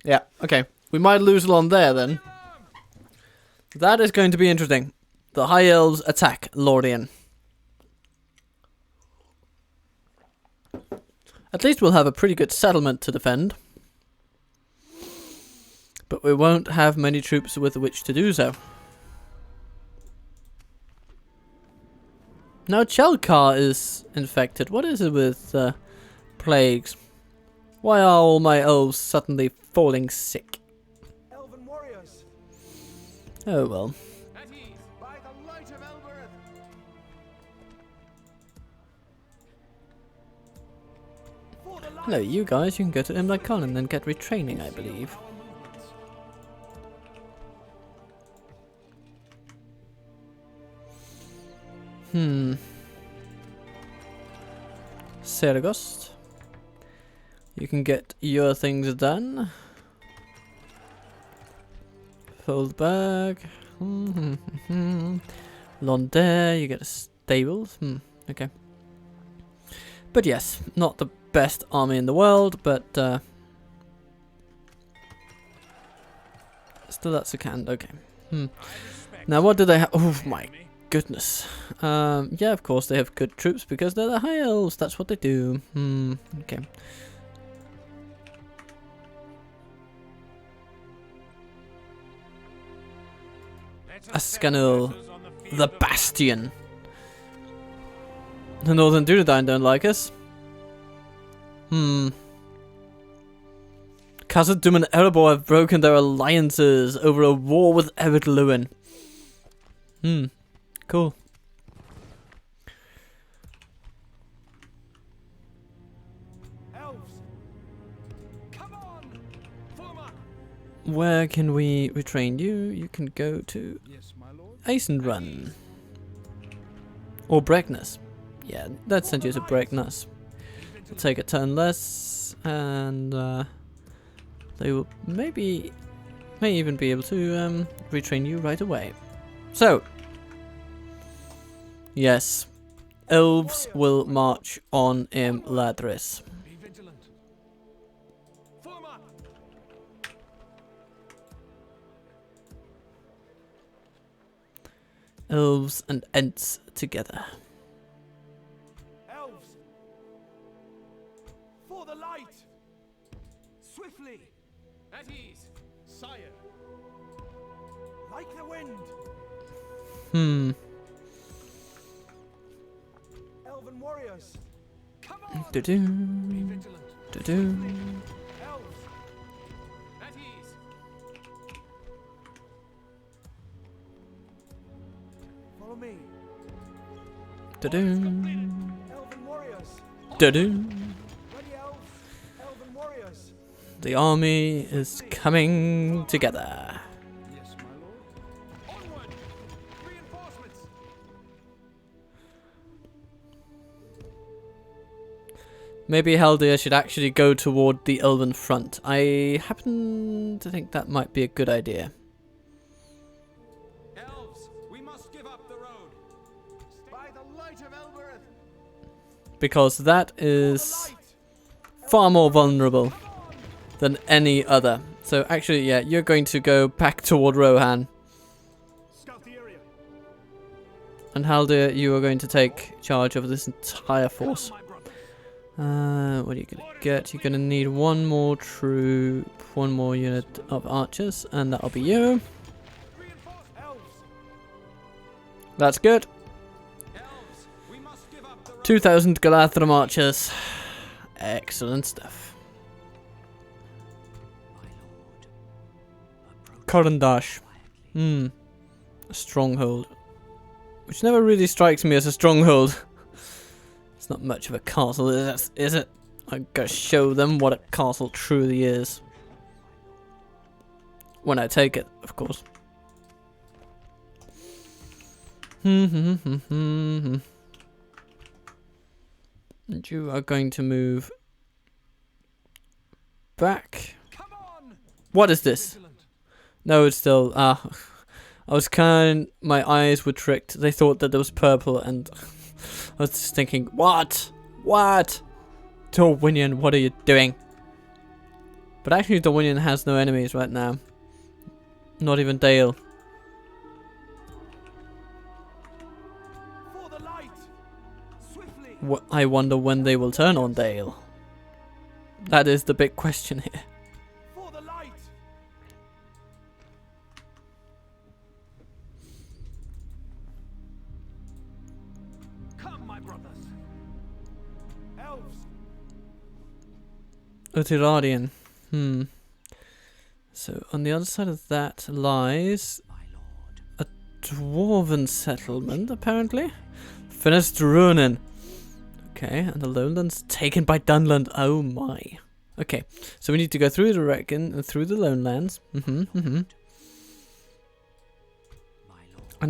Yeah, okay. We might lose along there then. That is going to be interesting. The High Elves attack Lothlorien. At least we'll have a pretty good settlement to defend. But we won't have many troops with which to do so. Now Chelkar is infected. What is it with plagues? Why are all my elves suddenly falling sick? Elven warriors, Oh well. at ease, by the light of Elbereth. For the light. Hello, you guys. You can go to Imlacon and then get retraining, I believe. Sergost. You can get your things done. Fold bag. Londair, you get a stable. Okay. But yes, not the best army in the world, but still that's a can. Okay. Now what do they have? Oh my goodness. Yeah, of course they have good troops because they're the High Elves. That's what they do. Okay. Ascanil, the Bastion. The Northern Dunedain don't like us. Khazad-dûm and Erebor have broken their alliances over a war with Ered Luin. Cool. Elves, come on, form up. Where can we retrain you? You can go to Yes, my lord. Eisenrun. Or Breckness. Yeah, let's send you to Breckness. We'll take a turn less, and they will may even be able to retrain you right away. So, yes, elves will march on Imladris. Be vigilant. Form up. Elves and Ents together. Elves, for the light. Swiftly. At ease, sire. Like the wind. Elven warriors, come on. Be Do-do, vigilant. do-do. Elves, at ease. Follow me. Do-do, Elven warriors, do-do. ready elves. Elven warriors. The army is coming together. Yes, my lord. Onward. Reinforcements. Maybe Haldir should actually go toward the Elven front. I happen to think that might be a good idea. Elves, we must give up the road. By the light of Elbereth. Because that is far more vulnerable than any other. So actually, yeah, you're going to go back toward Rohan. Scout the area. And Haldir, you are going to take charge of this entire force. My brother. What are you going to get? You're going to need one more troop, one more unit of archers, and that'll be you. Reinforce elves. That's good. Elves, we must give up the road. 2,000 Galathram archers. Excellent stuff. Korandash. A stronghold. Which never really strikes me as a stronghold. It's not much of a castle, is it? I gotta show them what a castle truly is. When I take it, of course. And you are going to move back. Come on. What is this? Vigilant. No, it's still I was my eyes were tricked. They thought that it was purple, and I was just thinking, what? What? Dorwinion, what are you doing? But actually Dorwinion has no enemies right now. Not even Dale. For the light! Swiftly! I wonder when they will turn on Dale. That is the big question here. For the light! Come, my brothers! Elves! Lothlorien. So on the other side of that lies a dwarven settlement, apparently. Finished ruining. Okay, and the lowlands taken by Dunland. Oh my. Okay, so we need to go through the Reckon and through the lowlands. And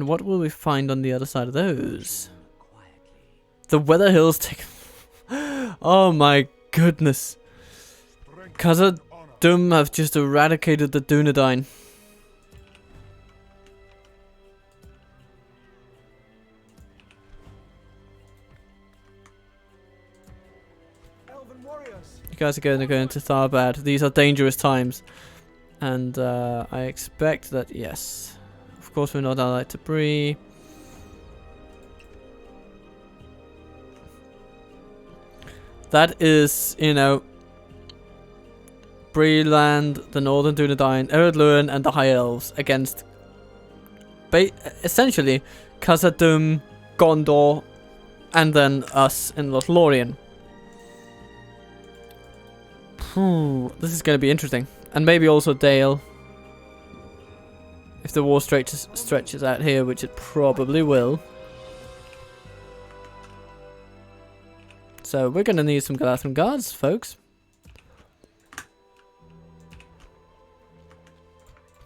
what will we find on the other side of those? The Weather Hills take. Oh my goodness. Khazad-dûm have just eradicated the Dunedain. Elven warriors! You guys are going to go into Tharbad. These are dangerous times. And I expect that, yes. Of course we're not allied to Bree. That is, you know, Breeland, the Northern Dunedain, Lothlorien, and the High Elves against essentially Khazad-dûm, Gondor, and then us in Lothlorien. This is going to be interesting. And maybe also Dale. If the war stretches out here, which it probably will. So we're going to need some Galadhrim guards, folks.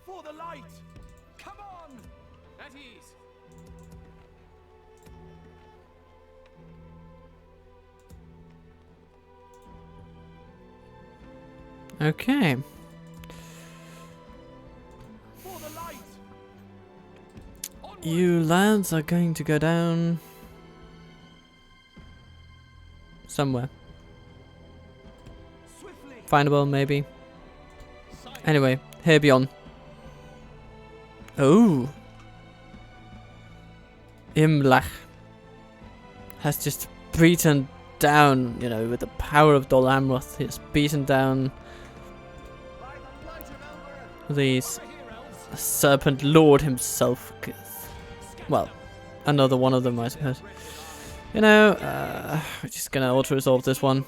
For the light! Come on! At ease! Okay. For the light! Onward! You lads are going to go down somewhere. Swiftly! Findable, maybe. Silence! Anyway, here beyond. Oh. Imlach has just beaten down, you know, with the power of Dol Amroth. He's beaten down By the light of Elbereth! these Over here, elves! Serpent Lord himself. Well, another one of them, I suppose. You know, we're just gonna auto-resolve this one.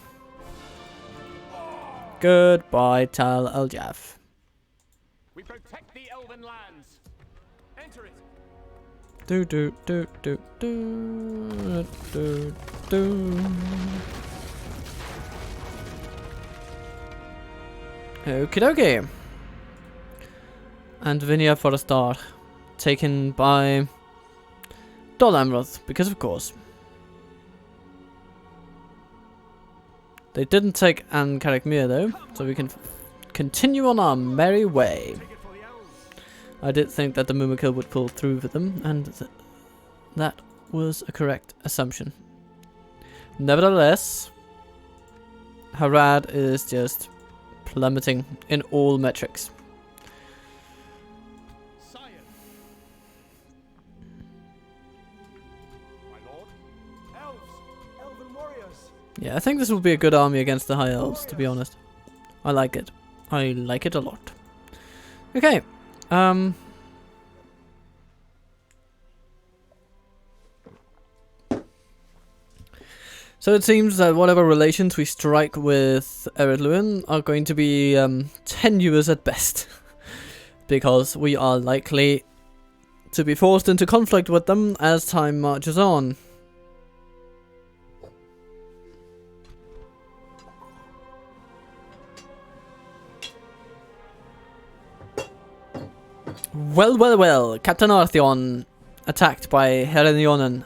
Goodbye, Tal Al-Jaf. We protect the Elven lands! Enter it! Do do do do do do do. Okie dokie. And Vinia Forestar, taken by Dol Amroth, because of course. They didn't take An Carrick-Mere though, so we can continue on our merry way. Take it for the elves! I did think that the Mumakil would pull through for them, and that was a correct assumption. Nevertheless, Harad is just plummeting in all metrics. Sire! My lord? Elves! Elven warriors! Yeah, I think this will be a good army against the High Elves, to be honest. I like it. I like it a lot. Okay. So it seems that whatever relations we strike with Lothlorien are going to be tenuous at best. Because we are likely to be forced into conflict with them as time marches on. Well, well, well. Captain Artheon attacked by Herenionen.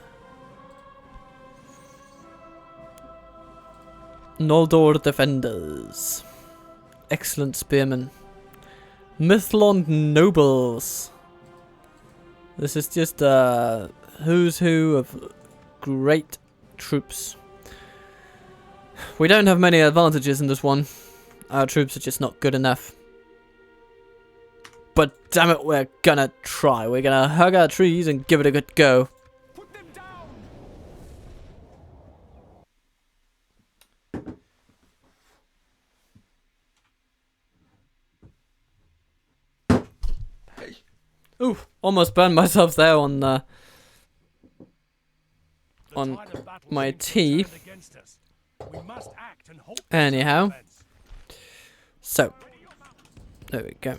Noldor defenders. Excellent spearmen. Mithlond nobles. This is just who's who of great troops. We don't have many advantages in this one. Our troops are just not good enough. But damn it, we're gonna try. We're gonna hug our trees and give it a good go. Put them down. Ooh, almost burned myself there on my tea. We must act and halt Anyhow, events. so there we go.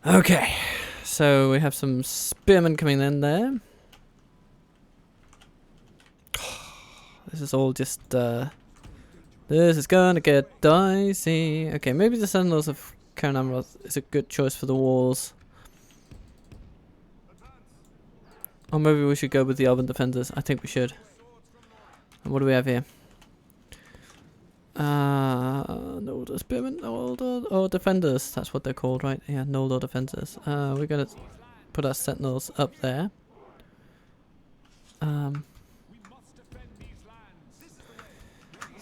Okay, so we have some spearmen coming in there. This is all just this is gonna get dicey. Okay, maybe the Sentinels of Cairn Amroth is a good choice for the walls. Or maybe we should go with the Elven Defenders. I think we should. And what do we have here? Noldor Spearmen, Noldor Defenders. That's what they're called, right? Yeah, Noldor Defenders. We're gonna put our Sentinels up there. So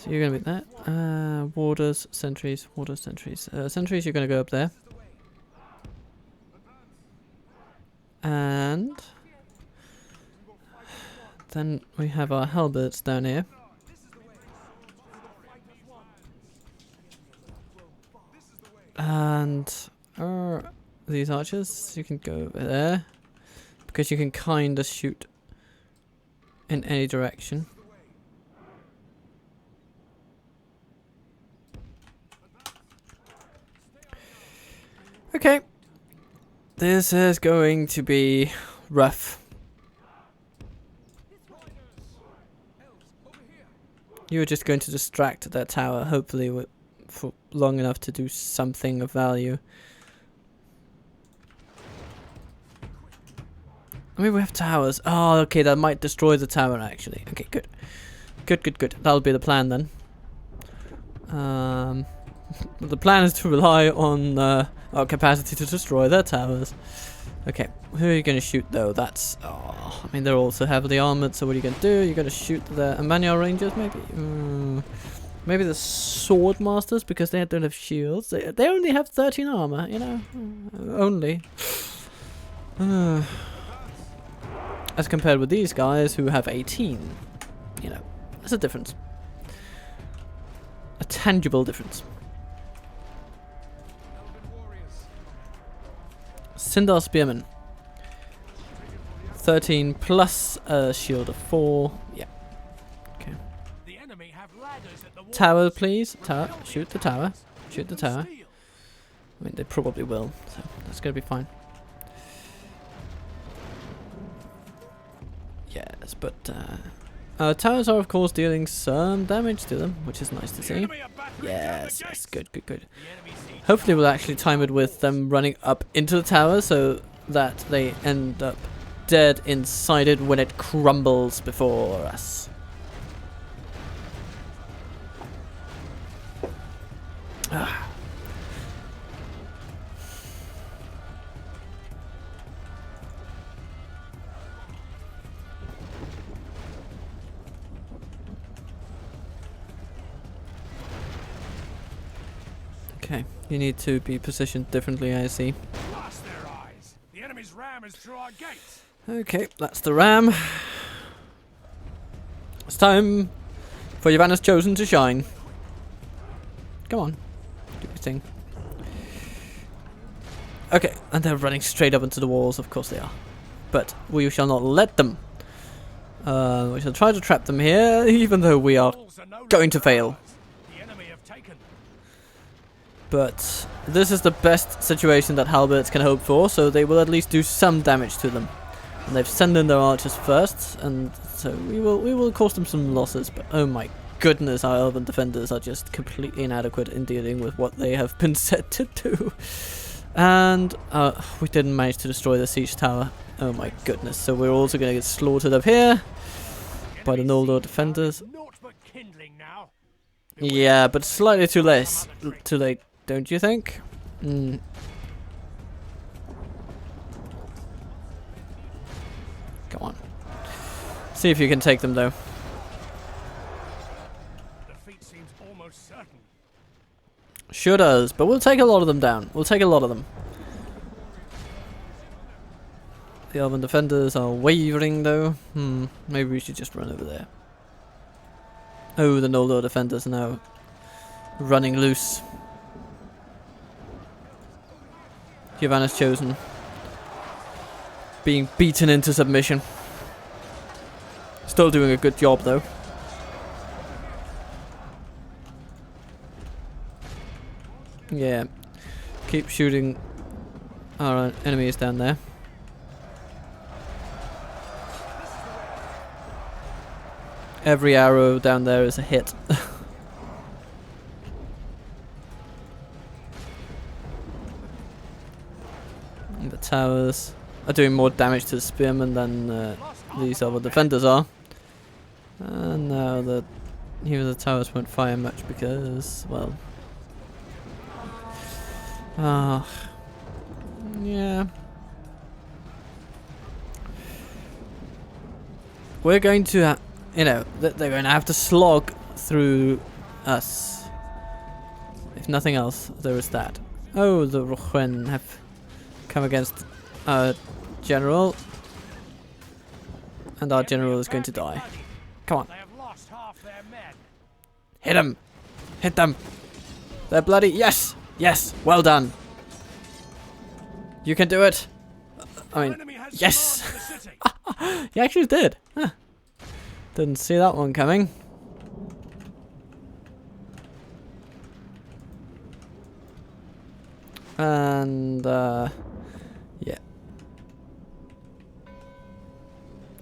you're gonna be that. Warders, sentries, warders, sentries. Sentries, you're gonna go up there. And then we have our halberds down here. And these archers, you can go over there. Because you can kind of shoot in any direction. Okay. This is going to be rough. You're just going to distract that tower, hopefully for long enough to do something of value. I mean, we have towers. Oh, okay, that might destroy the tower, actually. Okay, good. Good. That'll be the plan, then. The plan is to rely on our capacity to destroy their towers. Okay, who are you going to shoot, though? That's... Oh, I mean, they're also heavily armored, so what are you going to do? You're going to shoot the Emmanuel Rangers, maybe? Maybe the Sword Masters, because they don't have shields. They only have 13 armor, you know? Only. As compared with these guys, who have 18. You know, there's a difference. A tangible difference. Sindar Spearman. 13 plus a shield of 4. Yeah. Okay. The enemy have ladders at the walls. Tower, please. Tower. Shoot the tower. Shoot the tower. I mean, they probably will, so that's gonna be fine. Yes, but towers are of course dealing some damage to them, which is nice to see. Yes, good. Hopefully we'll actually time it with them running up into the tower so that they end up dead inside it when it crumbles before us. Okay, you need to be positioned differently, I see. Blast their eyes. The enemy's ram is through our gates. Okay, that's the ram. It's time for Yavanna's Chosen to shine. Come on, do your thing. Okay, and they're running straight up into the walls, of course they are. But we shall not let them. We shall try to trap them here, even though we are going to fail. The enemy have taken. But this is the best situation that halberds can hope for, so they will at least do some damage to them. And they've sent in their archers first, and so we will cause them some losses. But oh my goodness, our Elven defenders are just completely inadequate in dealing with what they have been set to do. And we didn't manage to destroy the siege tower. Oh my goodness, so we're also going to get slaughtered up here by the Noldor defenders. Naught but kindling now. Yeah, but slightly too late, don't you think? Come on. See if you can take them, though. Defeat seems almost certain. Sure does, but we'll take a lot of them down. We'll take a lot of them. The Elven defenders are wavering, though. Maybe we should just run over there. Oh, the Noldor defenders are now running loose. Yavanna's chosen. Being beaten into submission. Still doing a good job, though. Yeah. Keep shooting our enemies down there. Every arrow down there is a hit. The towers are doing more damage to the spearmen than these other defenders are. And now the towers won't fire much because, well... yeah. We're going to... you know, they're going to have to slog through us. If nothing else, there is that. Oh, the Rochen have come against our general. And our general is going to die. Come on. They have lost half their men. Hit them! Hit them! They're bloody... Yes! Yes! Well done! You can do it! I mean... Enemy has Yes! charged the city. You actually did! Huh. Didn't see that one coming. And, yeah.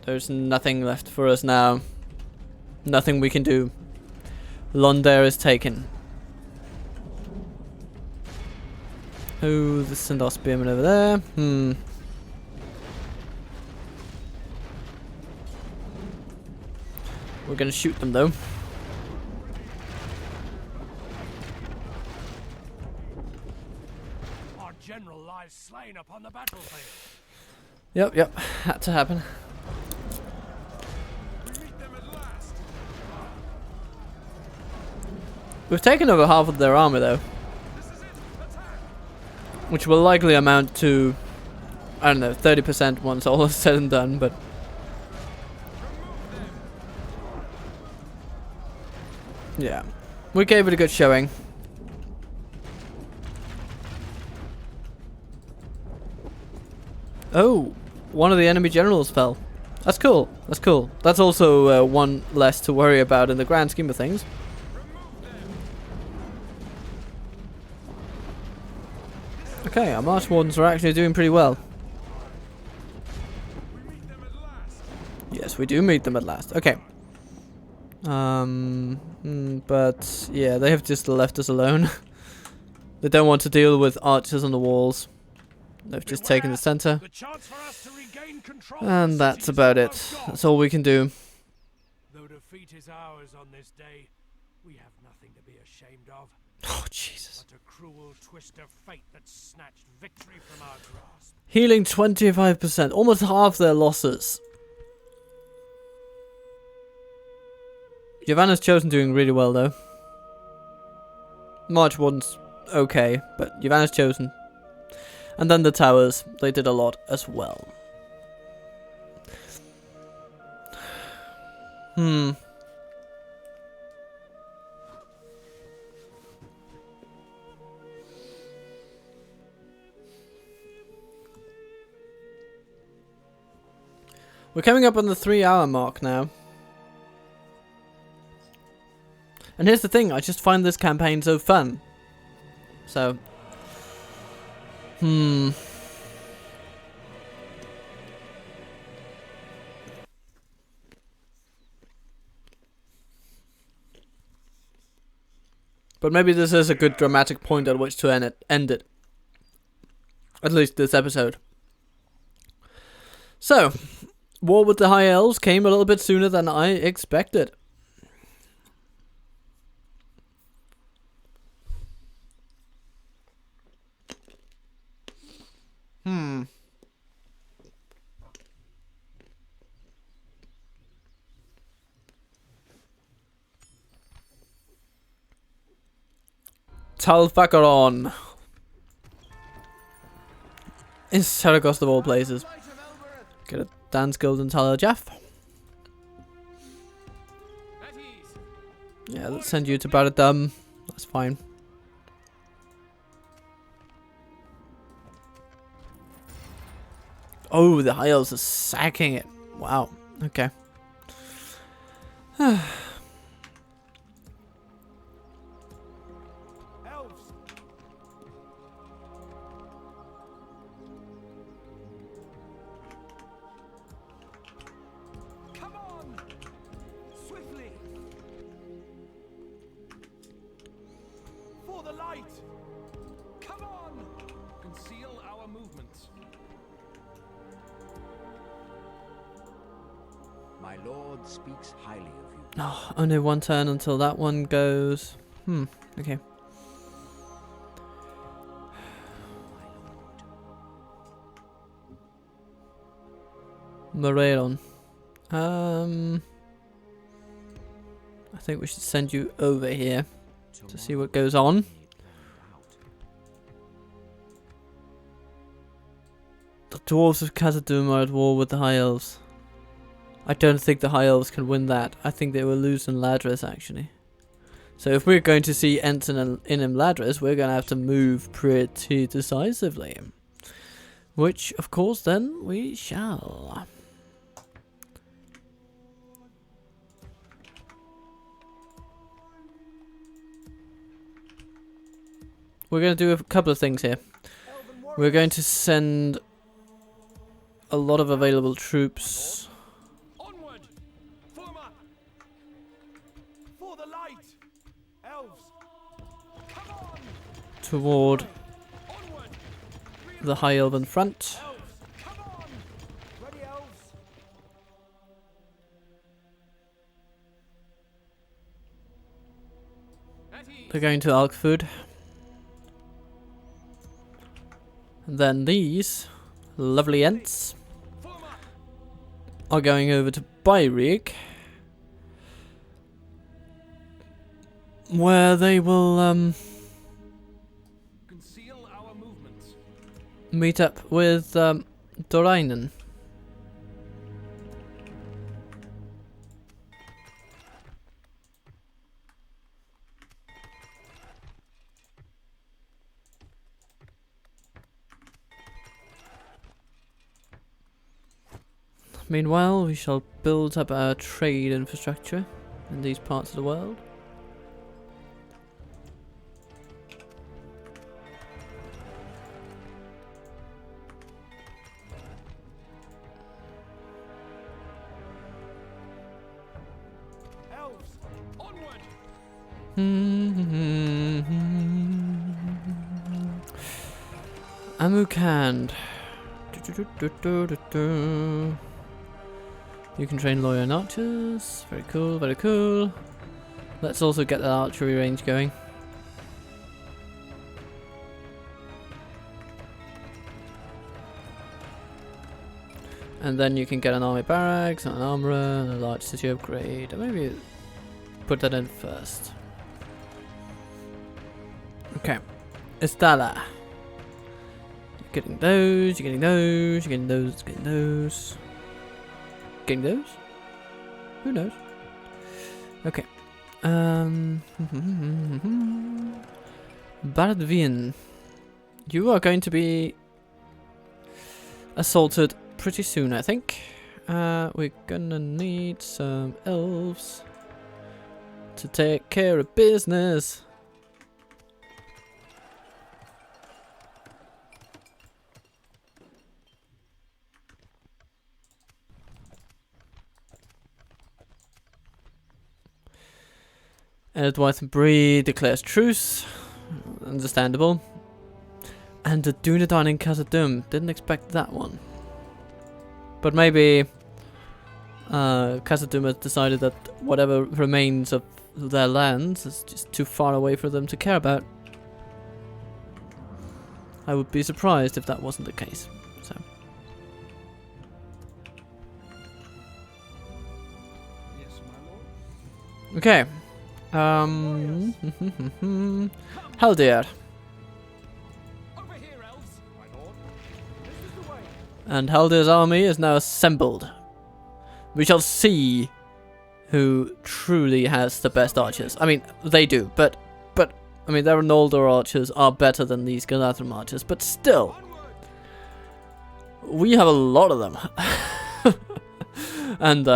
There's nothing left for us now. Nothing we can do. Londare is taken. Oh, the Sindar Spearman over there. We're gonna shoot them though. Our general lies slain upon the battlefield. Yep. Had to happen. We meet them at last. We've taken over half of their army though. This is it. Attack. Which will likely amount to, I don't know, 30% once all is said and done, but... yeah. We gave it a good showing. Oh, one of the enemy generals fell. That's cool. That's cool. That's also one less to worry about in the grand scheme of things. Okay, our Marsh Wardens are actually doing pretty well. We meet them at last. Yes, we do meet them at last. Okay. But yeah, they have just left us alone. They don't want to deal with archers on the walls. They've just taken the center. The chance for us to regain control. And that's about it. That's all we can do. Though defeat is ours on this day, we have nothing to be ashamed of. Oh, Jesus. But a cruel twist of fate that snatched victory from our grasp. Healing 25%. Almost half their losses. Yavanna's chosen doing really well though. March Warden's okay, but Yavanna's chosen. And then the towers, they did a lot as well. We're coming up on the 3-hour mark now. And here's the thing, I just find this campaign so fun. So... But maybe this is a good dramatic point at which to end it. At least this episode. So, War with the High Elves came a little bit sooner than I expected. Talfacaron. In Saragost of all places. Get a dance guild in Jeff. Yeah, let's send you to Baradum. That's fine. Oh, the High Elves are sacking it. Wow. Okay. Elves. Come on. Swiftly. For the light. Come on. Conceal our movements. My lord speaks highly of you. Oh, only one turn until that one goes. Okay. Moreron. I think we should send you over here to see what goes on. The dwarves of Khazad-dûm are at war with the High Elves. I don't think the High Elves can win that. I think they will lose in Ladris, actually. So if we're going to see enter in Ladris, we're going to have to move pretty decisively. Which, of course, then we shall. We're going to do a couple of things here. We're going to send a lot of available troops. Onward. Form up. For the light. Elves. Come on. Toward Onward. the High Elven front. Elves. Come on. Ready, elves. At ease. They're going to Alkford. And then these lovely ents Form up. are going over to Byrig, where they will Conceal our movements. meet up with Dorainen. Meanwhile, we shall build up our trade infrastructure in these parts of the world. Elves. Onward. Amukand. You can train lawyer and archers. Very cool, very cool. Let's also get that archery range going. And then you can get an army barracks, and an armorer, and a large city upgrade. Or maybe put that in first. Okay. Estala. You're getting those, you're getting those, you're getting those, you're getting those. Getting those? Who knows? Okay. Baradvin. You are going to be assaulted pretty soon, I think. We're gonna need some elves to take care of business. Edward and Bree declares truce. Understandable. And the Dunedain in Khazad-dûm. Didn't expect that one. But maybe Khazad-dûm has decided that whatever remains of their lands is just too far away for them to care about. I would be surprised if that wasn't the case. So. Yes, my lord. Okay. Hell dear. Over here, elves. My lord. This is the way. And Haldir's army is now assembled. We shall see who truly has the best archers. I mean, they do, but I mean, their Noldor archers are better than these Galadrim archers, but still, we have a lot of them. And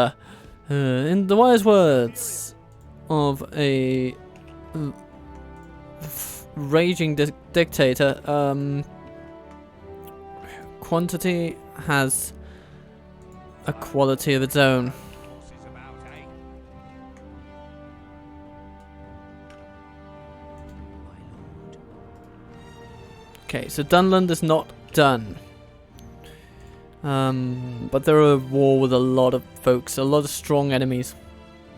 in the wise words of a raging dictator, quantity has a quality of its own. Horses about, eh? Okay, so Dunland is not done. But they're at war with a lot of folks, a lot of strong enemies.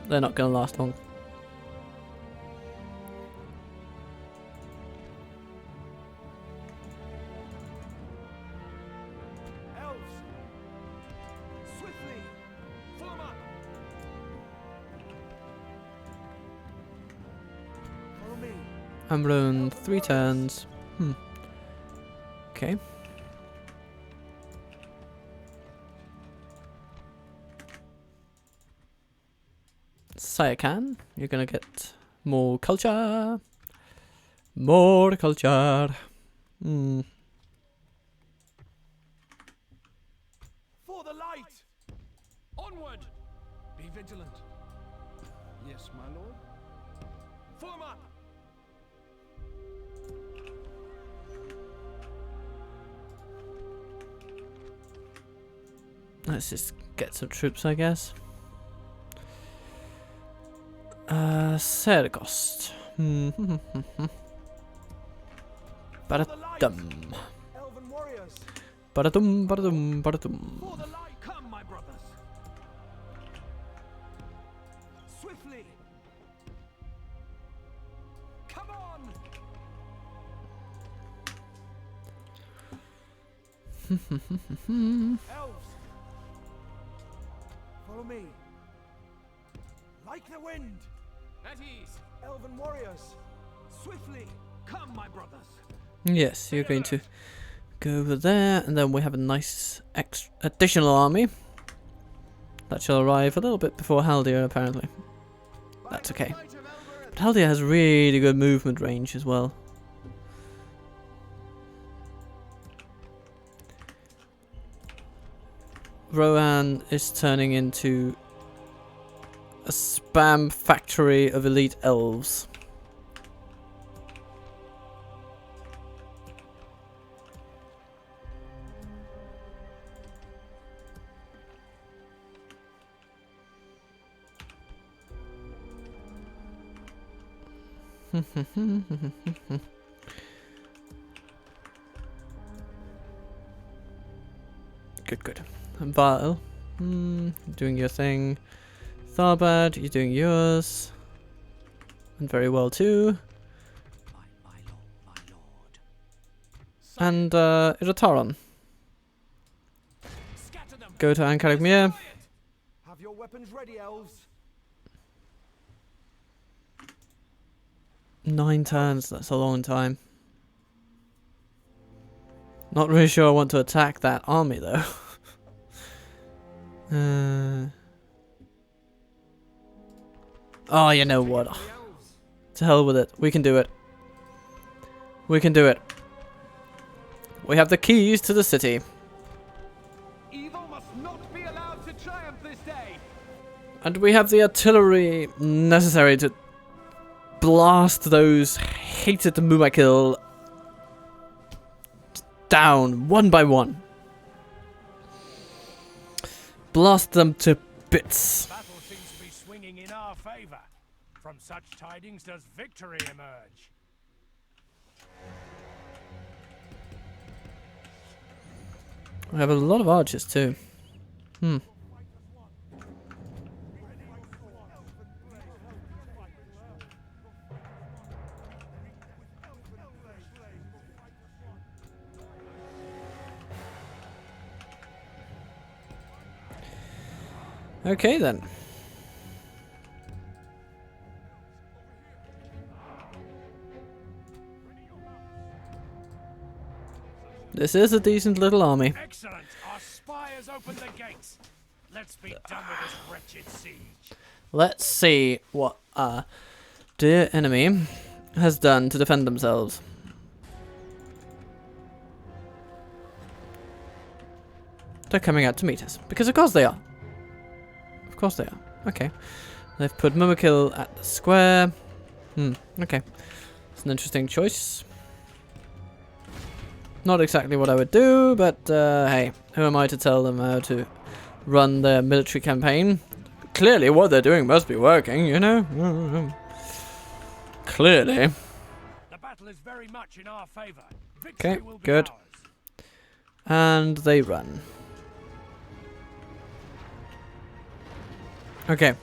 They're not going to last long. Elves. Swiftly. Form up. Follow me. Amrune, 3 turns. Okay. Sayakan, you're gonna get more culture. More culture. For the light. Onward. Be vigilant. Yes, my lord. Form up. Let's just get some troops, I guess. Sergost. Badadum. Elven warriors. Badadum, badadum, badadum. For the light. Come, my brothers. Swiftly. Come on. Elves. Follow me. Like the wind. At ease. Elven warriors. Swiftly. Come, my brothers. Yes, you're going to go over there, and then we have a nice additional army that shall arrive a little bit before Haldir, apparently. That's okay. But Haldir has really good movement range as well. Rohan is turning into a spam factory of elite elves. Good. And Baal, doing your thing. Tharbad, you're doing yours. And very well too. My lord. And Irotaron. Scatter them. Go to Ankh Mir. Have your weapons ready, elves. 9 turns, that's a long time. Not really sure I want to attack that army though. Oh, you know what? To hell with it. We can do it. We can do it. We have the keys to the city. Evil must not be allowed to triumph this day. And we have the artillery necessary to blast those hated Mumakil down one by one. Blast them to bits. Battle seems to be swinging in our favor. From such tidings does victory emerge. We have a lot of archers too. Okay then. This is a decent little army. Excellent. Our spy has opened the gates. Let's be done with this wretched siege. Let's see what our dear enemy has done to defend themselves. They're coming out to meet us. Because of course they are. Of course they are. Okay. They've put Mumikil at the square. Okay. It's an interesting choice. Not exactly what I would do, but hey, who am I to tell them how to run their military campaign? Clearly what they're doing must be working, you know? Clearly. The battle is very much in our favor. Okay, good. And they run. Okay.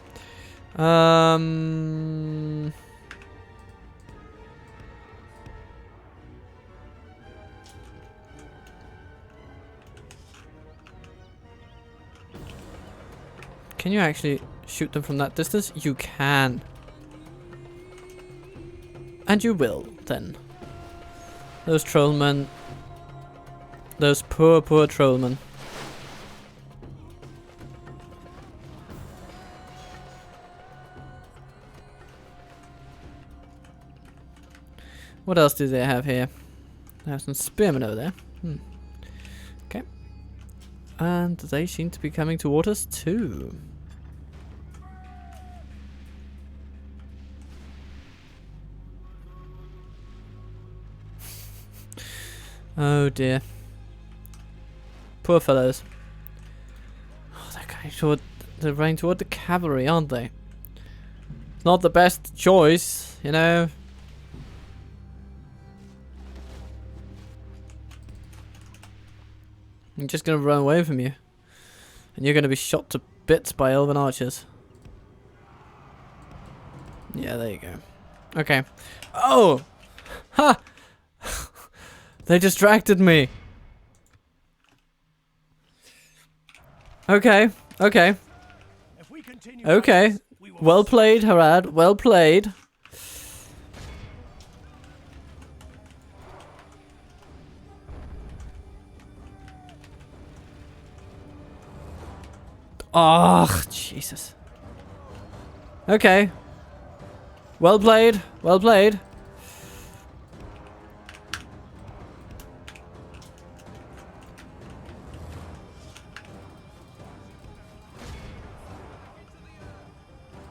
Can you actually shoot them from that distance? You can. And you will, then. Those trollmen. Those poor, poor trollmen. What else do they have here? They have some spearmen over there. Okay. And they seem to be coming toward us too. Oh dear. Poor fellows. Oh, they're running toward the cavalry, aren't they? It's not the best choice, you know. I'm just gonna run away from you. And you're gonna be shot to bits by elven archers. Yeah, there you go. Okay. Oh! Ha! They distracted me. Okay, okay. Okay. Well played, Harad. Well played. Oh, Jesus. Okay. Well played. Well played.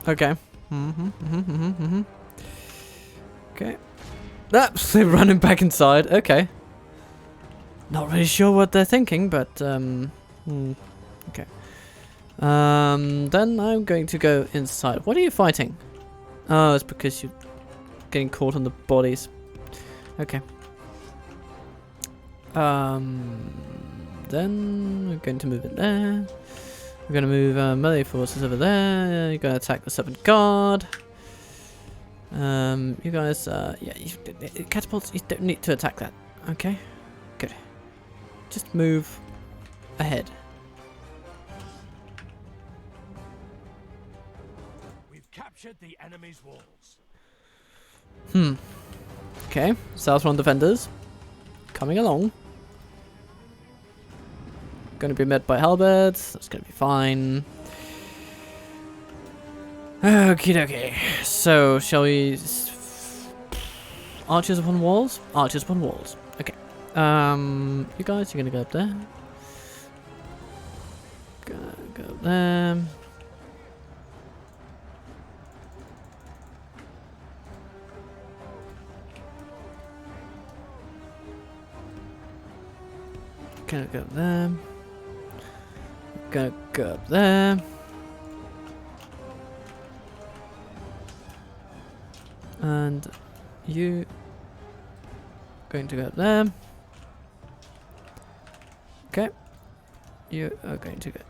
Okay. Okay. They're running back inside. Okay. Not really sure what they're thinking, but okay. Then I'm going to go inside. What are you fighting? Oh, it's because you're getting caught on the bodies. Okay. Then we're going to move it there. We're going to move melee forces over there. You're going to attack the Serpent Guard. You guys, yeah, catapults, you don't need to attack that. Okay, good. Just move ahead. We've captured the enemy's walls. Okay, Southron defenders coming along. Going to be met by halberds. That's going to be fine. Okie dokie. So, shall we... Archers upon walls? Archers upon walls. Okay. You guys, you're going to go up there. Gonna go up there. Gonna go up there. Gonna go up there. And you going to go up there. Okay. You are going to go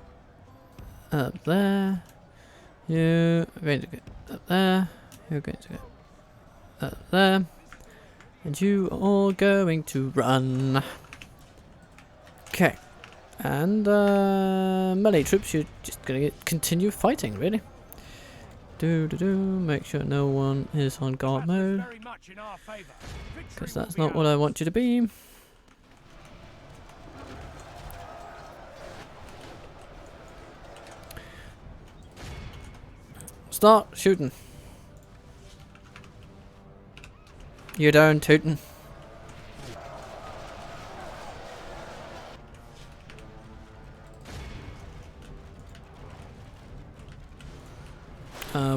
up there. You are going to go up there. You're going to go up there. And you are all going to run. Okay. And melee troops, you're just gonna continue fighting, really. Make sure no one is on guard mode, because that's not what I want you to be. Start shooting. You don't tootin'.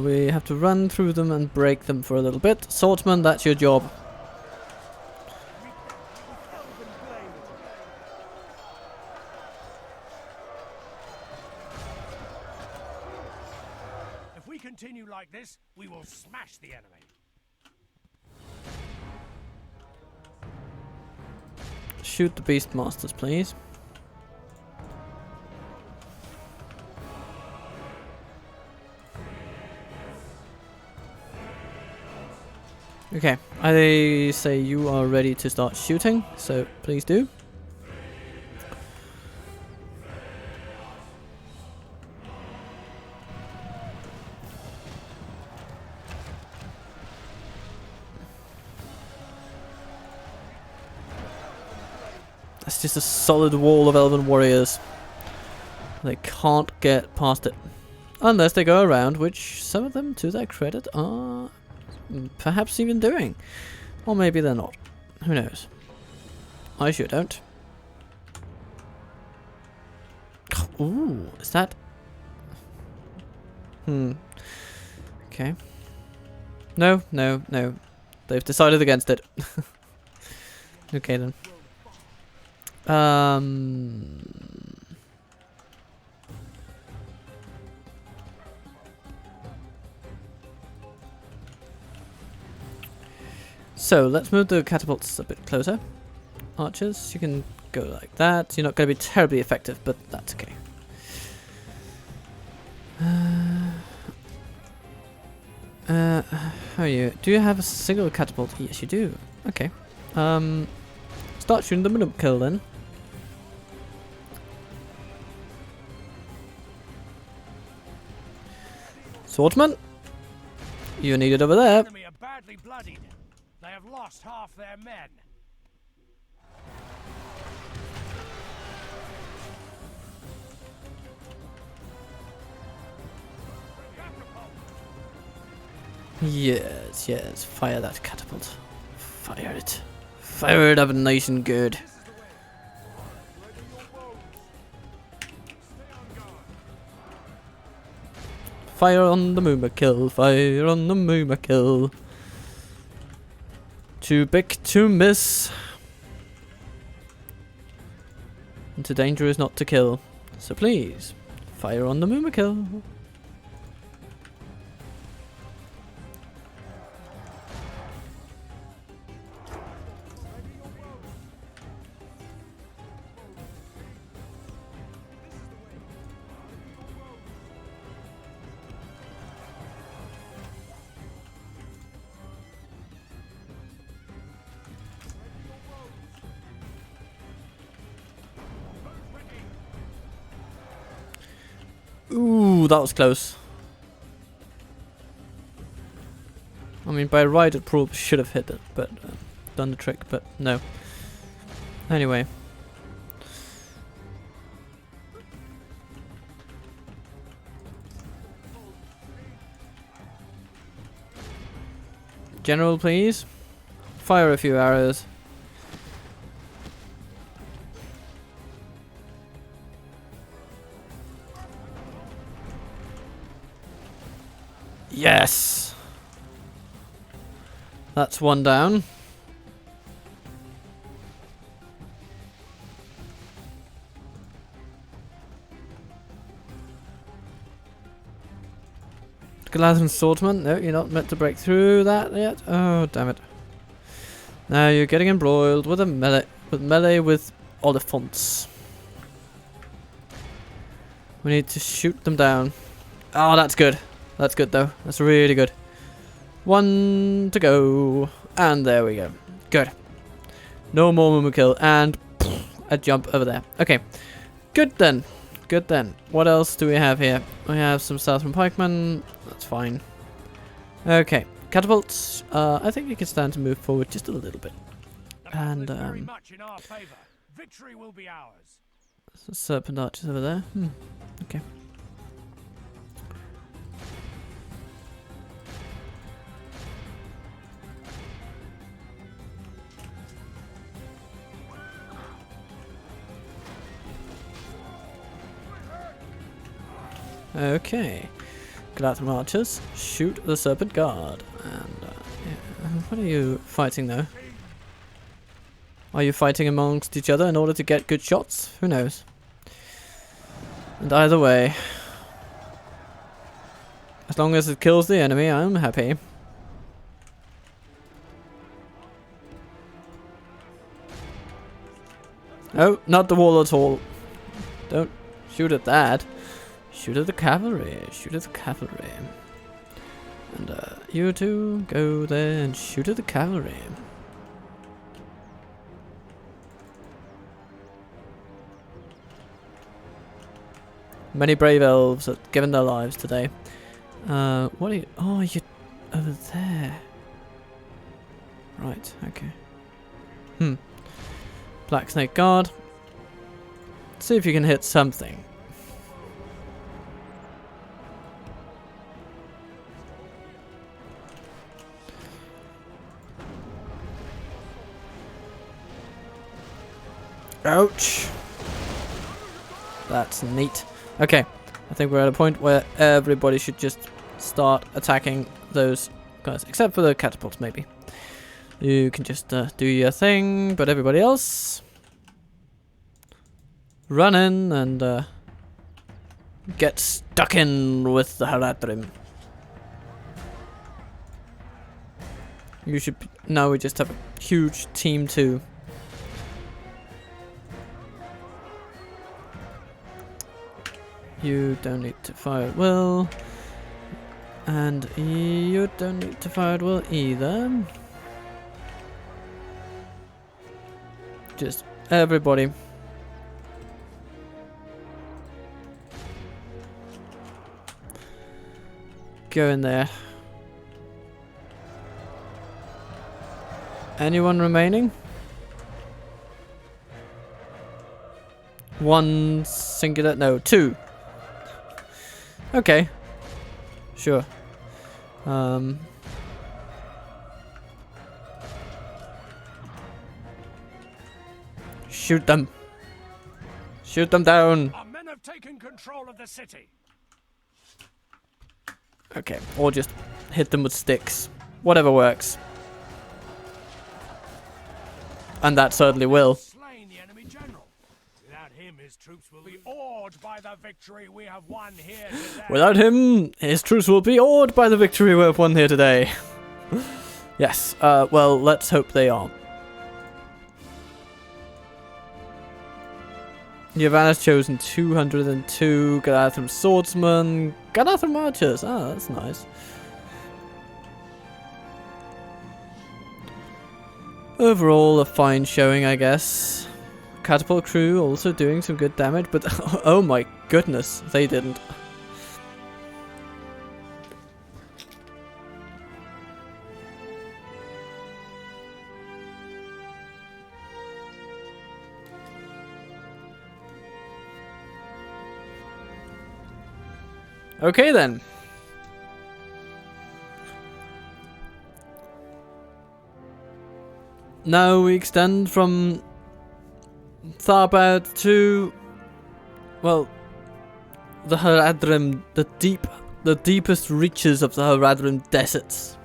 We have to run through them and break them for a little bit. Swordsman, that's your job. If we continue like this, we will smash the enemy. Shoot the Beastmasters, please. Okay, I say you are ready to start shooting, so please do. That's just a solid wall of elven warriors. They can't get past it. Unless they go around, which some of them, to their credit, are perhaps even doing. Or maybe they're not. Who knows? I sure don't. Ooh, is that... Okay. No, no, no. They've decided against it. Okay then. So let's move the catapults a bit closer. Archers, you can go like that. You're not going to be terribly effective, but that's okay. How are you? Do you have a single catapult? Yes, you do. Okay. Start shooting them and kill then. Swordsman, you're needed over there. The enemy are badly bloodied. They have lost half their men. Yes, yes, fire that catapult. Fire it. Fire it up nice and good. Fire on the Moomakill, fire on the Moomakill. Too big to miss. And too dangerous not to kill. So please, fire on the Moomakill. Ooh, that was close. I mean, by right it probably should have hit it, but done the trick, but no. Anyway. General, please. Fire a few arrows. Yes! That's one down. Galadhrin Swordsman. No, you're not meant to break through that yet. Oh, damn it. Now you're getting embroiled with a melee with Oliphants. We need to shoot them down. Oh, that's good. That's good though. That's really good. One to go. And there we go. Good. No more Moomakill. And a jump over there. Okay. Good then. Good then. What else do we have here? We have some Southern Pikemen. That's fine. Okay. Catapults. I think you can stand to move forward just a little bit. And very much in our favor. Victory will be ours. Serpent archers over there. Okay. Okay. Galathan archers, shoot the serpent guard. And yeah. What are you fighting though? Are you fighting amongst each other in order to get good shots? Who knows? And either way, as long as it kills the enemy, I'm happy. Oh, not the wall at all. Don't shoot at that. Shoot at the cavalry. Shoot at the cavalry. And you two go there and shoot at the cavalry. Many brave elves have given their lives today. What are you? Oh, you're over there. Right, okay. Black Snake Guard. See if you can hit something. Ouch. That's neat. Okay, I think we're at a point where everybody should just start attacking those guys, except for the catapults maybe. You can just do your thing, but everybody else run in and get stuck in with the Haradrim. You should now we just have a huge team too. You don't need to fire at will. And you don't need to fire at will either. Just everybody. Go in there. Anyone remaining? One singular, no, two. Okay. Sure. Shoot them. Shoot them down. Our men have taken control of the city. Okay, or just hit them with sticks. Whatever works. And that certainly will. Slain the enemy general. Without him, his troops will be awed by the victory we have won here today. Without him, his troops will be awed by the victory we have won here today. Yes, well, let's hope they are. Yavan has chosen 202 Galathan swordsmen, Galathan archers. Ah, that's nice. Overall, a fine showing, I guess. Catapult crew also doing some good damage, but oh my goodness, they didn't. Okay then. Now we extend from Tharbad to, well, the Haradrim, the deepest reaches of the Haradrim deserts.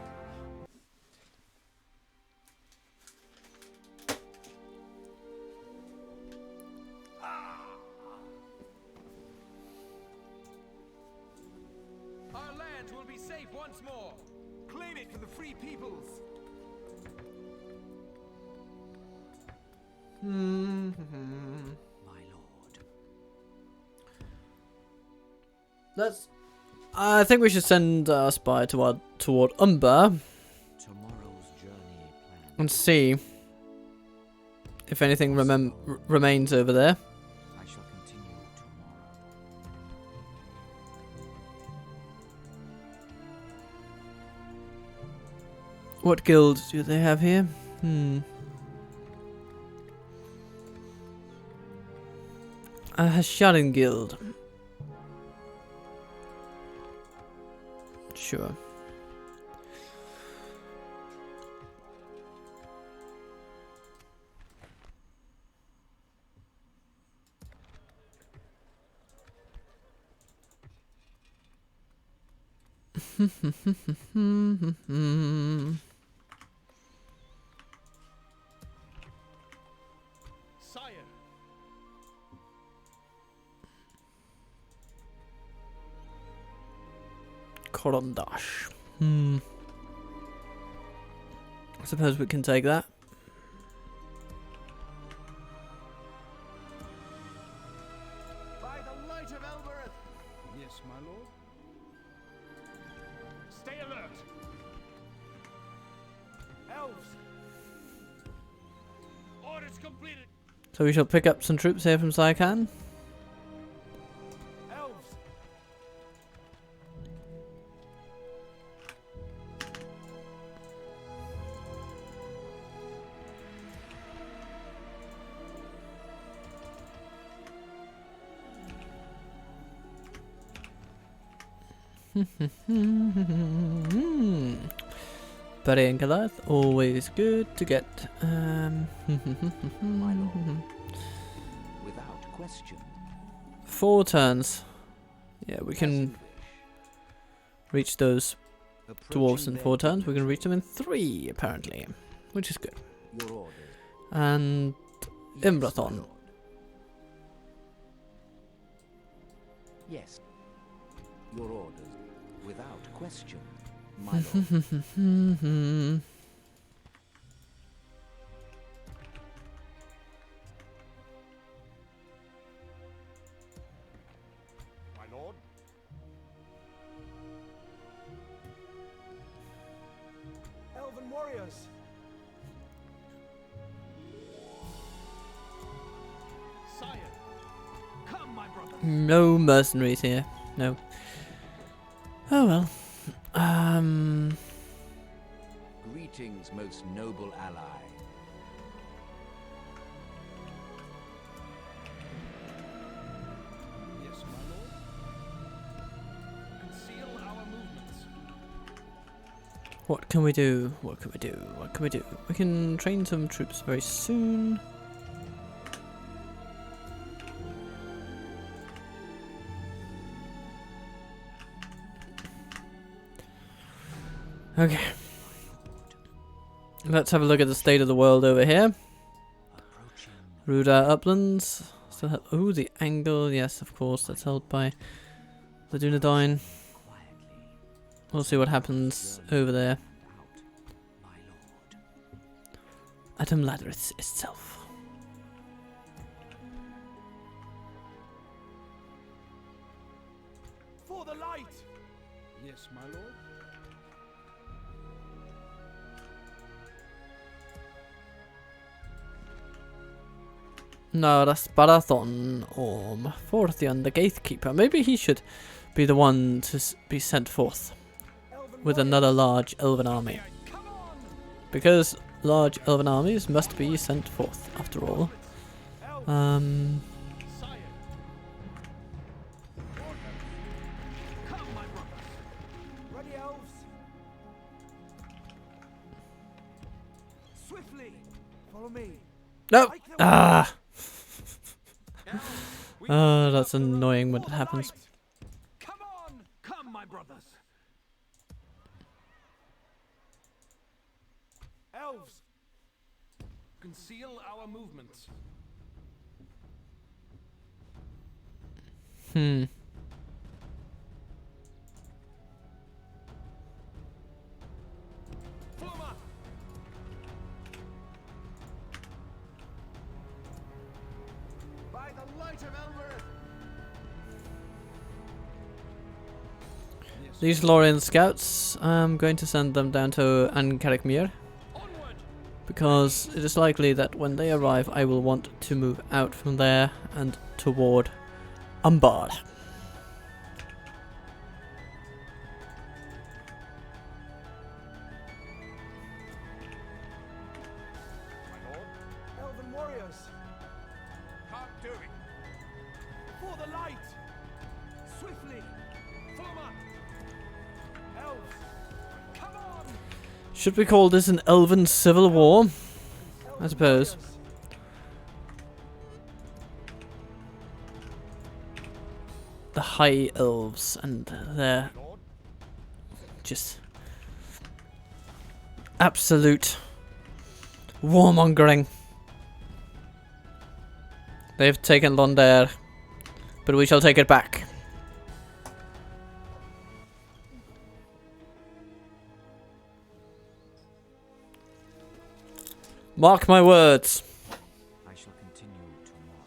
Our land will be safe once more. Claim it for the free peoples. My lord. Let's. I think we should send our spy toward Umber Tomorrow's journey planned. and see if anything remains over there. I shall continue tomorrow. What guilds do they have here? A Hasharin guild. Sure. Sire. Korondash. I suppose we can take that. By the light of Elbereth. Yes, my lord. Stay alert. Elves. Orders completed. So we shall pick up some troops here from Sycan. Elves. Barry and Goliath, always good to get. My lord. Without question. 4 turns. Yeah, we As can you wish. reach those dwarves in Approaching 4 their turns. We can reach them in 3, apparently, which is good. Your orders. And Yes, my Imbrathon. lord. Yes. Your orders. Without question. My lord. My lord. Elven warriors. Sire. Come, my brother. No mercenaries here. No. Oh well. Greetings, most noble ally. Yes, my lord. Conceal our movements. What can we do? What can we do? What can we do? We can train some troops very soon. Okay. Let's have a look at the state of the world over here. Approaching. Rudar Uplands. Still have, ooh, the angle. Yes, of course. That's held by the Dunedain. Quietly. We'll see what happens over there. Out, my lord. Atom Ladder itself. For the light. Yes, my lord. No, that's Barathon Orm. Forthian, the Gatekeeper. Maybe he should be the one to be sent forth Elven with warriors. another large elven army. Come on. Because large elven armies must be sent forth, after all. Elves. Sire. Come, my brothers. Ready, elves. Swiftly. Follow me. No! Like them. Ah! Elves, we Oh, must that's give up the road annoying when for it the happens. light. Come on. Come, my brothers. Elves. Conceal our movements. Form up. By the light of Elbereth. Yes. These Lothlorien scouts, I'm going to send them down to Ancaricmere. Onward. Because it is likely that when they arrive, I will want to move out from there and toward Umbard. My lord. Elven warriors. Can't do it. For the light. Swiftly. Form up. Elves. Come on. Should we call this an Elven civil war? I Elven suppose. warriors. The High Elves and their Lord. just absolute warmongering. They've taken Londare, but we shall take it back. Mark my words. I shall continue tomorrow.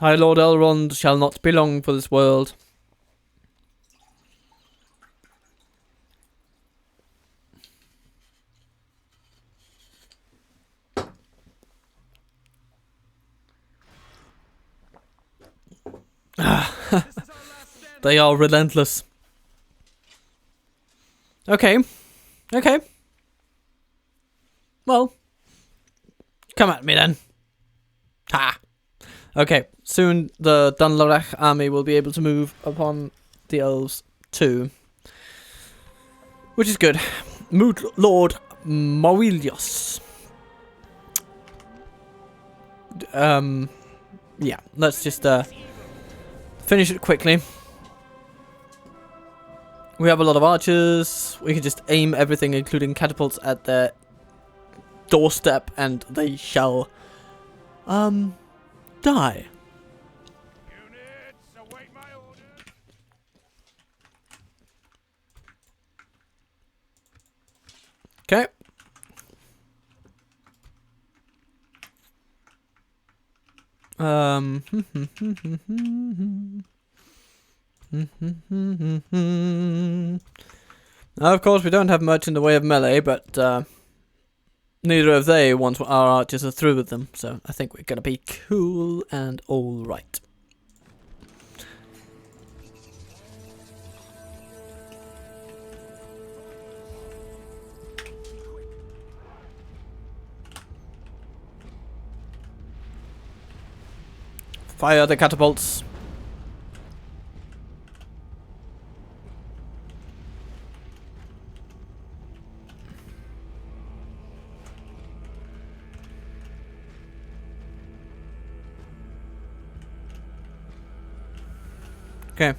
High Lord Elrond shall not be long for this world. They are relentless. Okay. Okay. Well. Come at me then. Ha! Okay, soon the Dunlarach army will be able to move upon the elves too. Which is good. Mood Lord Mawilios. Yeah, let's just finish it quickly. We have a lot of archers. We can just aim everything, including catapults, at their doorstep, and they shall die. Units, await my orders. Okay. Now, of course, we don't have much in the way of melee, but neither of they once our archers are through with them, so I think we're gonna be cool and all right. Fire the catapults. Okay.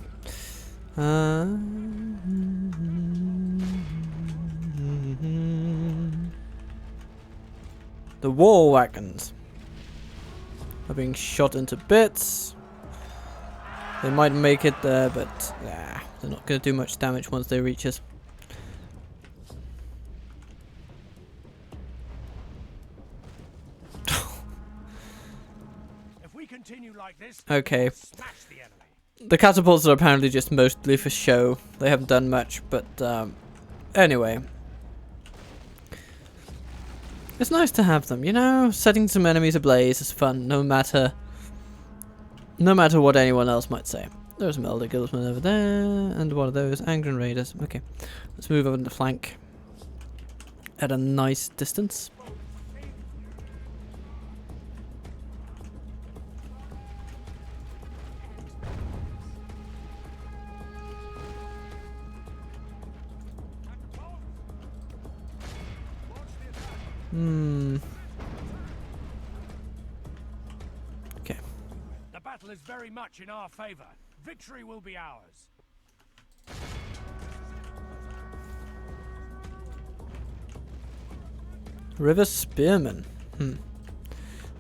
The war wagons are being shot into bits. They might make it there, but they're not going to do much damage once they reach us. If we continue like this, Okay. smash the enemy. The catapults are apparently just mostly for show. They haven't done much, but anyway. It's nice to have them, you know? Setting some enemies ablaze is fun, no matter what anyone else might say. There's some Elder Guildsmen over there, and one of those Angren Raiders. Okay, let's move over to the flank at a nice distance. Okay. The battle is very much in our favor. Victory will be ours. River Spearmen.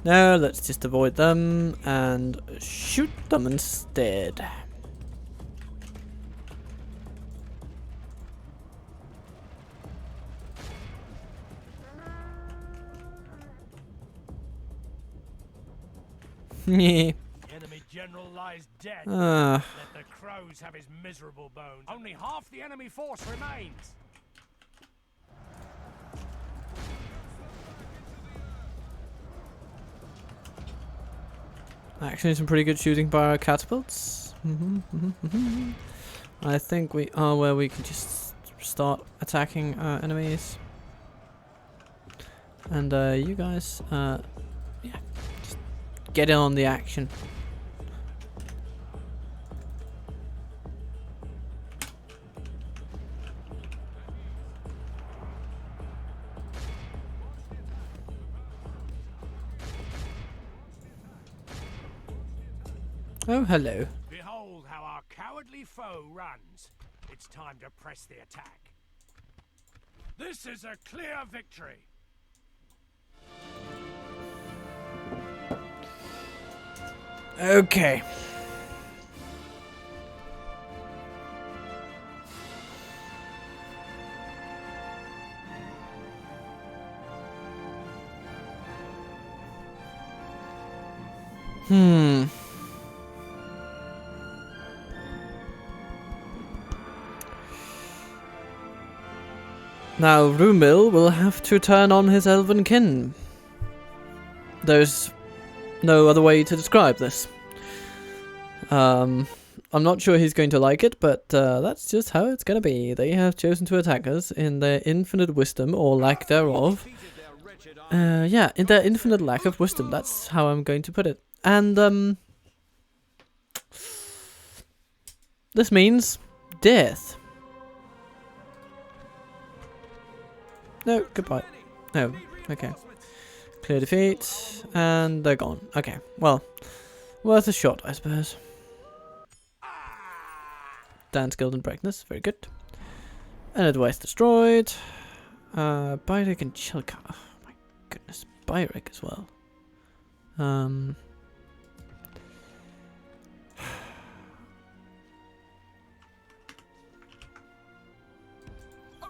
No, let's just avoid them and shoot them instead. Enemy general lies dead. Ah. Let the crows have his miserable bones. Only half the enemy force remains. Actually, some pretty good shooting by our catapults. I think we are where we can just start attacking our enemies. And you guys, yeah, just get in on the action. Oh, hello. Behold how our cowardly foe runs. It's time to press the attack. This is a clear victory. Okay. Now Rumil will have to turn on his elven kin. There's no other way to describe this. I'm not sure he's going to like it, but that's just how it's gonna be. They have chosen to attack us in their infinite wisdom, or lack thereof. Yeah, in their infinite lack of wisdom, that's how I'm going to put it. And, this means death. No, goodbye. No, okay. Clear defeat, and they're gone. Okay, well, worth a shot, I suppose. Dance Guild and Brightness, very good. And advice destroyed. Byrek and Chilka. Oh my goodness, Byrek as well. I'm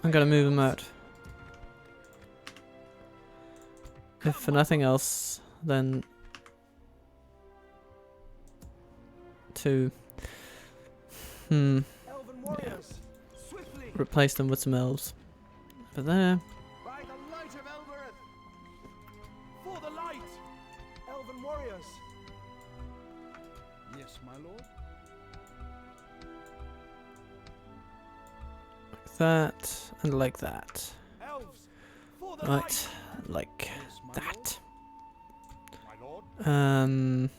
gonna move him out. If for nothing else, then to yeah, replace them with some elves. But there. By the light of Elbereth! For the light! Elven warriors! Yes, my lord. Like that, and like that. Elves! For the Right, like Yes, my that. lord. My lord.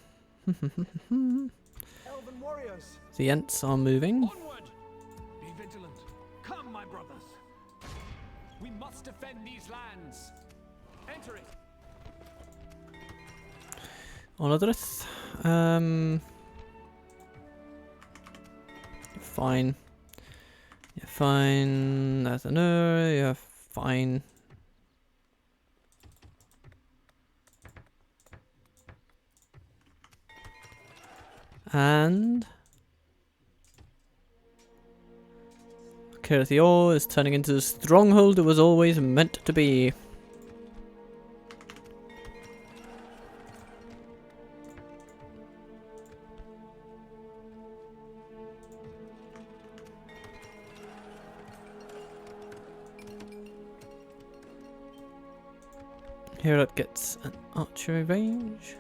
Elven warriors! The Ents are moving. Onward! Be vigilant. Come, my brothers. We must defend these lands. Enter it. Onodrith. You're fine. You're fine. Nathanur, you're fine. And Kirthior is turning into the stronghold it was always meant to be. Harad gets an archery range.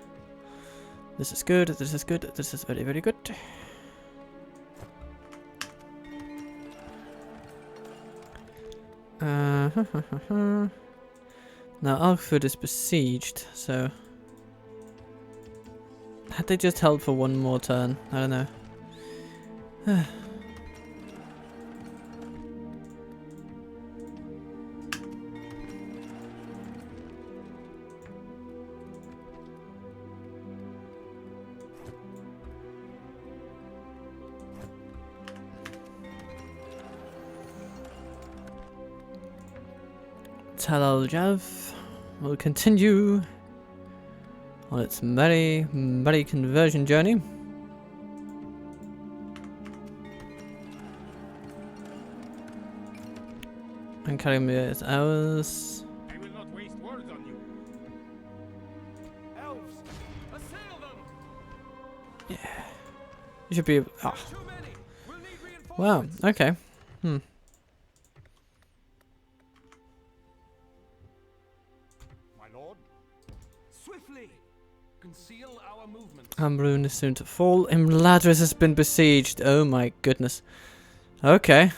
This is good, this is good, this is very, very good. Now Alfred is besieged, so had they just held for one more turn? I don't know. Talal Jav will continue on its merry, merry conversion journey. And Karimir is ours. I will not waste words on you. Elves! Assail them! You should be. Too many! We'll need Wow, reinforcements. okay. My lord. Swiftly! Conceal our movement. Amrun is soon to fall. Imladris has been besieged. Oh my goodness. Okay.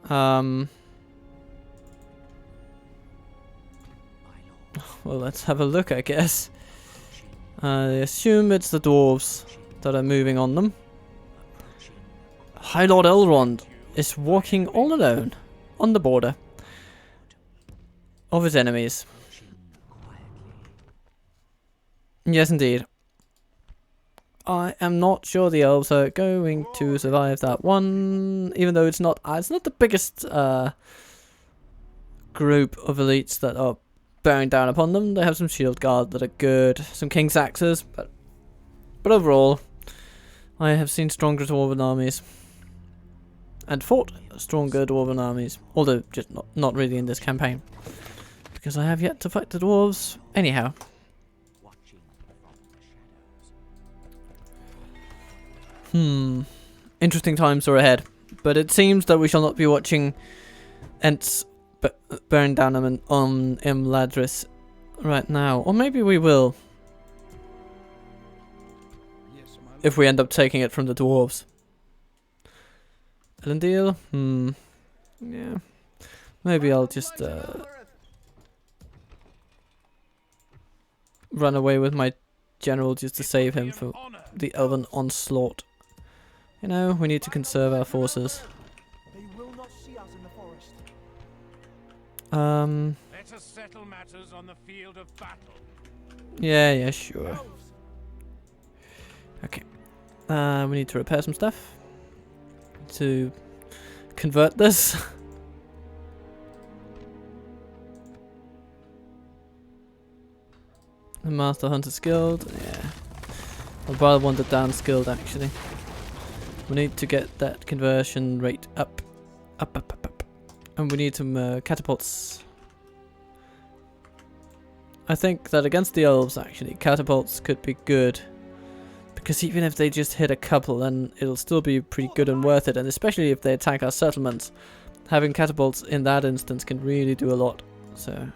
Well, let's have a look, I guess. I assume it's the dwarves that are moving on them. High Lord Elrond is walking all alone on the border of his enemies. Yes, indeed. I am not sure the elves are going to survive that one, even though it's not the biggest group of elites that are bearing down upon them. They have some shield guard that are good, some king's axes, but overall, I have seen stronger dwarven armies and fought stronger dwarven armies, although just not really in this campaign, because I have yet to fight the dwarves. Anyhow. Interesting times are ahead, but it seems that we shall not be watching Ents bearing down on Imladris right now, or maybe we will, if we end up taking it from the dwarves. Elendil? Yeah. Maybe I'll just run away with my general just to save him for the Elven onslaught. You know, we need to conserve our forces. They will not see us in the forest. Let us settle matters on the field of battle. Yeah, sure. Okay. We need to repair some stuff to convert this. The Master Hunter's Guild, yeah. I'd rather want the down skilled actually. We need to get that conversion rate up. And we need some catapults. I think that against the elves actually, catapults could be good. Because even if they just hit a couple, then it'll still be pretty good and worth it. And especially if they attack our settlements, having catapults in that instance can really do a lot. So,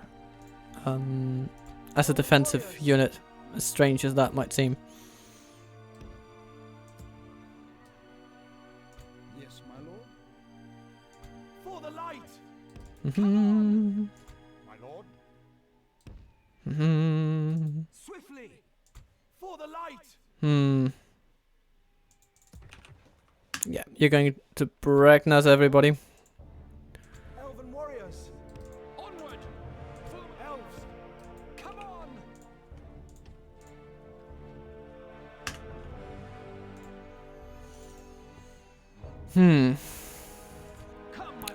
as a defensive unit, as strange as that might seem. Yes, my lord. For the light. My lord. Swiftly. For the light. Yeah, you're going to Bregnas, everybody. Elven warriors. Onward. Elves. Come on.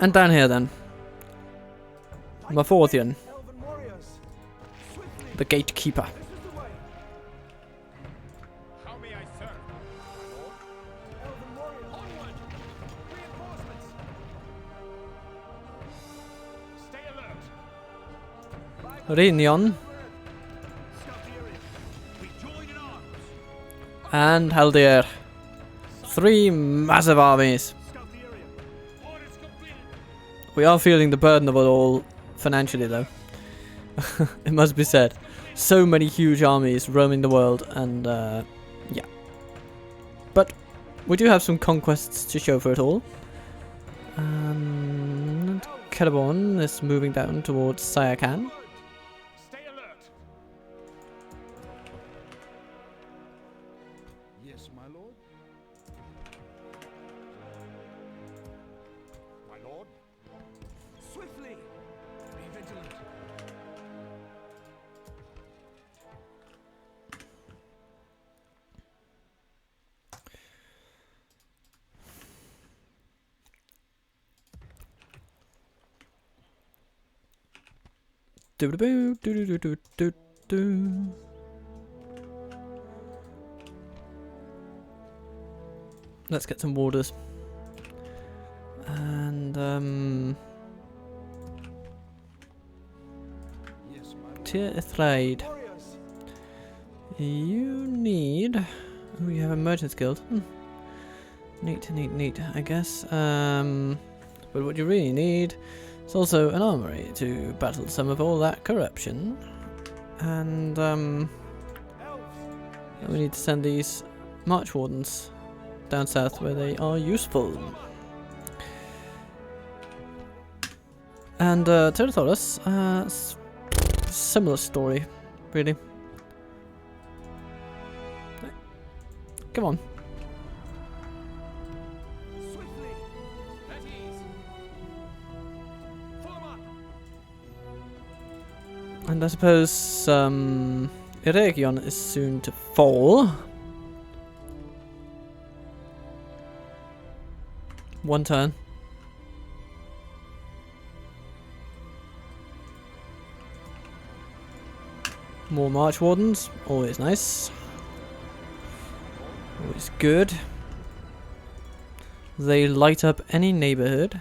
And down here then. Lothlorien, Elven warriors. Swiftly. the gatekeeper. This is the way. How may I serve? My lord? Elven warriors. Onward. Reinforcements. Stay alert. Rinion Scout the area. We join in arms. and Haldir. 3 massive armies. Scout the area. Orders completed. We are feeling the burden of it all financially though. It must be said. So many huge armies roaming the world and yeah. But we do have some conquests to show for it all. And Celeborn is moving down towards Sayakan. Stay alert. Yes, my lord. My lord? Swiftly. Be vigilant. Do. Let's get some warders. And Yes, my lord. Tyr Ithraid. Warriors. You need... Oh, you have a merchant's guild. Neat, I guess. But what you really need is also an armory to battle some of all that corruption. And Elves. we need to send these march wardens down south where they are useful. And Territoris, similar story, really. Come on. Swiftly. At ease. Pull 'em up. And I suppose Eregion is soon to fall. One turn. More March Wardens. Always nice. Always good. They light up any neighborhood.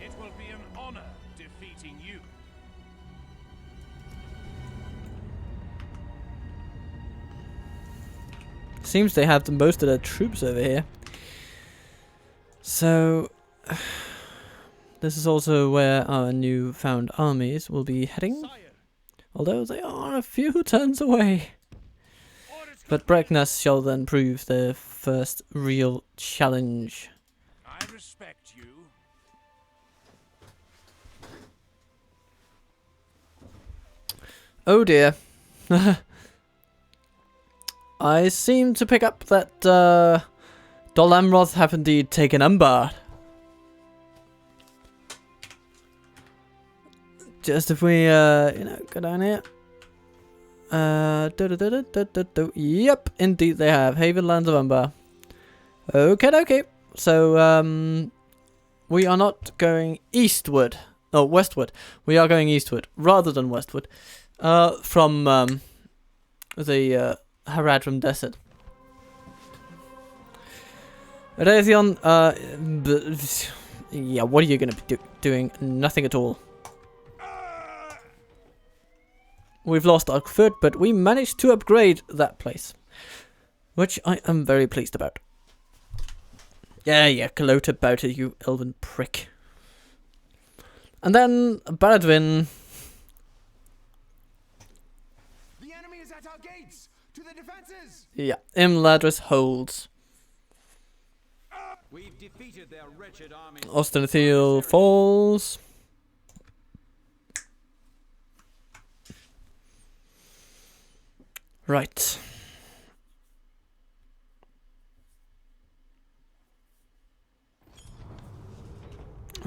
It will be an honor defeating you. Seems they have the most of their troops over here. So, this is also where our newfound armies will be heading. Although they are a few turns away. But Breknas shall then prove their first real challenge. I respect you. Oh dear. I seem to pick up that Dol Amroth have indeed taken Umbar. Just if we, go down here. Yep, indeed they have. Haven Lands of Umbar. Okay. So, we are not going eastward. Oh, westward. We are going eastward, rather than westward. From, the, Harad from Desert. Raytheon, yeah, what are you going to be doing? Nothing at all. We've lost our foot, but we managed to upgrade that place. Which I am very pleased about. Yeah, gloat about it, you elven prick. And then, Baradwin. The enemy is at our gates! To the defenses! Yeah, Imladris holds. We've defeated their wretched army. Ostenathiel falls. Right.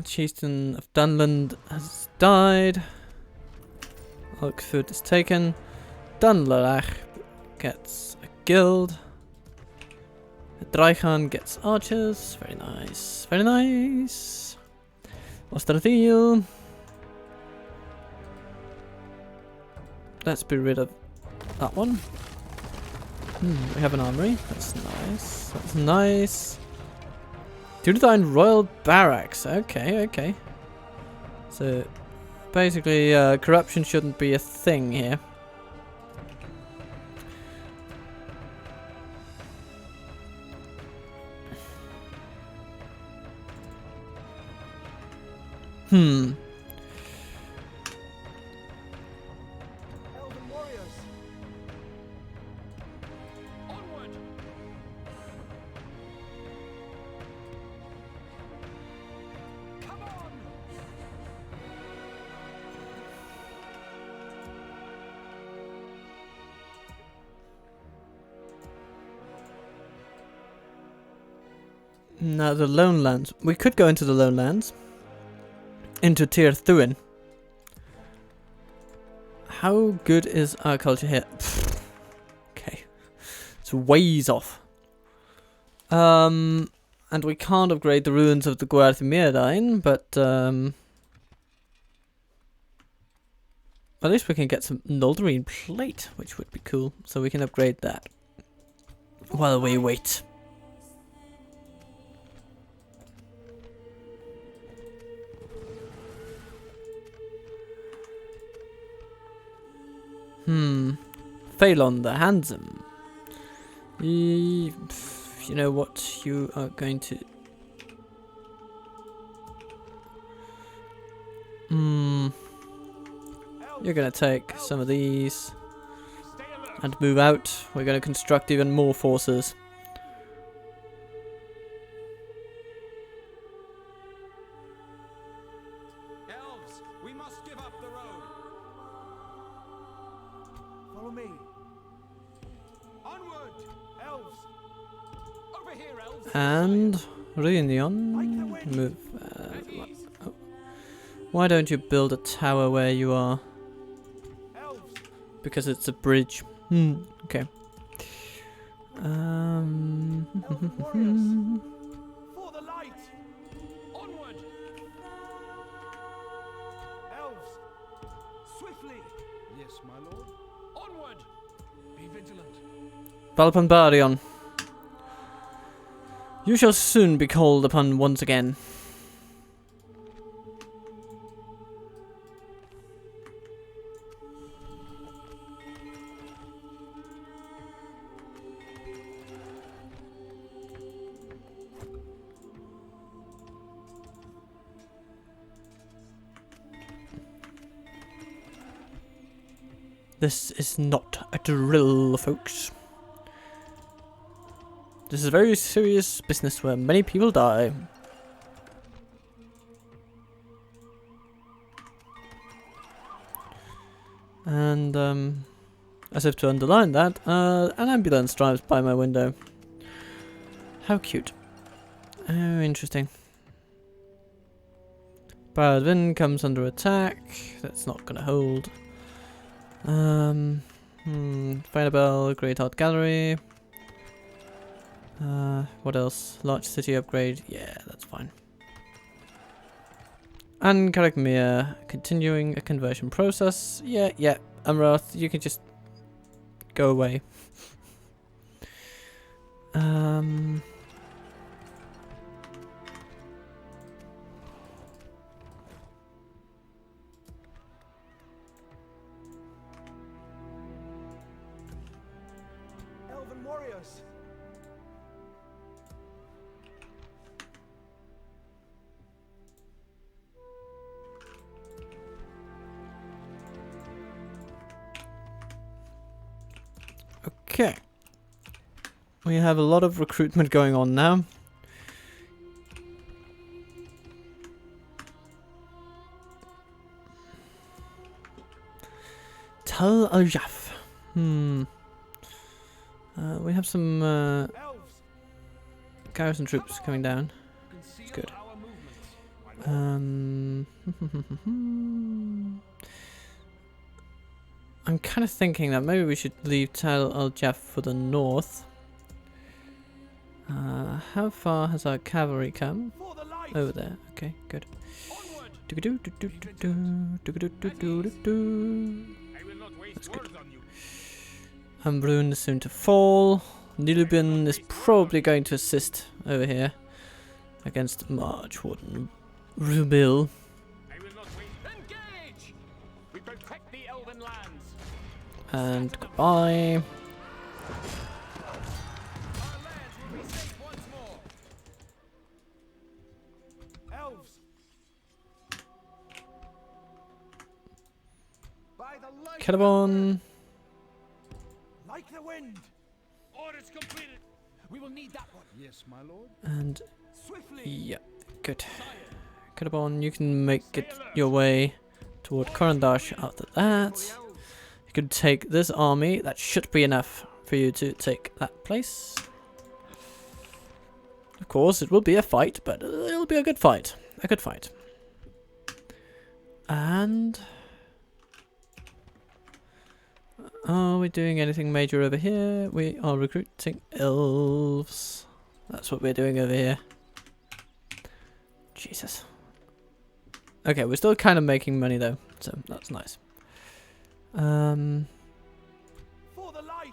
Chieftain of Dunland has died. Oakfoot is taken. Dunlarach gets a guild. Drychan gets archers. Very nice. Very nice. Ostenathiel. Let's be rid of that one. We have an armory. That's nice. That's nice. Dunedain Royal Barracks. Okay. So, basically, corruption shouldn't be a thing here. Elven warriors. Onward. Come on. Now the Lone Lands. We could go into the Lone Lands. Into Tir Thuin. How good is our culture here? Okay. It's ways off. And we can't upgrade the ruins of the Guarthimerdine, but at least we can get some Lothlorien plate, which would be cool. So we can upgrade that while we wait. Phalon the Handsome. You know what? You are going to... You're going to take some of these and move out. We're going to construct even more forces. Elves, we must give up the road. Follow me. Onward, elves. Over here, elves. And Reunion. Move Why don't you build a tower where you are? Elves, Because it's a bridge. Okay. Elven warriors, for the light! Onward! Elves, swiftly! Yes, my lord. Onward! Be vigilant. Valpambarion. You shall soon be called upon once again. This is not a drill, folks. This is very serious business where many people die. And, as if to underline that, an ambulance drives by my window. How cute. Oh, interesting. Baradvin comes under attack. That's not gonna hold. Firebell, Great Art Gallery. What else? Large city upgrade. Yeah, that's fine. And Karagmir, continuing a conversion process. Yeah. Amroth, you can just go away. Elven warriors! Okay. We have a lot of recruitment going on now. Tal al-Jaf. We have some Elves, garrison troops coming down. Conceal good. our movements. I'm kind of thinking that maybe we should leave Tal al-Jaf for the north. How far has our cavalry come? for the light! Over there. Okay, good. Onward! I will not waste That's good. words on you. Ambrun is soon to fall. Nilubin is probably going to assist over here against Marchwarden Rubil. I will not waste. Engage! We protect the Elven lands. And goodbye. Our lands will be safe once more. Elves! By the light! Caliban. Like the wind! Orders completed. We will need that one. Yes, my lord. And Swiftly! yeah, good. Caliban, you can make it your way toward Korandash after that. You can take this army. That should be enough for you to take that place. Of course, it will be a fight, but it'll be a good fight. A good fight. And are we doing anything major over here? We are recruiting elves. That's what we're doing over here. Jesus. Okay, we're still kind of making money though, so that's nice. For the light!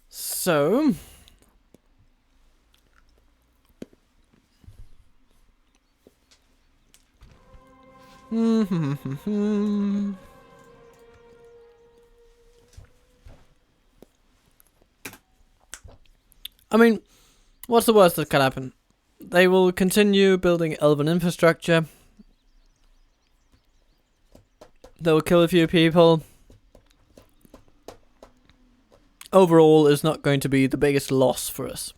So I mean, what's the worst that can happen? They will continue building elven infrastructure. They will kill a few people. overall is not going to be the biggest loss for us.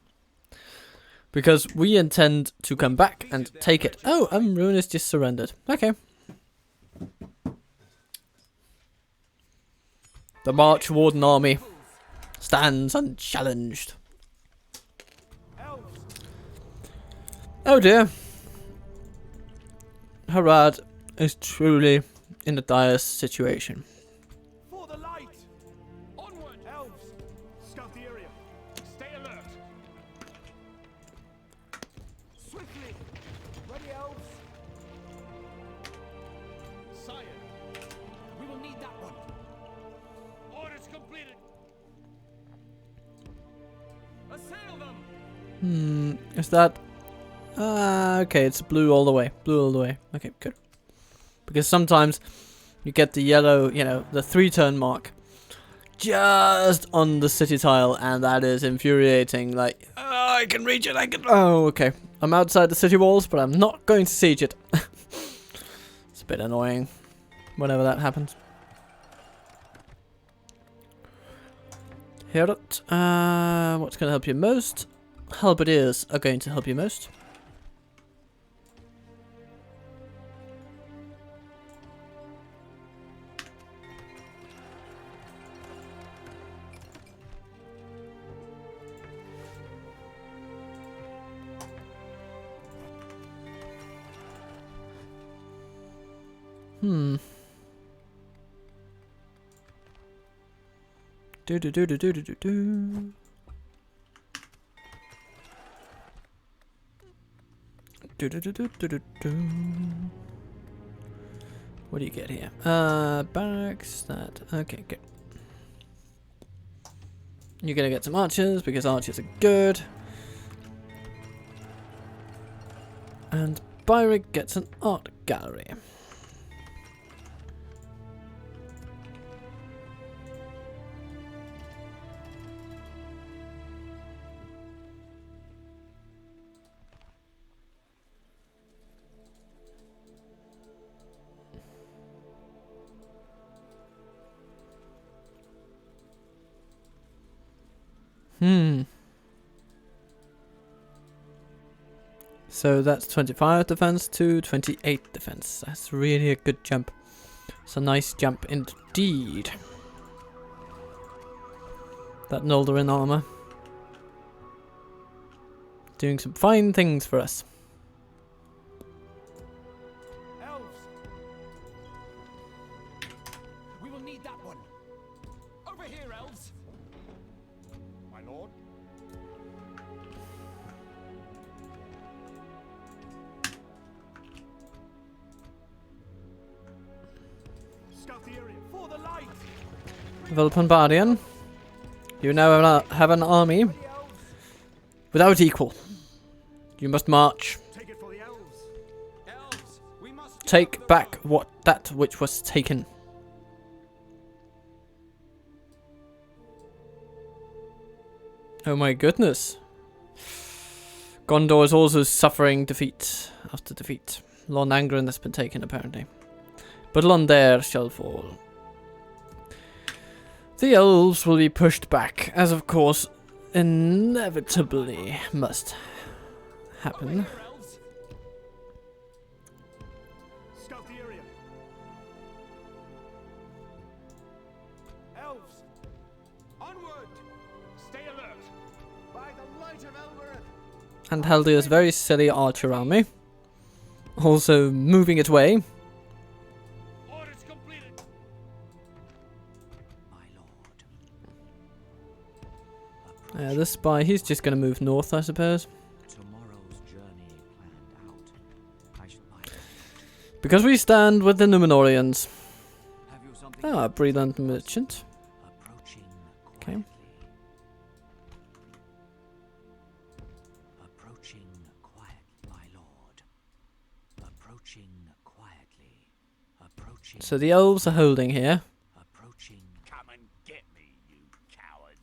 Because we intend to come back and take it. Oh, Ruinous just surrendered. Okay. The March Warden army stands unchallenged. Oh dear. Harad is truly in a dire situation. For the light! Onward, elves! Scout the area. Stay alert. Swiftly! Ready, elves? Sire, we will need that one. Orders completed. Assail them! Is that... okay, it's blue all the way. Blue all the way. Okay, good. Because sometimes you get the yellow, you know, the 3-turn mark just on the city tile, and that is infuriating. Like, oh, I can reach it, I can... Oh, okay. I'm outside the city walls, but I'm not going to siege it. It's a bit annoying whenever that happens. Harad, what's going to help you most? Halberdiers are going to help you most. Do do do do do do do do. Do do do do do do do. What do you get here? Barracks. That. Okay, good. You're gonna get some archers because archers are good. And Byrick gets an art gallery. So that's 25 defense to 28 defense. That's really a good jump. It's a nice jump indeed. That Lothlorien armor. Doing some fine things for us. Elves! We will need that one. Over here, elves! My lord? Scout the area for the light! Velpambadian, you now have an army without equal. You must march. Take it for the elves. Elves, we must Take back that which was taken. Oh my goodness. Gondor is also suffering defeat after defeat. Lon Angren has been taken apparently. But Londare shall fall. The elves will be pushed back, as of course inevitably must happen. elves. Scout the area. Elves, onward! Stay alert. By the light of Elbereth. And Haldir's very silly archer army. Also moving its way. Orders completed. My lord. This spy, he's just going to move north, I suppose. Tomorrow's journey planned out. I should buy. Because we stand with the Numenorians. Have you something? Ah, Breland merchant. Approaching Okay. quietly. Approaching quiet, my lord. Approaching quietly. Approaching. So the elves are holding here. Approaching. Come and get me, you coward.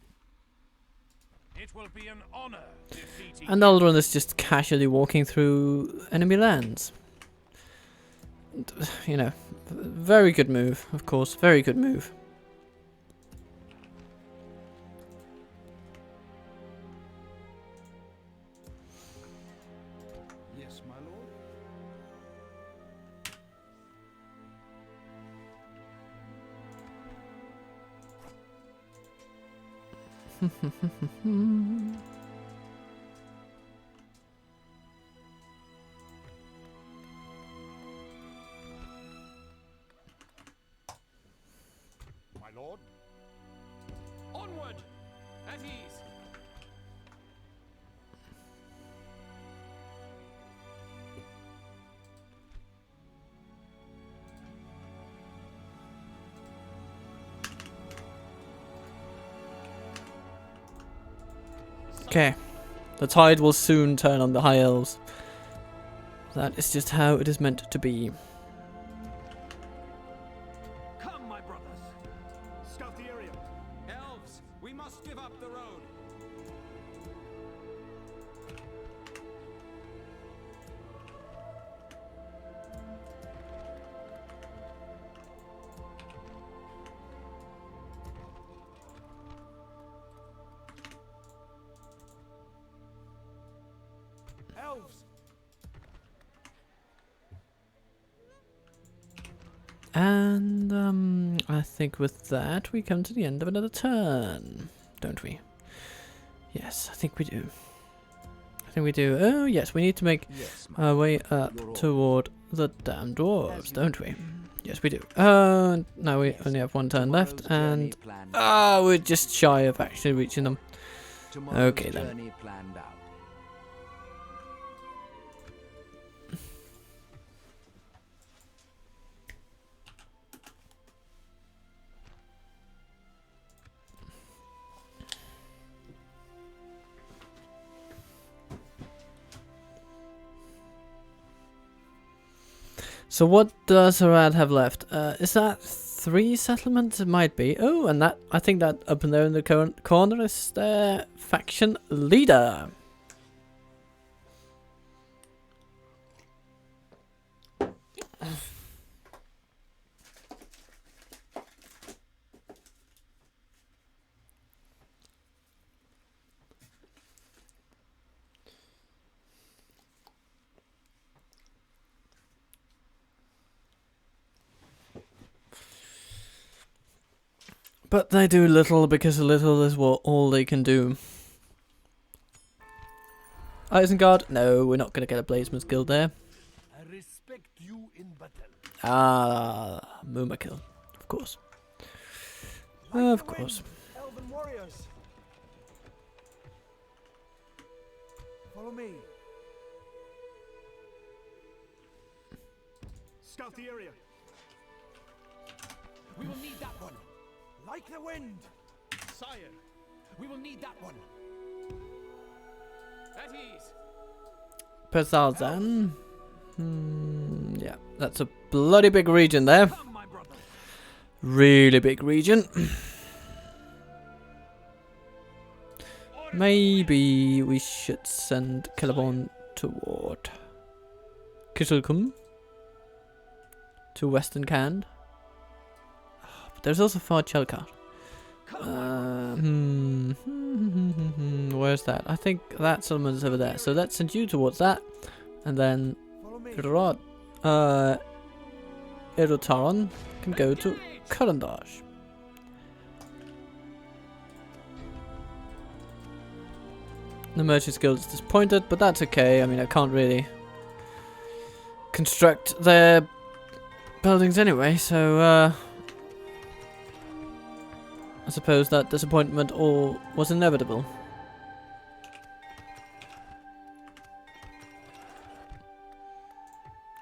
It will be an honor defeating And Alduin is just casually walking through enemy lands. You know, very good move, of course. Very good move. Yes, my lord. My lord. Onward! At ease! Okay. The tide will soon turn on the High Elves. That is just how it is meant to be. Come, my brothers! Scout the area! Elves, we must give up the road! Elves! And I think with that we come to the end of another turn, don't we? Yes, I think we do. I think we do. Oh yes, we need to make Yes, our way up toward the damn dwarves, don't we? Yes, we do. Now we only have one turn left, and we're just shy of actually reaching them. Okay, then. Journey planned out. So what does Harad have left? Is that 3 settlements? It might be. Oh, and that, I think that up in there in the corner is their faction leader. But they do little because little is what all they can do. Isengard? No, we're not going to get a Blazeman's Guild there. I respect you in battle. Ah, Mumakil. Of course. Of course. Elven warriors! Follow me. Scout the area. We will need that one. Like the wind. Sire, we will need that one. At ease. Pesalzan. Yeah, that's a bloody big region there. Come, my brother. Really big region. Maybe we should send Celeborn toward Kittelkum to Western Cand. But there's also Far Chelkar. Where's that? I think that settlement's over there. So let's send you towards that, and then Rod, Erotaron can go to Kurandaj. The Merchant's Guild is disappointed, but that's okay. I mean, I can't really construct their buildings anyway, so I suppose that disappointment all was inevitable.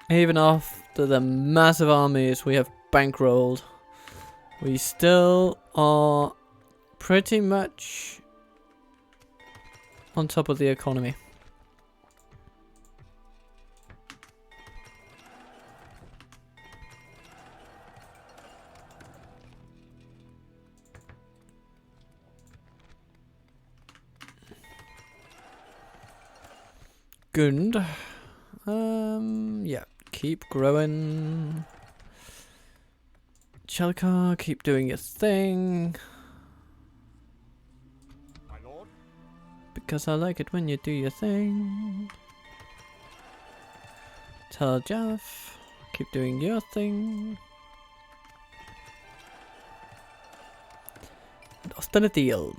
Even after the massive armies we have bankrolled, we still are pretty much on top of the economy. Gund. Yeah, keep growing. Chelkar, keep doing your thing. My lord. Because I like it when you do your thing. Tell Jeff, keep doing your thing. Lost in a deal.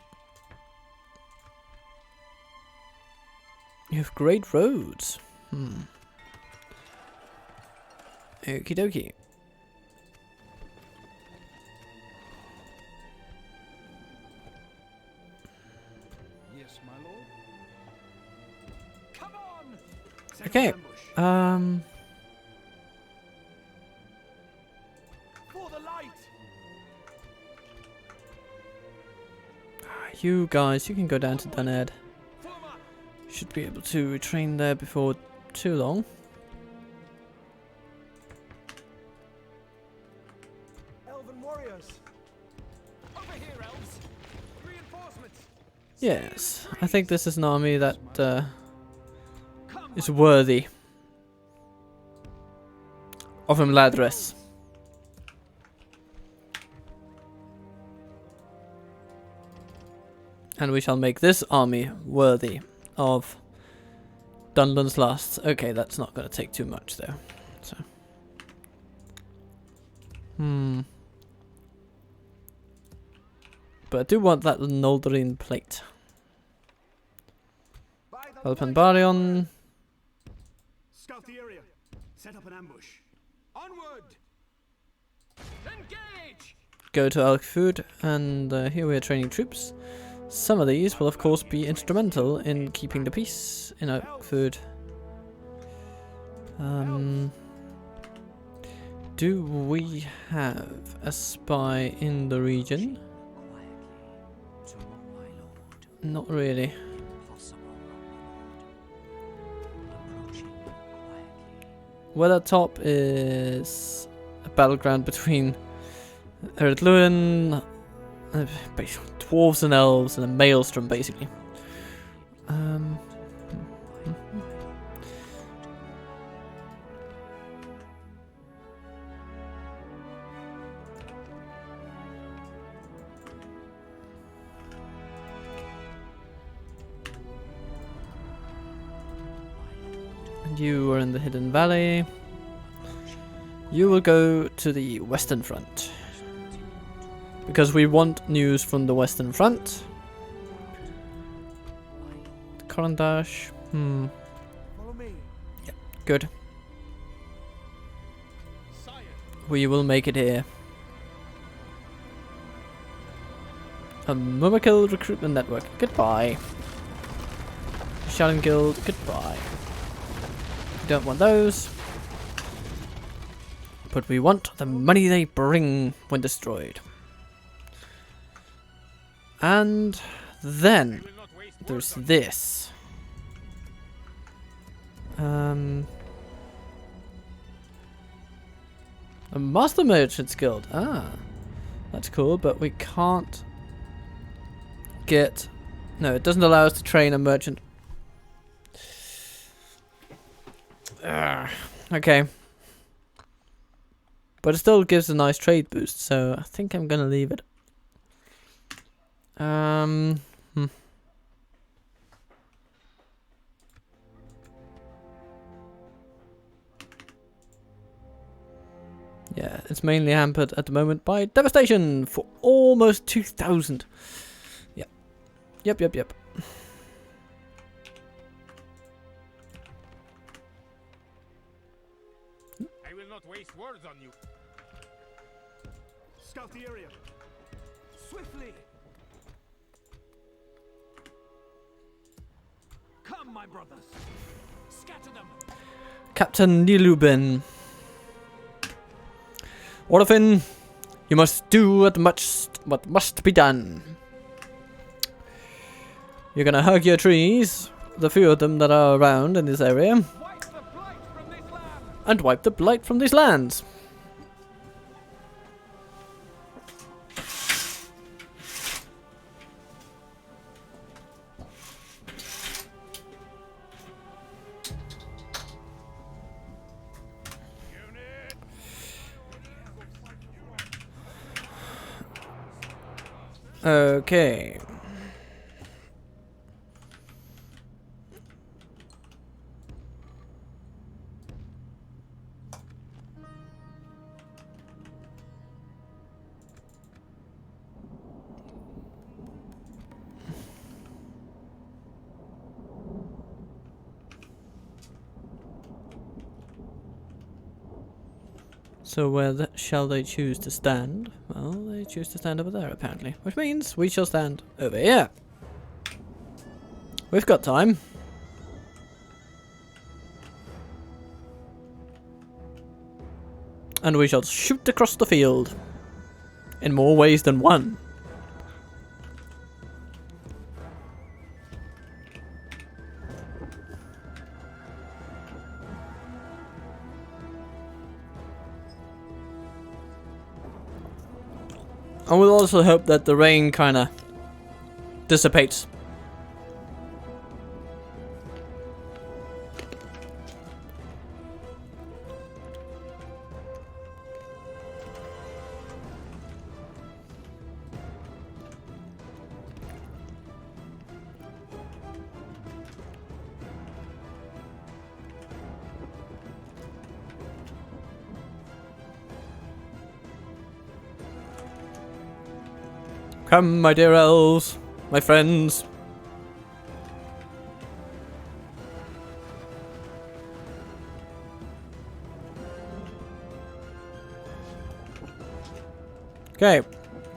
You have great roads. Okie dokie. Yes, my lord. Come on! Set Okay. an ambush. For the light! You guys, you can go down to Duned. Form up! Should be able to retrain there before too long. Elven warriors! Over here, elves! Reinforcements! Yes, I think this is an army that Come, is worthy of Imladris. And we shall make this army worthy of Dunland's Last. Okay, that's not going to take too much though. So, but I do want that Lothlorien plate. Alpenbarion. Scout the area. Set up an ambush. Onward! Engage! Go to Alkfood, and here we are training troops. Some of these will of course be instrumental in keeping the peace in Alkfood. Do we have a spy in the region? Not really. Weather Top is a battleground between Lothlorien, dwarves and elves, and a maelstrom basically. And you are in the Hidden Valley. You will go to the Western Front. Because we want news from the Western Front. Korandash. Follow me. Yep, good. We will make it here. A Mumakil Recruitment Network. Goodbye. Shadow Guild. Goodbye. We don't want those. But we want the money they bring when destroyed. And then there's this. A Master Merchant's Guild. Ah, that's cool, but we can't get... No, it doesn't allow us to train a merchant. Okay. But it still gives a nice trade boost, so I think I'm gonna leave it. Yeah, it's mainly hampered at the moment by devastation for almost 2,000. Yep. Yep. I will not waste words on you. Scout the area. Swiftly. Come, my brothers. Scatter them. Captain Nilubin. Orphan, you must do what must be done. You're gonna hug your trees, the few of them that are around in this area, and wipe the blight from these lands. Okay. So where shall they choose to stand? Well, they choose to stand over there apparently, which means we shall stand over here. We've got time. And we shall shoot across the field. In more ways than one. And we'll also hope that the rain kind of dissipates. Come, my dear elves, my friends. Okay,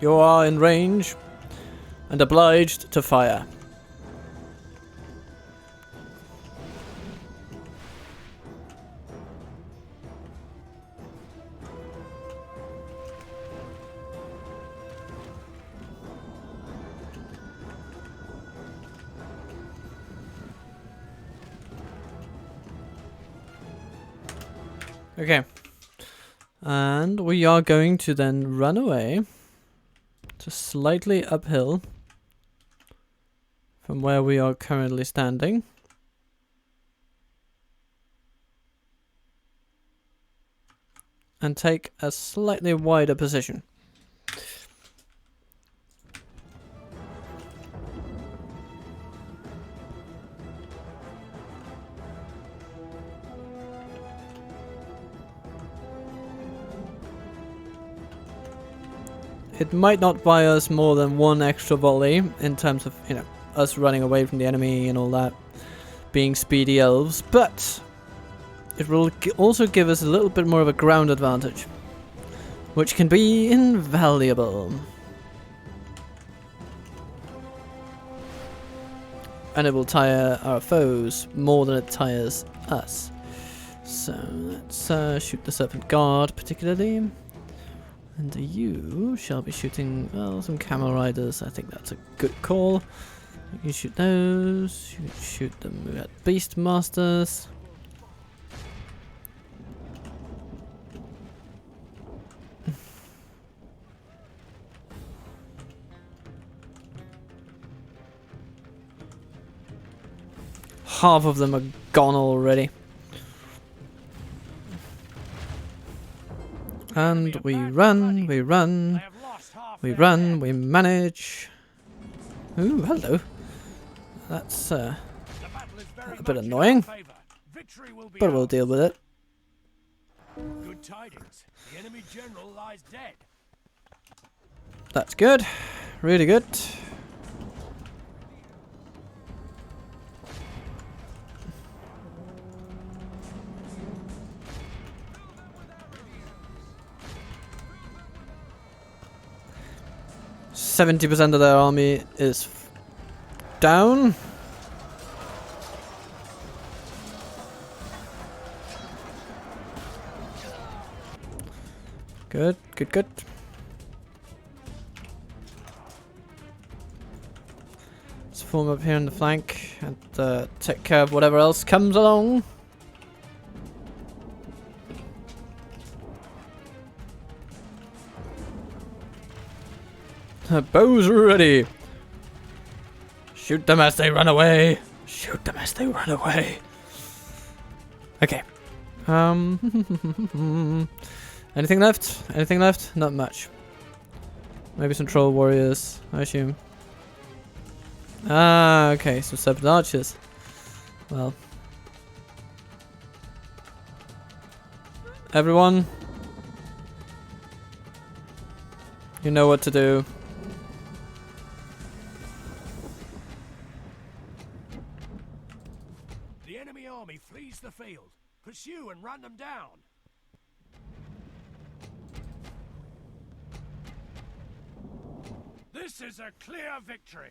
you are in range and obliged to fire. Okay. And we are going to then run away to slightly uphill from where we are currently standing. And take a slightly wider position. It might not buy us more than one extra volley in terms of, you know, us running away from the enemy and all that, being speedy elves, but it will also give us a little bit more of a ground advantage, which can be invaluable. And it will tire our foes more than it tires us. So let's shoot the Serpent Guard particularly. And you shall be shooting, well, some camel riders. I think that's a good call. You can shoot those. You can shoot them at beast masters. Half of them are gone already. And we run, we run, we run, we manage. Ooh, hello. That's a bit annoying, but we'll deal with it. Good tidings. The enemy general lies dead. That's good. Really good. %70 of their army is down. Good, good, good. Let's form up here on the flank and take care of whatever else comes along. Bows ready. Shoot them as they run away. Shoot them as they run away. Okay. Anything left? Anything left? Not much. Maybe some troll warriors, I assume. Ah, okay. Some serpent archers. Well. Everyone. You know what to do. The enemy army flees the field. Pursue and run them down. This is a clear victory.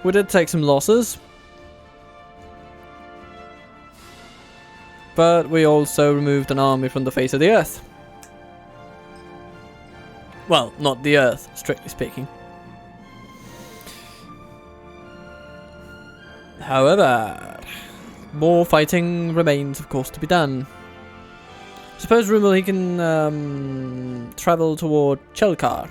We did take some losses. But we also removed an army from the face of the earth. Well, not the earth, strictly speaking. However, more fighting remains, of course, to be done. Suppose Rumel he can travel toward Chelkar.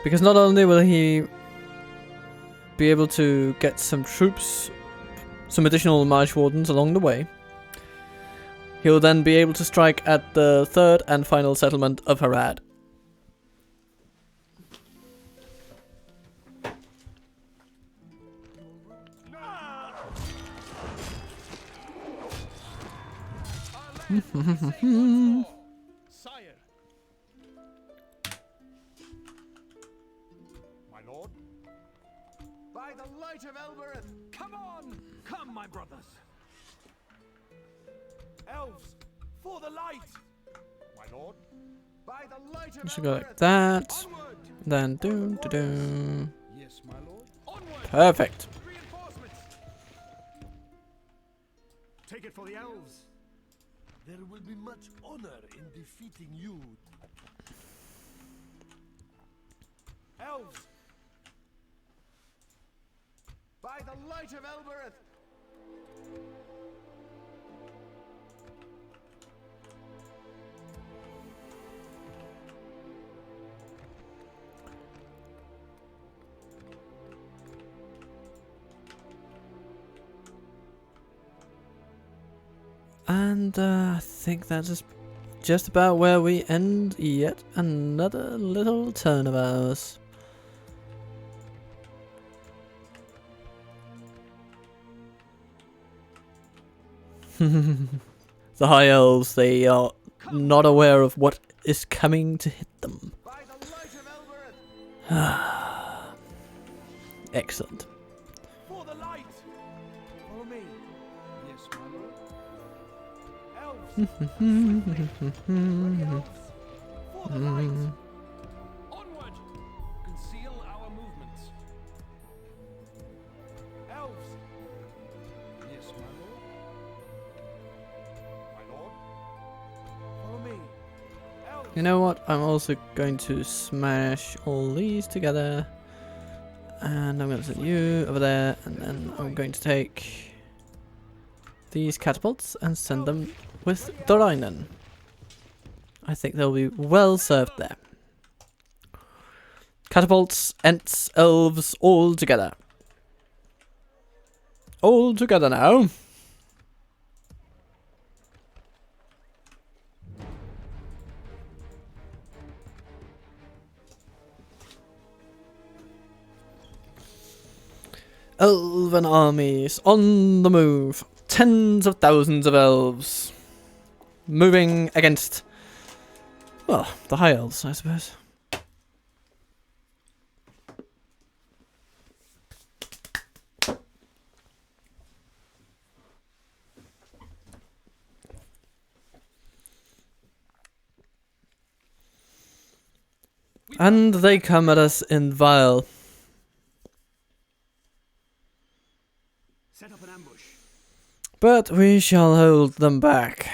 Because not only will he be able to get some troops, some additional Marsh Wardens along the way, he'll then be able to strike at the third and final settlement of Harad. Sire. My lord. By the light of Elbereth! Come on! Come, my brothers! Elves, for the light! My lord. By the light of Should go like Elbereth! that. Onward! Then do. Yes, my lord. Onward! Perfect. Reinforcements! Take it for the elves! There will be much honor in defeating you. Elves! By the light of Elbereth! And I think that's just about where we end yet another little turn of ours. The High Elves, they are not aware of what is coming to hit them. By the light of Elbereth! Excellent. For the light! Follow me. Yes, my lord. Elves! Ready, elves! For the light! Onward! Conceal our movements. Elves! Yes, my lord. My lord? Follow me. Elves! You know what? I'm also going to smash all these together. And I'm going to send you over there. And then I'm going to take these catapults and send them with Dorainen. I think they'll be well served there. Catapults, Ents, Elves, all together. All together now. Elven armies on the move. Tens of thousands of elves. Moving against, well, the High Elves, I suppose. And they come at us in Vile. Set up an ambush. But we shall hold them back.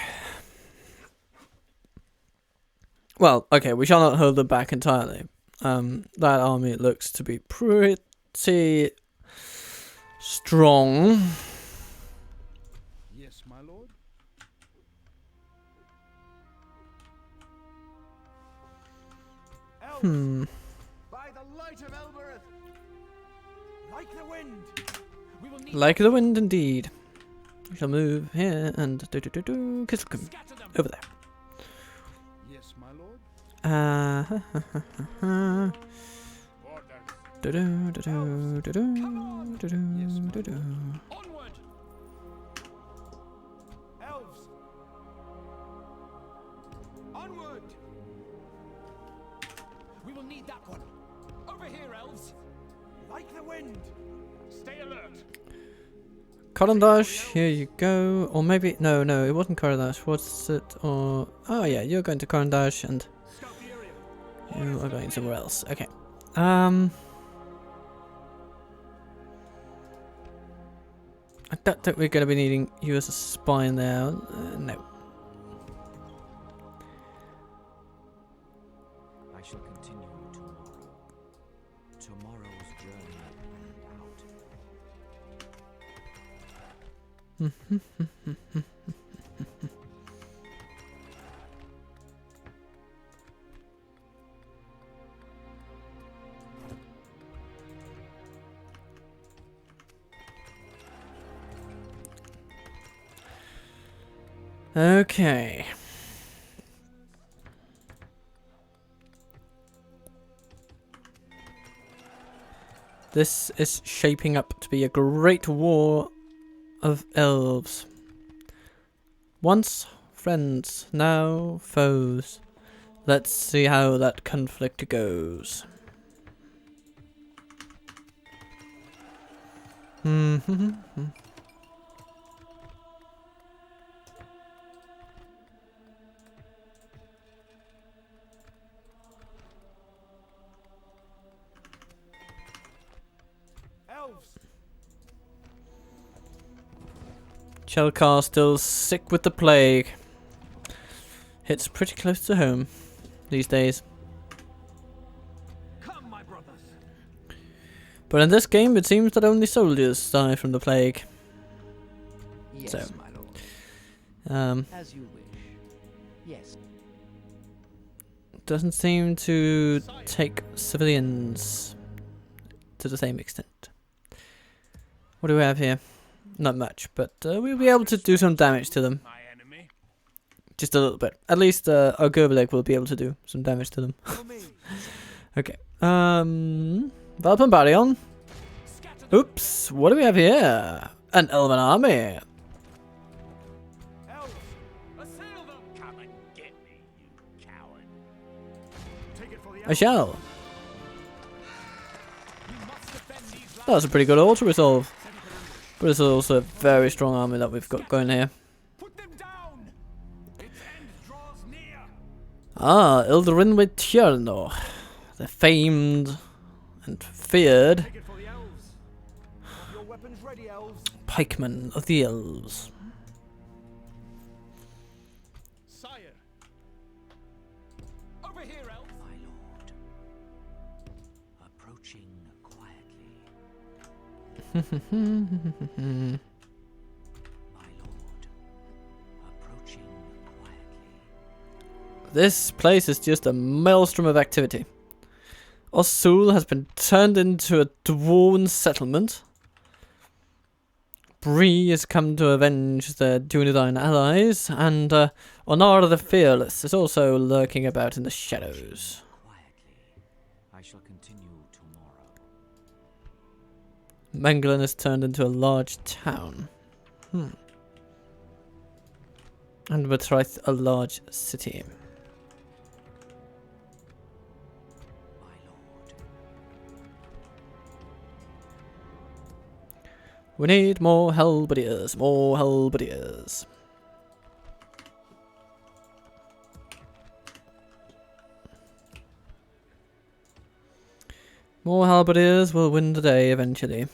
Well, okay, we shall not hold them back entirely. That army looks to be pretty strong. Yes, my lord. Elves! By the light of Elbereth! Like the wind! We will need Like the wind indeed. We shall move here and Kisselcombe scatter them. over there. Yes, my lord. Onward! Elves! Onward! We will need that one. Over here, elves. Like the wind. Stay alert. Karandash, here you go. Or maybe, no, it wasn't Karandash. What's it? Or, oh yeah, you're going to Karandash and you are going somewhere else. Okay. I don't think we're going to be needing you as a spy in there. No. I shall continue tomorrow. Tomorrow's journey and out. Okay. This is shaping up to be a great war of elves. Once friends, now foes. Let's see how that conflict goes. Shelkar still sick with the plague. Hits pretty close to home these days. Come, my brothers. But in this game, it seems that only soldiers die from the plague. Yes, So, my lord. As you wish. Yes. Doesn't seem to take civilians to the same extent. What do we have here? Not much, but we'll be able to do some damage to them. My enemy. Just a little bit. At least our Gerbeleg will be able to do some damage to them. Okay. Valpambarion. Oops. What do we have here? An Elven army. Elves, assail them. Come and get me, you coward. Take it for the I shall. You must defend these lands. That was a pretty good auto resolve. But it's also a very strong army that we've got going here. Put them down. Its end draws near. Ah, Ilderin with Tierno. The famed and feared Take it for the elves. Have your weapons ready, elves. pikeman of the elves. Sire. Over here, elves. My lord. Approaching quietly. My lord. Approaching quietly. This place is just a maelstrom of activity. Osul has been turned into a dwarven settlement. Bree has come to avenge the Dunedain allies, and Onar the Fearless is also lurking about in the shadows. Quietly. I shall continue tomorrow. Menglin is turned into a large town. And Betraith a large city. My lord. We need more halberdiers, more halberdiers. More halberdiers will win the day eventually.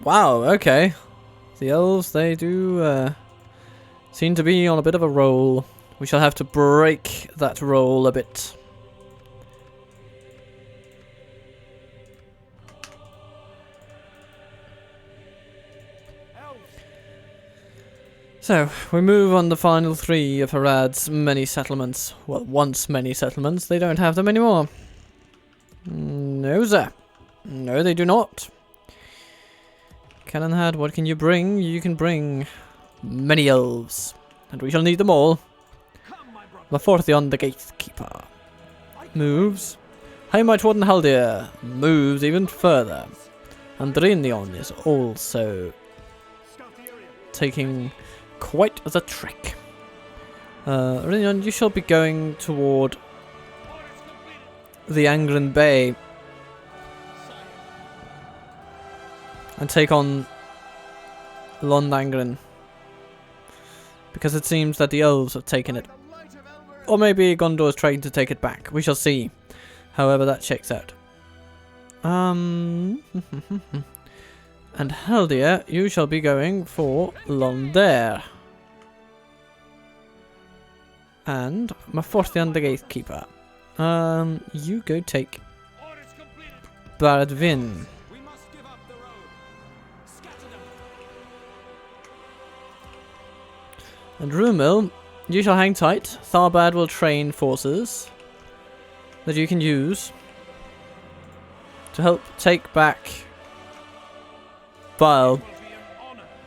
Wow, okay. The elves, they do seem to be on a bit of a roll. We shall have to break that roll a bit. So, we move on the final three of Harad's many settlements. Well, once many settlements. They don't have them anymore. No, sir. No, they do not. Canonhad, what can you bring? You can bring many elves. And we shall need them all. Lothlorien, the gatekeeper. Moves. High Might Warden Haldir moves even further. And Drinion is also taking quite the trek. Rinion, you shall be going toward the Angren Bay and take on Londangren, because it seems that the elves have taken it. Or maybe Gondor is trying to take it back. We shall see. However that checks out. And Haldir, you shall be going for Londare. And Maforthian the Gatekeeper. You go take Baradvin. We must give up the road. Scatter them. And Rumil, you shall hang tight. Tharbad will train forces that you can use to help take back Vile,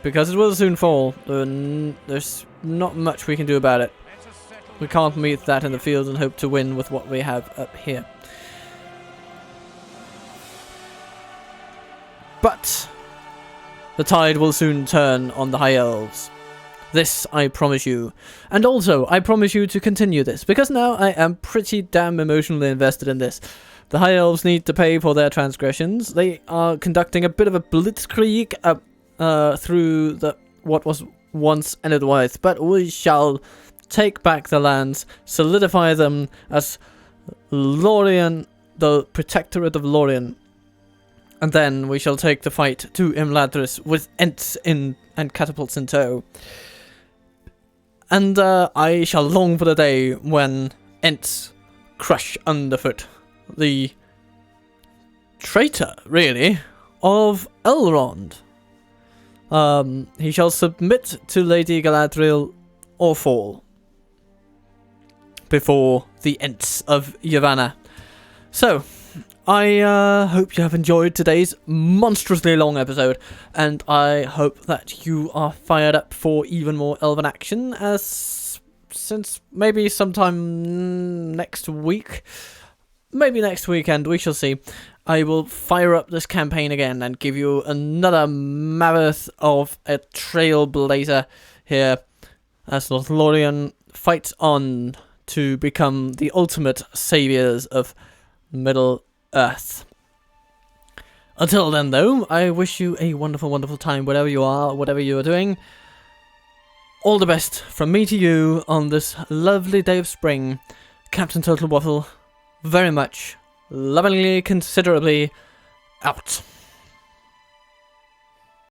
because it will soon fall. There's not much we can do about it. We can't meet that in the field and hope to win with what we have up here. But the tide will soon turn on the High Elves. This I promise you. And also, I promise you to continue this, because now I am pretty damn emotionally invested in this. The High Elves need to pay for their transgressions. They are conducting a bit of a blitzkrieg through what was once Enedwaith, but we shall take back the lands, solidify them as Lorien, the Protectorate of Lorien. And then we shall take the fight to Imladris with Ents in and catapults in tow. And I shall long for the day when Ents crush underfoot the traitor, really, of Elrond. He shall submit to Lady Galadriel or fall before the Ents of Yavanna. So, I hope you have enjoyed today's monstrously long episode, and I hope that you are fired up for even more Elven action, since maybe sometime next week, maybe next weekend, we shall see, I will fire up this campaign again and give you another mammoth of a trailblazer here as Lothlorien fights on to become the ultimate saviors of Middle Earth. Until then, though, I wish you a wonderful, wonderful time wherever you are, whatever you are doing. All the best from me to you on this lovely day of spring. Captain Total Waffle, very much, lovingly, considerably, out.